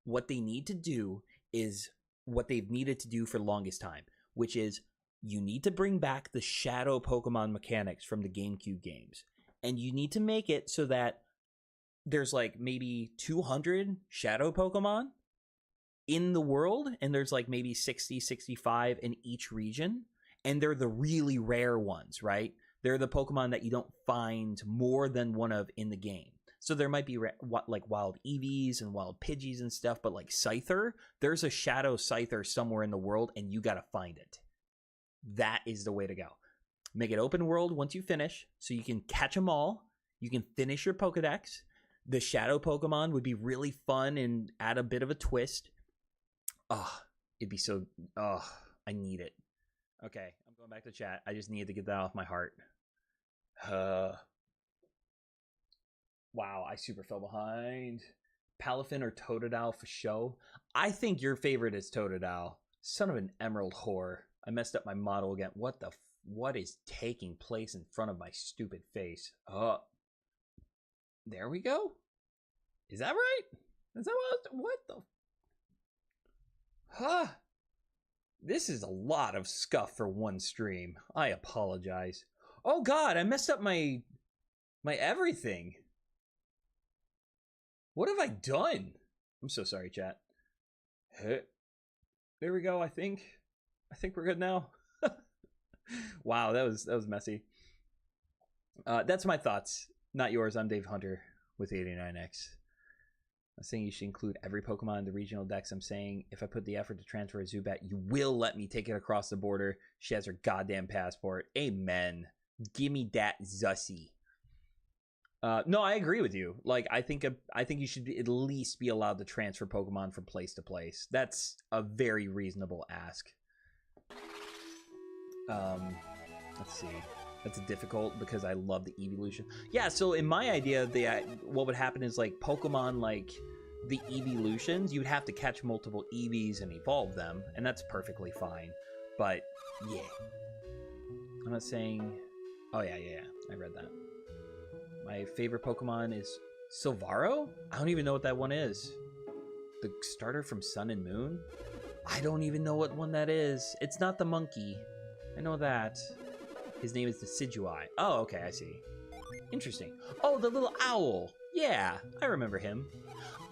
What they need to do is what they've needed to do for the longest time, which is you need to bring back the shadow Pokemon mechanics from the GameCube games. And you need to make it so that there's like maybe 200 shadow Pokemon in the world, and there's like maybe 60, 65 in each region. And they're the really rare ones, right? They're the Pokemon that you don't find more than one of in the game. So there might be like wild Eevees and wild Pidgeys and stuff, but like Scyther, there's a shadow Scyther somewhere in the world, and you gotta find it. That is the way to go. Make it open world once you finish, so you can catch them all. You can finish your Pokedex. The shadow Pokemon would be really fun and add a bit of a twist. Oh, it'd be so... Oh, I need it. Okay, I'm going back to chat. I just needed to get that off my heart. Wow, I super fell behind. Palafin or Totodile for show? I think your favorite is Totodile. Son of an emerald whore. I messed up my model again. What is taking place in front of my stupid face? There we go. Is that right? Is that what the? Huh? This is a lot of scuff for one stream. I apologize. Oh God, I messed up my everything. What have I done? I'm so sorry, chat. There we go. I think we're good now. Wow, that was messy. That's my thoughts, not yours. I'm Dave Hunter with 89X. I'm saying you should include every Pokemon in the regional decks. I'm saying if I put the effort to transfer a Zubat, you will let me take it across the border. She has her goddamn passport. Amen. Give me that Zussy. No, I agree with you. Like, I think you should at least be allowed to transfer Pokemon from place to place. That's a very reasonable ask. Let's see. That's difficult because I love the evolution. Yeah, so in my idea, what would happen is like Pokemon, like the evolutions, you'd have to catch multiple Eevees and evolve them, and that's perfectly fine. But yeah, I'm not saying. Oh yeah, I read that. My favorite Pokemon is Silvaro. I don't even know what that one is. The starter from Sun and Moon. I don't even know what one that is. It's not the monkey. I know that. His name is Decidueye. Oh, okay, I see. Interesting. Oh, the little owl. Yeah, I remember him.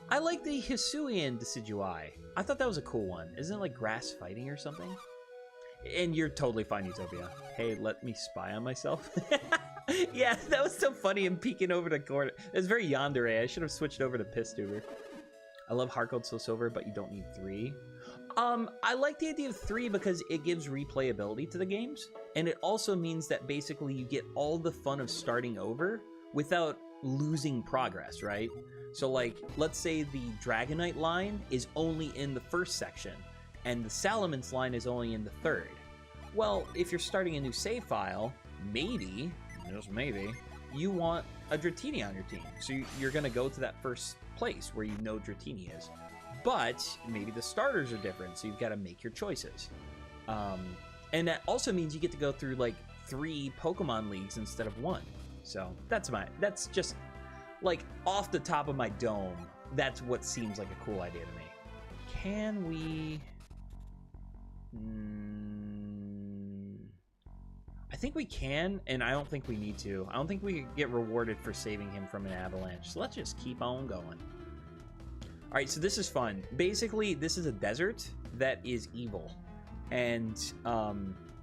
I like the Hisuian Decidueye. I thought that was a cool one. Isn't it like grass fighting or something? And you're totally fine, Utopia. Hey, let me spy on myself. Yeah, that was so funny, him peeking over the corner. It was very yandere. I should have switched over to Pistuber. I love Heart Gold Soul Silver, but you don't need 3. I like the idea of 3 because it gives replayability to the games, and it also means that basically you get all the fun of starting over without losing progress, right? So like, let's say the Dragonite line is only in the first section, and the Salamence line is only in the third. Well, if you're starting a new save file, maybe, just maybe, you want a Dratini on your team. So you're going to go to that first place where you know Dratini is. But maybe the starters are different, so you've got to make your choices. And that also means you get to go through like 3 Pokemon leagues instead of 1. So that's just like off the top of my dome. That's what seems like a cool idea to me. Can we? I think we can, and I don't think we need to. I don't think we get rewarded for saving him from an avalanche. So let's just keep on going. All right, so this is fun. Basically, this is a desert that is evil. And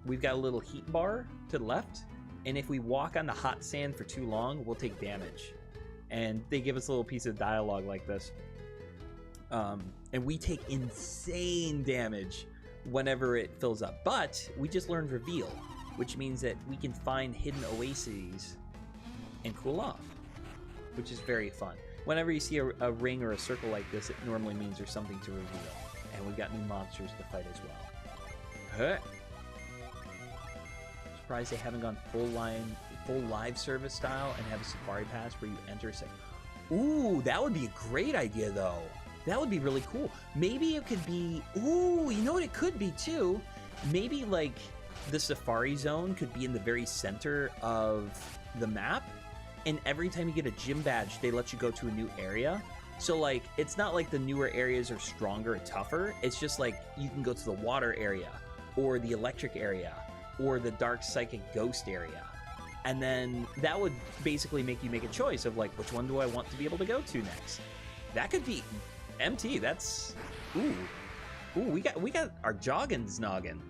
we've got a little heat bar to the left. And if we walk on the hot sand for too long, we'll take damage. And they give us a little piece of dialogue like this. And we take insane damage whenever it fills up. But we just learned Reveal, which means that we can find hidden oases and cool off, which is very fun. Whenever you see a ring or a circle like this, it normally means there's something to reveal. And we've got new monsters to fight as well. Surprised they haven't gone full live service style and have a safari pass where you enter a second. Ooh, that would be a great idea though. That would be really cool. Maybe it could be, ooh, you know what it could be too? Maybe like the safari zone could be in the very center of the map. And every time you get a gym badge, they let you go to a new area. So like, it's not like the newer areas are stronger or tougher. It's just like you can go to the water area or the electric area or the dark psychic ghost area. And then that would basically make you make a choice of like, which one do I want to be able to go to next? That could be MT. That's, ooh, we got our joggins noggin.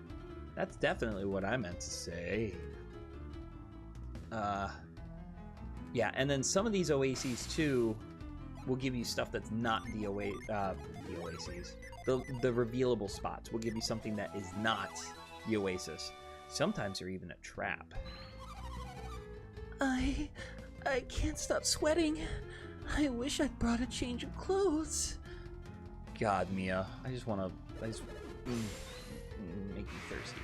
That's definitely what I meant to say. Yeah, and then some of these oases too will give you stuff that's not the oases. The revealable spots will give you something that is not the oasis. Sometimes they're even a trap. I can't stop sweating. I wish I'd brought a change of clothes. God, Mia, I just make me thirsty.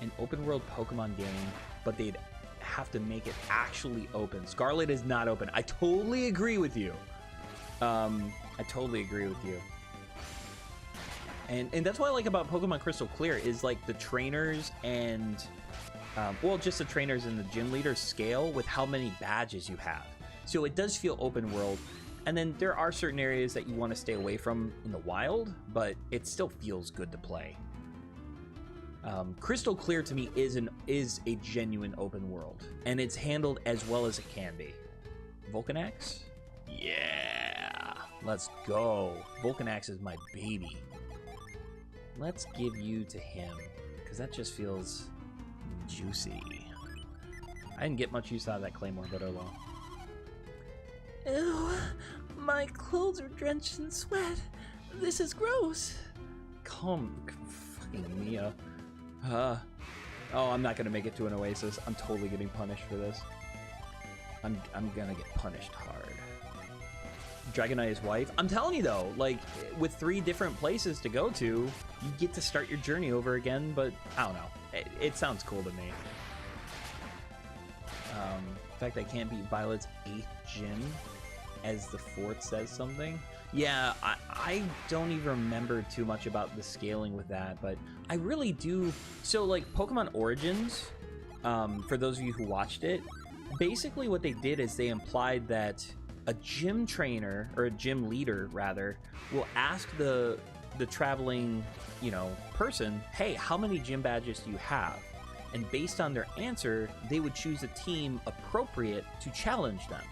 An open world Pokemon game, but they'd have to make it actually open. Scarlet is not open. I totally agree with you. And that's what I like about Pokemon Crystal Clear is like the trainers and well, just the trainers and the gym leaders scale with how many badges you have. So it does feel open world. And then there are certain areas that you want to stay away from in the wild, but it still feels good to play. Crystal Clear to me is a genuine open world, and it's handled as well as it can be. Vulcanax? Yeah! Let's go. Vulcanax is my baby. Let's give you to him, because that just feels juicy. I didn't get much use out of that Claymore, but oh well. Ew, my clothes are drenched in sweat. This is gross. Calm, fucking Mia. Oh, I'm not gonna make it to an oasis. I'm totally getting punished for this. I'm gonna get punished hard. Dragonite's wife. I'm telling you though, like with 3 different places to go to, you get to start your journey over again. But I don't know. It sounds cool to me. The fact that I can't beat Violet's 8th gym as the 4th says something. Yeah, I don't even remember too much about the scaling with that, but I really do. So like Pokemon Origins, for those of you who watched it, basically what they did is they implied that a gym trainer, or a gym leader rather, will ask the traveling, person, hey, how many gym badges do you have? And based on their answer, they would choose a team appropriate to challenge them.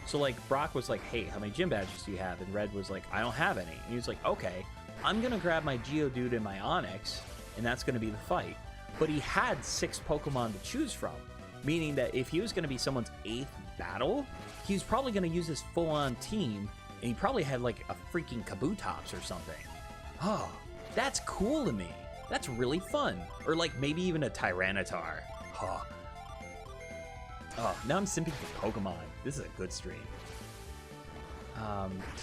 So like Brock was like, hey, how many gym badges do you have? And Red was like, I don't have any. And he was like, okay, I'm gonna grab my Geodude and my Onix, and that's gonna be the fight. But he had 6 Pokemon to choose from, meaning that if he was gonna be someone's 8th battle, he was probably gonna use his full-on team, and he probably had like a freaking Kabutops or something. Oh, that's cool to me. That's really fun. Or like maybe even a Tyranitar. Huh. Oh, now I'm simping for Pokemon. This is a good stream.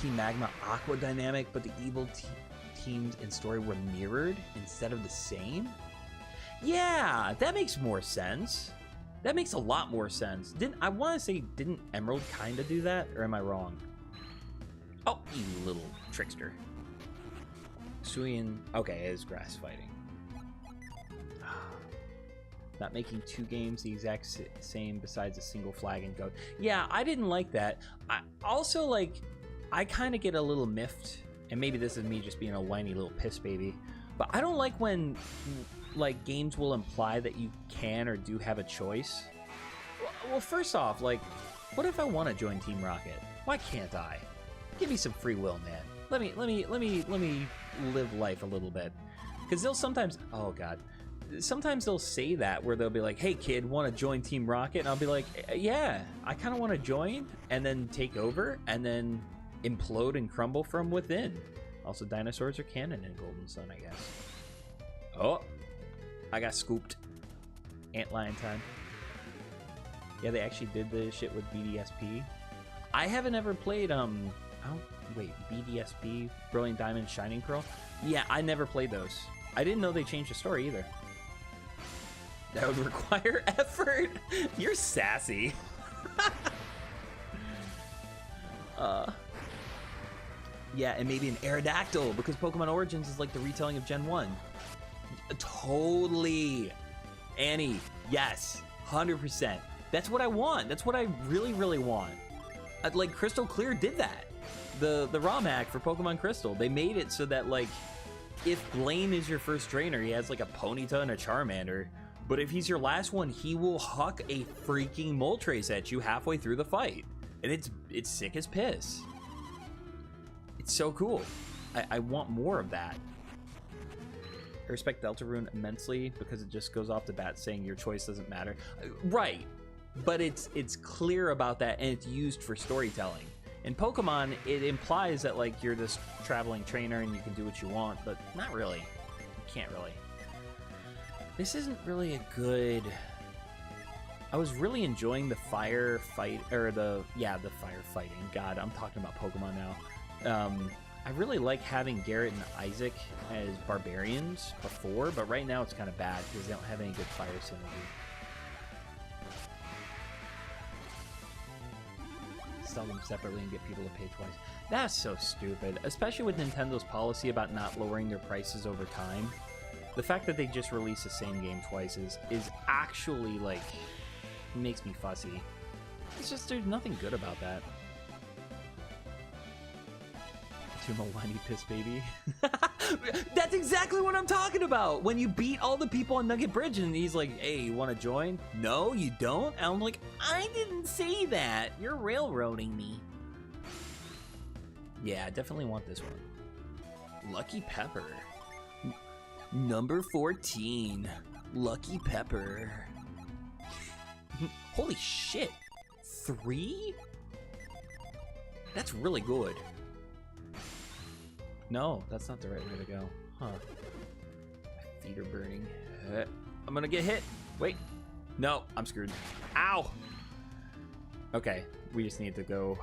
Team Magma Aqua Dynamic, but the evil teams in story were mirrored instead of the same? Yeah, that makes more sense. That makes a lot more sense. Didn't Emerald kind of do that? Or am I wrong? Oh, you little trickster. Suian, okay, it is grass fighting. Not making 2 games the exact same besides a single flag and goat. Yeah, I didn't like that. I also, I kind of get a little miffed, and maybe this is me just being a whiny little piss baby, but I don't like when, games will imply that you can or do have a choice. Well, first off, what if I want to join Team Rocket? Why can't I? Give me some free will, man. Let me live life a little bit. Because they'll sometimes, oh god, sometimes they'll say that where they'll be like, hey kid, want to join Team Rocket? And I'll be like, yeah, I kind of want to join, and then take over, and then implode and crumble from within. Also, dinosaurs are canon in Golden Sun, I guess. Oh, I got scooped. Antlion time. Yeah, they actually did the shit with BDSP. I haven't ever played, BDSP, Brilliant Diamond, Shining Pearl? Yeah, I never played those. I didn't know they changed the story either. That would require effort. You're sassy. Yeah, and maybe an Aerodactyl, because Pokemon Origins is like the retelling of Gen 1. Totally. Annie, yes, 100%. That's what I want. That's what I really, really want. Crystal Clear did that. The ROM hack for Pokemon Crystal. They made it so that, if Blaine is your first trainer, he has, a Ponyta and a Charmander. But if he's your last one, he will huck a freaking Moltres at you halfway through the fight. And it's sick as piss. It's so cool. I want more of that. I respect Deltarune immensely because it just goes off the bat saying your choice doesn't matter. Right. But it's clear about that, and it's used for storytelling. In Pokemon, it implies that you're this traveling trainer and you can do what you want, but not really. You can't really. This isn't really a good... I was really enjoying the fire fight, or the fire fighting. God, I'm talking about Pokemon now. I really like having Garrett and Isaac as barbarians before, but right now it's kind of bad because they don't have any good fire synergy. Sell them separately and get people to pay twice. That's so stupid, especially with Nintendo's policy about not lowering their prices over time. The fact that they just release the same game twice is actually makes me fussy. It's just there's nothing good about that. To my whiny piss baby. That's exactly what I'm talking about. When you beat all the people on Nugget Bridge and he's like, hey, you want to join? No, you don't? And I'm like, I didn't say that. You're railroading me. Yeah, I definitely want this one. Lucky Pepper. Number 14. Lucky Pepper. Holy shit. 3? That's really good. No, that's not the right way to go. Huh. My feet are burning. I'm gonna get hit. Wait. No, I'm screwed. Ow! Okay, we just need to go.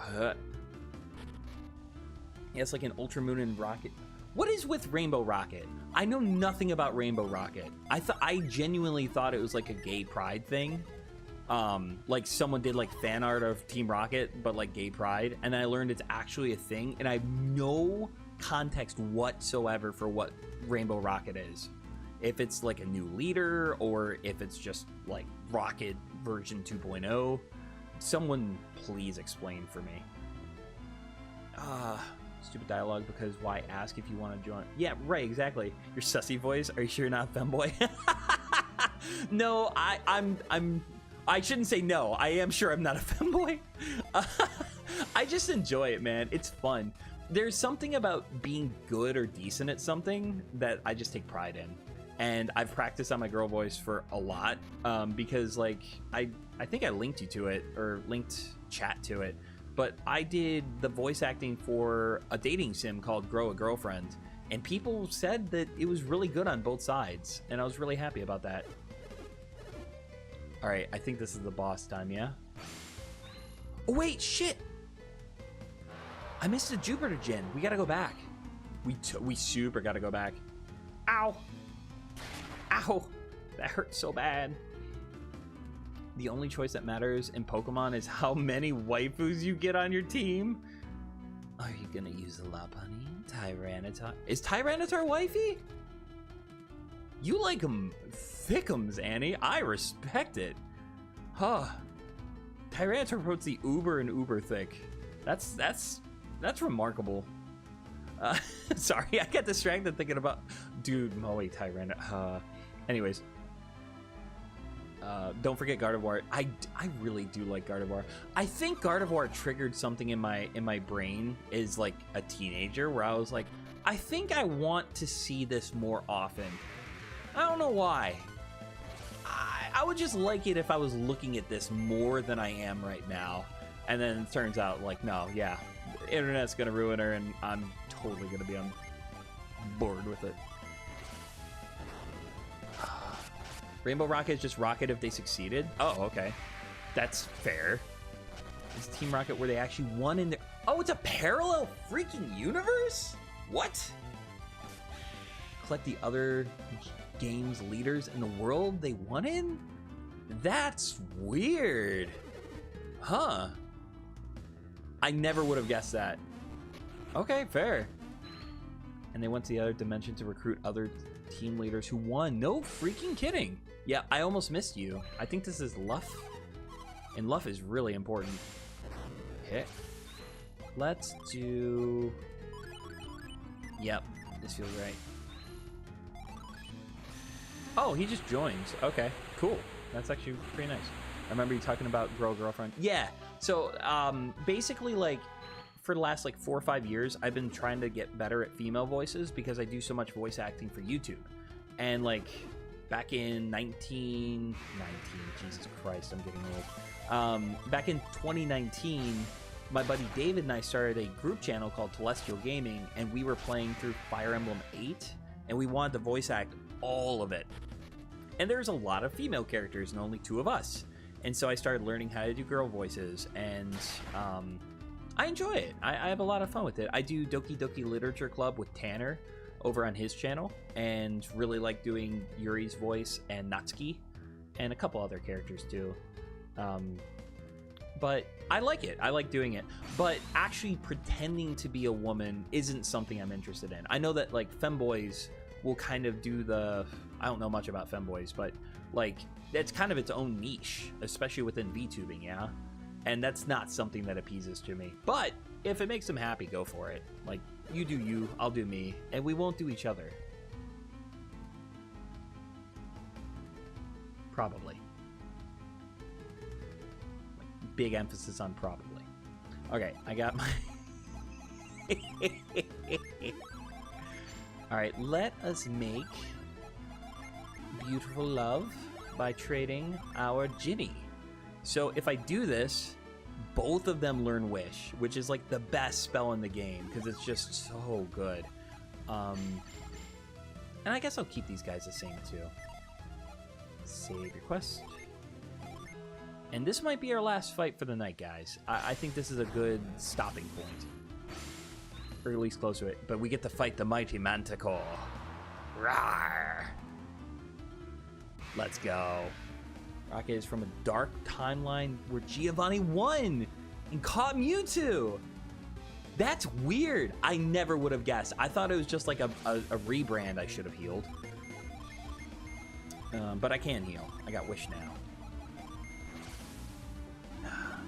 Yeah, it's like an Ultramoon and Rocket. What is with Rainbow Rocket? I know nothing about Rainbow Rocket. I genuinely thought it was like a gay pride thing. Like someone did like fan art of Team Rocket, but like gay pride. And I learned it's actually a thing, and I have no context whatsoever for what Rainbow Rocket is. If it's like a new leader or if it's just like Rocket version 2.0. Someone please explain for me. Stupid dialogue, because why ask if you want to join? Yeah, right, exactly. Your sussy voice. Are you sure you're not a femboy? No, I shouldn't say no. I am sure I'm not a femboy. I just enjoy it, man. It's fun. There's something about being good or decent at something that I just take pride in. And I've practiced on my girl voice for a lot, because like I think I linked you to it or linked chat to it, but I did the voice acting for a dating sim called Grow a Girlfriend, and people said that it was really good on both sides, and I was really happy about that. All right, I think this is the boss time, yeah? Oh wait, shit! I missed a Jupiter gen. We gotta go back. We super gotta go back. Ow! Ow! That hurt so bad. The only choice that matters in Pokemon is how many waifus you get on your team. Are you gonna use Lopunny? Tyranitar? Is Tyranitar wifey? You like them thickums, Annie. I respect it. Huh. Tyranitar puts the uber and uber thick. That's remarkable. Sorry, I got distracted thinking about... Dude, oh wait, Tyranitar. Anyways. Don't forget Gardevoir. I really do like Gardevoir. I think Gardevoir triggered something in my brain as like a teenager where I was like, I think I want to see this more often. I don't know why. I would just like it if I was looking at this more than I am right now. And then it turns out like, no, yeah, the internet's gonna ruin her and I'm totally gonna be on board with it. Rainbow Rocket is just Rocket if they succeeded? Oh, okay. That's fair. Is Team Rocket where they actually won in their... Oh, it's a parallel freaking universe? What? Collect the other games leaders in the world they won in? That's weird. Huh. I never would have guessed that. Okay, fair. And they went to the other dimension to recruit other team leaders who won. No freaking kidding. Yeah, I almost missed you. I think this is Luff. And Luff is really important. Okay. Let's do... Yep, this feels right. Oh, he just joins. Okay, cool. That's actually pretty nice. I remember you talking about Grow a Girlfriend. Yeah, so basically like for the last like 4 or 5 years, I've been trying to get better at female voices because I do so much voice acting for YouTube. And like back in Jesus Christ, I'm getting old. Back in 2019, my buddy David and I started a group channel called Telestial Gaming, and we were playing through Fire Emblem 8, and we wanted to voice act all of it. And there's a lot of female characters and only 2 of us. And so I started learning how to do girl voices, and I enjoy it. I have a lot of fun with it. I do Doki Doki Literature Club with Tanner over on his channel, and really like doing Yuri's voice and Natsuki, and a couple other characters too. But I like it. I like doing it. But actually pretending to be a woman isn't something I'm interested in. I know that like femboys will kind of do the... I don't know much about femboys, but like it's kind of its own niche, especially within VTubing, yeah? And that's not something that appeases to me. But if it makes them happy, go for it. Like, you do you, I'll do me, and we won't do each other. Probably. Big emphasis on probably. Okay, I got my... Alright, let us make beautiful love by trading our Ginny. So if I do this, both of them learn Wish, which is like the best spell in the game because it's just so good. And I guess I'll keep these guys the same too. Save request. And this might be our last fight for the night, guys. I think this is a good stopping point. Or at least close to it. But we get to fight the mighty Manticore. Rawr! Let's go. Rocket is from a dark timeline where Giovanni won and caught Mewtwo. That's weird. I never would have guessed. I thought it was just like a rebrand I should have healed. But I can heal. I got Wish now.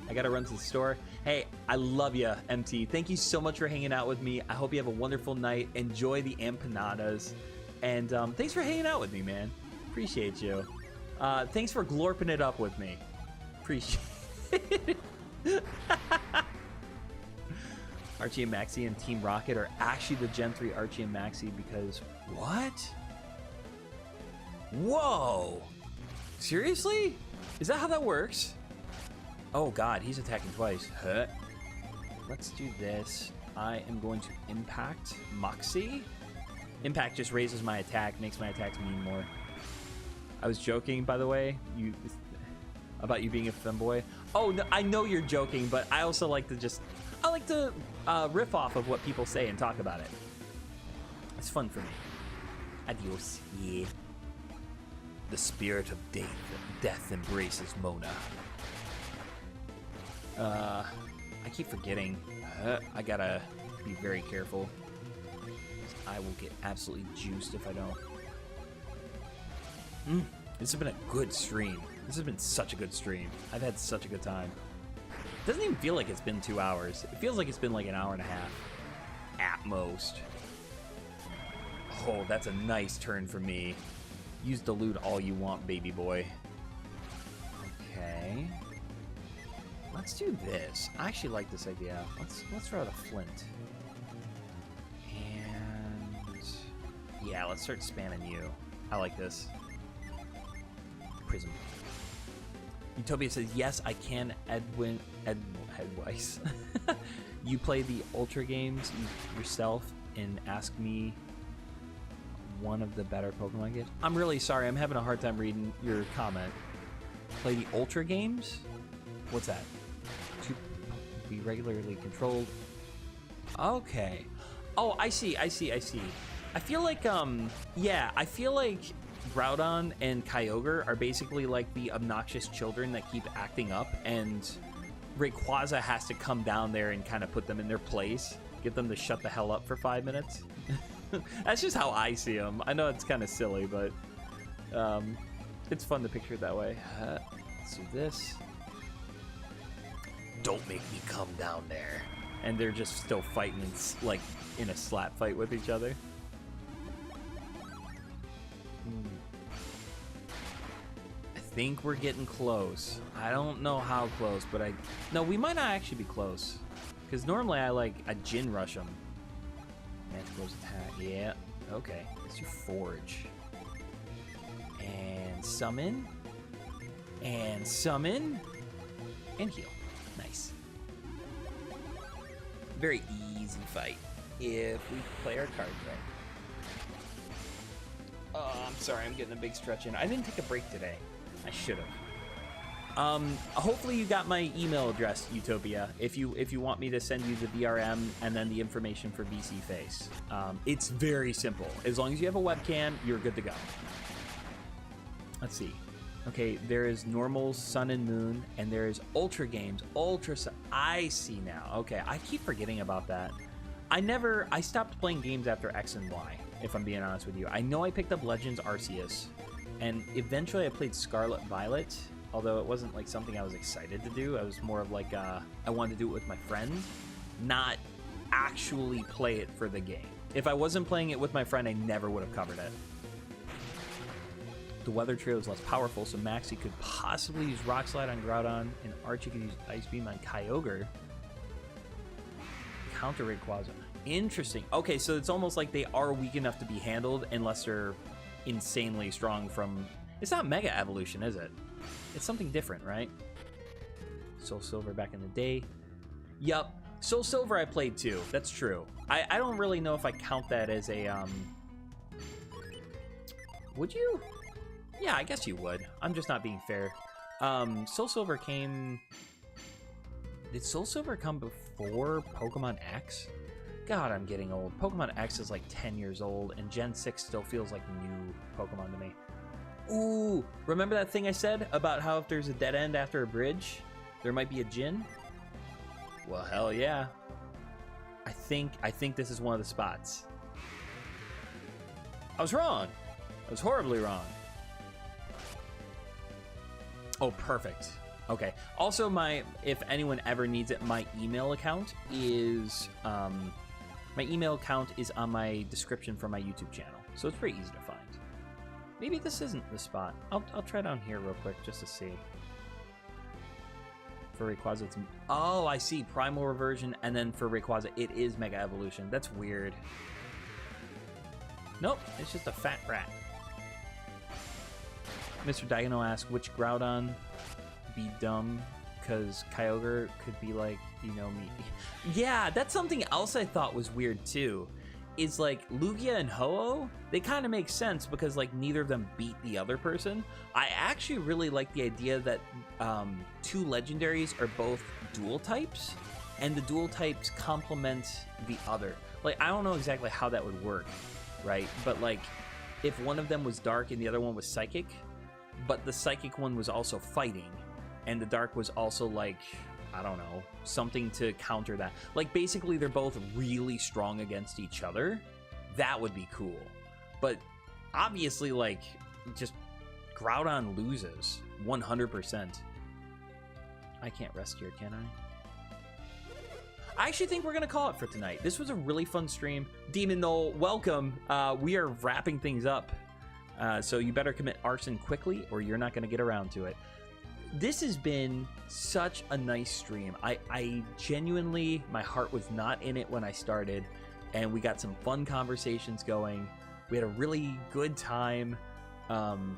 I gotta run to the store. Hey, I love you, MT. Thank you so much for hanging out with me. I hope you have a wonderful night. Enjoy the empanadas. And thanks for hanging out with me, man. Appreciate you. Thanks for glorping it up with me. Appreciate it. Archie and Maxie and Team Rocket are actually the Gen 3 Archie and Maxie because... What? Whoa! Seriously? Is that how that works? Oh god, he's attacking twice. Huh. Let's do this. I am going to impact Moxie. Impact just raises my attack, makes my attacks mean more. I was joking, by the way, about you being a femboy. Oh, no, I know you're joking, but I also like to riff off of what people say and talk about it. It's fun for me. Adios. Yeah. The spirit of death embraces Mona. I keep forgetting. I gotta be very careful. I will get absolutely juiced if I don't. This has been a good stream. This has been such a good stream. I've had such a good time. It doesn't even feel like it's been 2 hours. It feels like it's been like an hour and a half. At most. Oh, that's a nice turn for me. Use Delude all you want, baby boy. Okay. Let's do this. I actually like this idea. Let's throw out a flint. And yeah, let's start spamming you. I like this. Prism. Utopia says, yes, I can, Edwise. You play the Ultra games yourself and ask me one of the better Pokemon games. I'm really sorry. I'm having a hard time reading your comment. Play the Ultra games? What's that? To be regularly controlled. Okay. Oh, I see. I feel like, yeah, I feel like Groudon and Kyogre are basically like the obnoxious children that keep acting up, and Rayquaza has to come down there and kind of put them in their place, get them to shut the hell up for 5 minutes. That's just how I see them. I know it's kind of silly, but it's fun to picture it that way. Let's do this. Don't make me come down there. And they're just still fighting, like in a slap fight with each other. I think we're getting close. I don't know how close, but no, we might not actually be close. Because normally I Gin Rush them. Manticore's attack. Yeah. Okay. Let's do Forge. And summon. And summon. And heal. Nice. Very easy fight if we play our cards right. Oh, I'm sorry. I'm getting a big stretch in. I didn't take a break today. I should have. Hopefully you got my email address, Utopia, if you want me to send you the VRM and then the information for VC Face. It's very simple. As long as you have a webcam, you're good to go. Let's see. Okay, there is normal Sun and Moon, and there is Ultra games. Ultra Sun. I see now. Okay, I keep forgetting about that. I stopped playing games after X and Y, if I'm being honest with you. I know I picked up Legends Arceus, and eventually I played Scarlet Violet, although it wasn't like something I was excited to do. I was more of like I wanted to do it with my friend, not actually play it for the game. If I wasn't playing it with my friend, I never would have covered it. The weather trio is less powerful, so Maxie could possibly use Rock Slide on Groudon, and Archie could use Ice Beam on Kyogre. Counter Rayquaza. Interesting. Okay, so it's almost like they are weak enough to be handled unless they're insanely strong from... It's not Mega Evolution, is it? It's something different, right? Soul Silver back in the day. Yup. Soul Silver I played too. That's true. I don't really know if I count that as a... Would you? Yeah, I guess you would. I'm just not being fair. Soul Silver came... Did Soul Silver come before Pokemon X? God, I'm getting old. Pokemon X is like 10 years old, and Gen 6 still feels like new Pokemon to me. Ooh, remember that thing I said about how if there's a dead end after a bridge, there might be a gym? Well, hell yeah. I think this is one of the spots. I was wrong. I was horribly wrong. Oh, perfect. Okay. Also, if anyone ever needs it, my email account is on my description for my YouTube channel, so it's pretty easy to find. Maybe this isn't the spot. I'll try down here real quick just to see. For Rayquaza, it's... Oh, I see. Primal Reversion, and then for Rayquaza, it is Mega Evolution. That's weird. Nope, it's just a fat rat. Mr. Diagonal asks, which Groudon be dumb? Because Kyogre could be like, you know me. Yeah, that's something else I thought was weird, too. Is like Lugia and Ho-Oh, they kind of make sense because like neither of them beat the other person. I actually really like the idea that two legendaries are both dual types, and the dual types complement the other. Like, I don't know exactly how that would work, right? But like, if one of them was dark and the other one was psychic, but the psychic one was also fighting, and the dark was also like, I don't know, something to counter that. Like, basically, they're both really strong against each other. That would be cool. But obviously, like, just Groudon loses 100%. I can't rest here, can I? I actually think we're going to call it for tonight. This was a really fun stream. Demon Knoll, welcome. We are wrapping things up. So you better commit arson quickly, or you're not going to get around to it. This has been such a nice stream. I genuinely, my heart was not in it when I started, and we got some fun conversations going. We had a really good time. I'm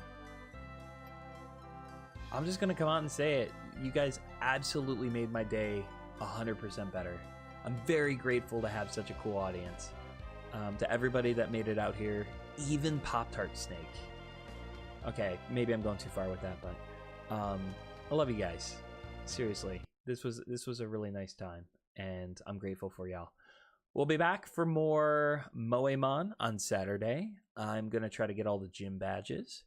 just gonna come out and say it. You guys absolutely made my day 100% better. I'm very grateful to have such a cool audience. To everybody that made it out here, even Pop-Tart Snake. Okay, maybe I'm going too far with that, but I love you guys. Seriously, this was a really nice time, and I'm grateful for y'all. We'll be back for more Moemon on Saturday. I'm gonna try to get all the gym badges,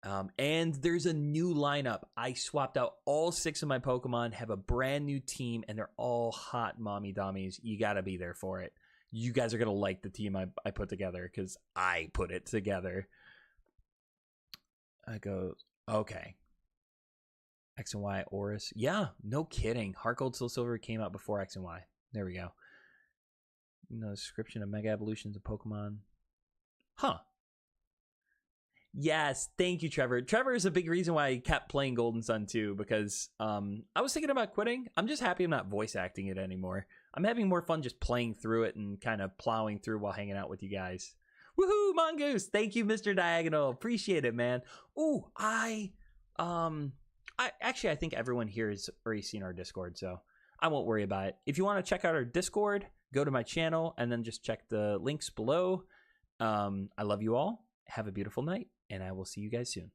and there's a new lineup. I swapped out all 6 of my Pokemon, have a brand new team, and they're all hot mommy dummies. You gotta be there for it. You guys are gonna like the team I put together because I put it together. I go, okay. X and Y, Oris. Yeah, no kidding. Heart Gold, Soul Silver came out before X and Y. There we go. No description of Mega Evolutions of Pokemon. Huh. Yes, thank you, Trevor. Trevor is a big reason why I kept playing Golden Sun too, because I was thinking about quitting. I'm just happy I'm not voice acting it anymore. I'm having more fun just playing through it and kind of plowing through while hanging out with you guys. Woohoo, Mongoose! Thank you, Mr. Diagonal. Appreciate it, man. Ooh, I think everyone here has already seen our Discord, so I won't worry about it. If you want to check out our Discord, go to my channel and then just check the links below. I love you all. Have a beautiful night, and I will see you guys soon.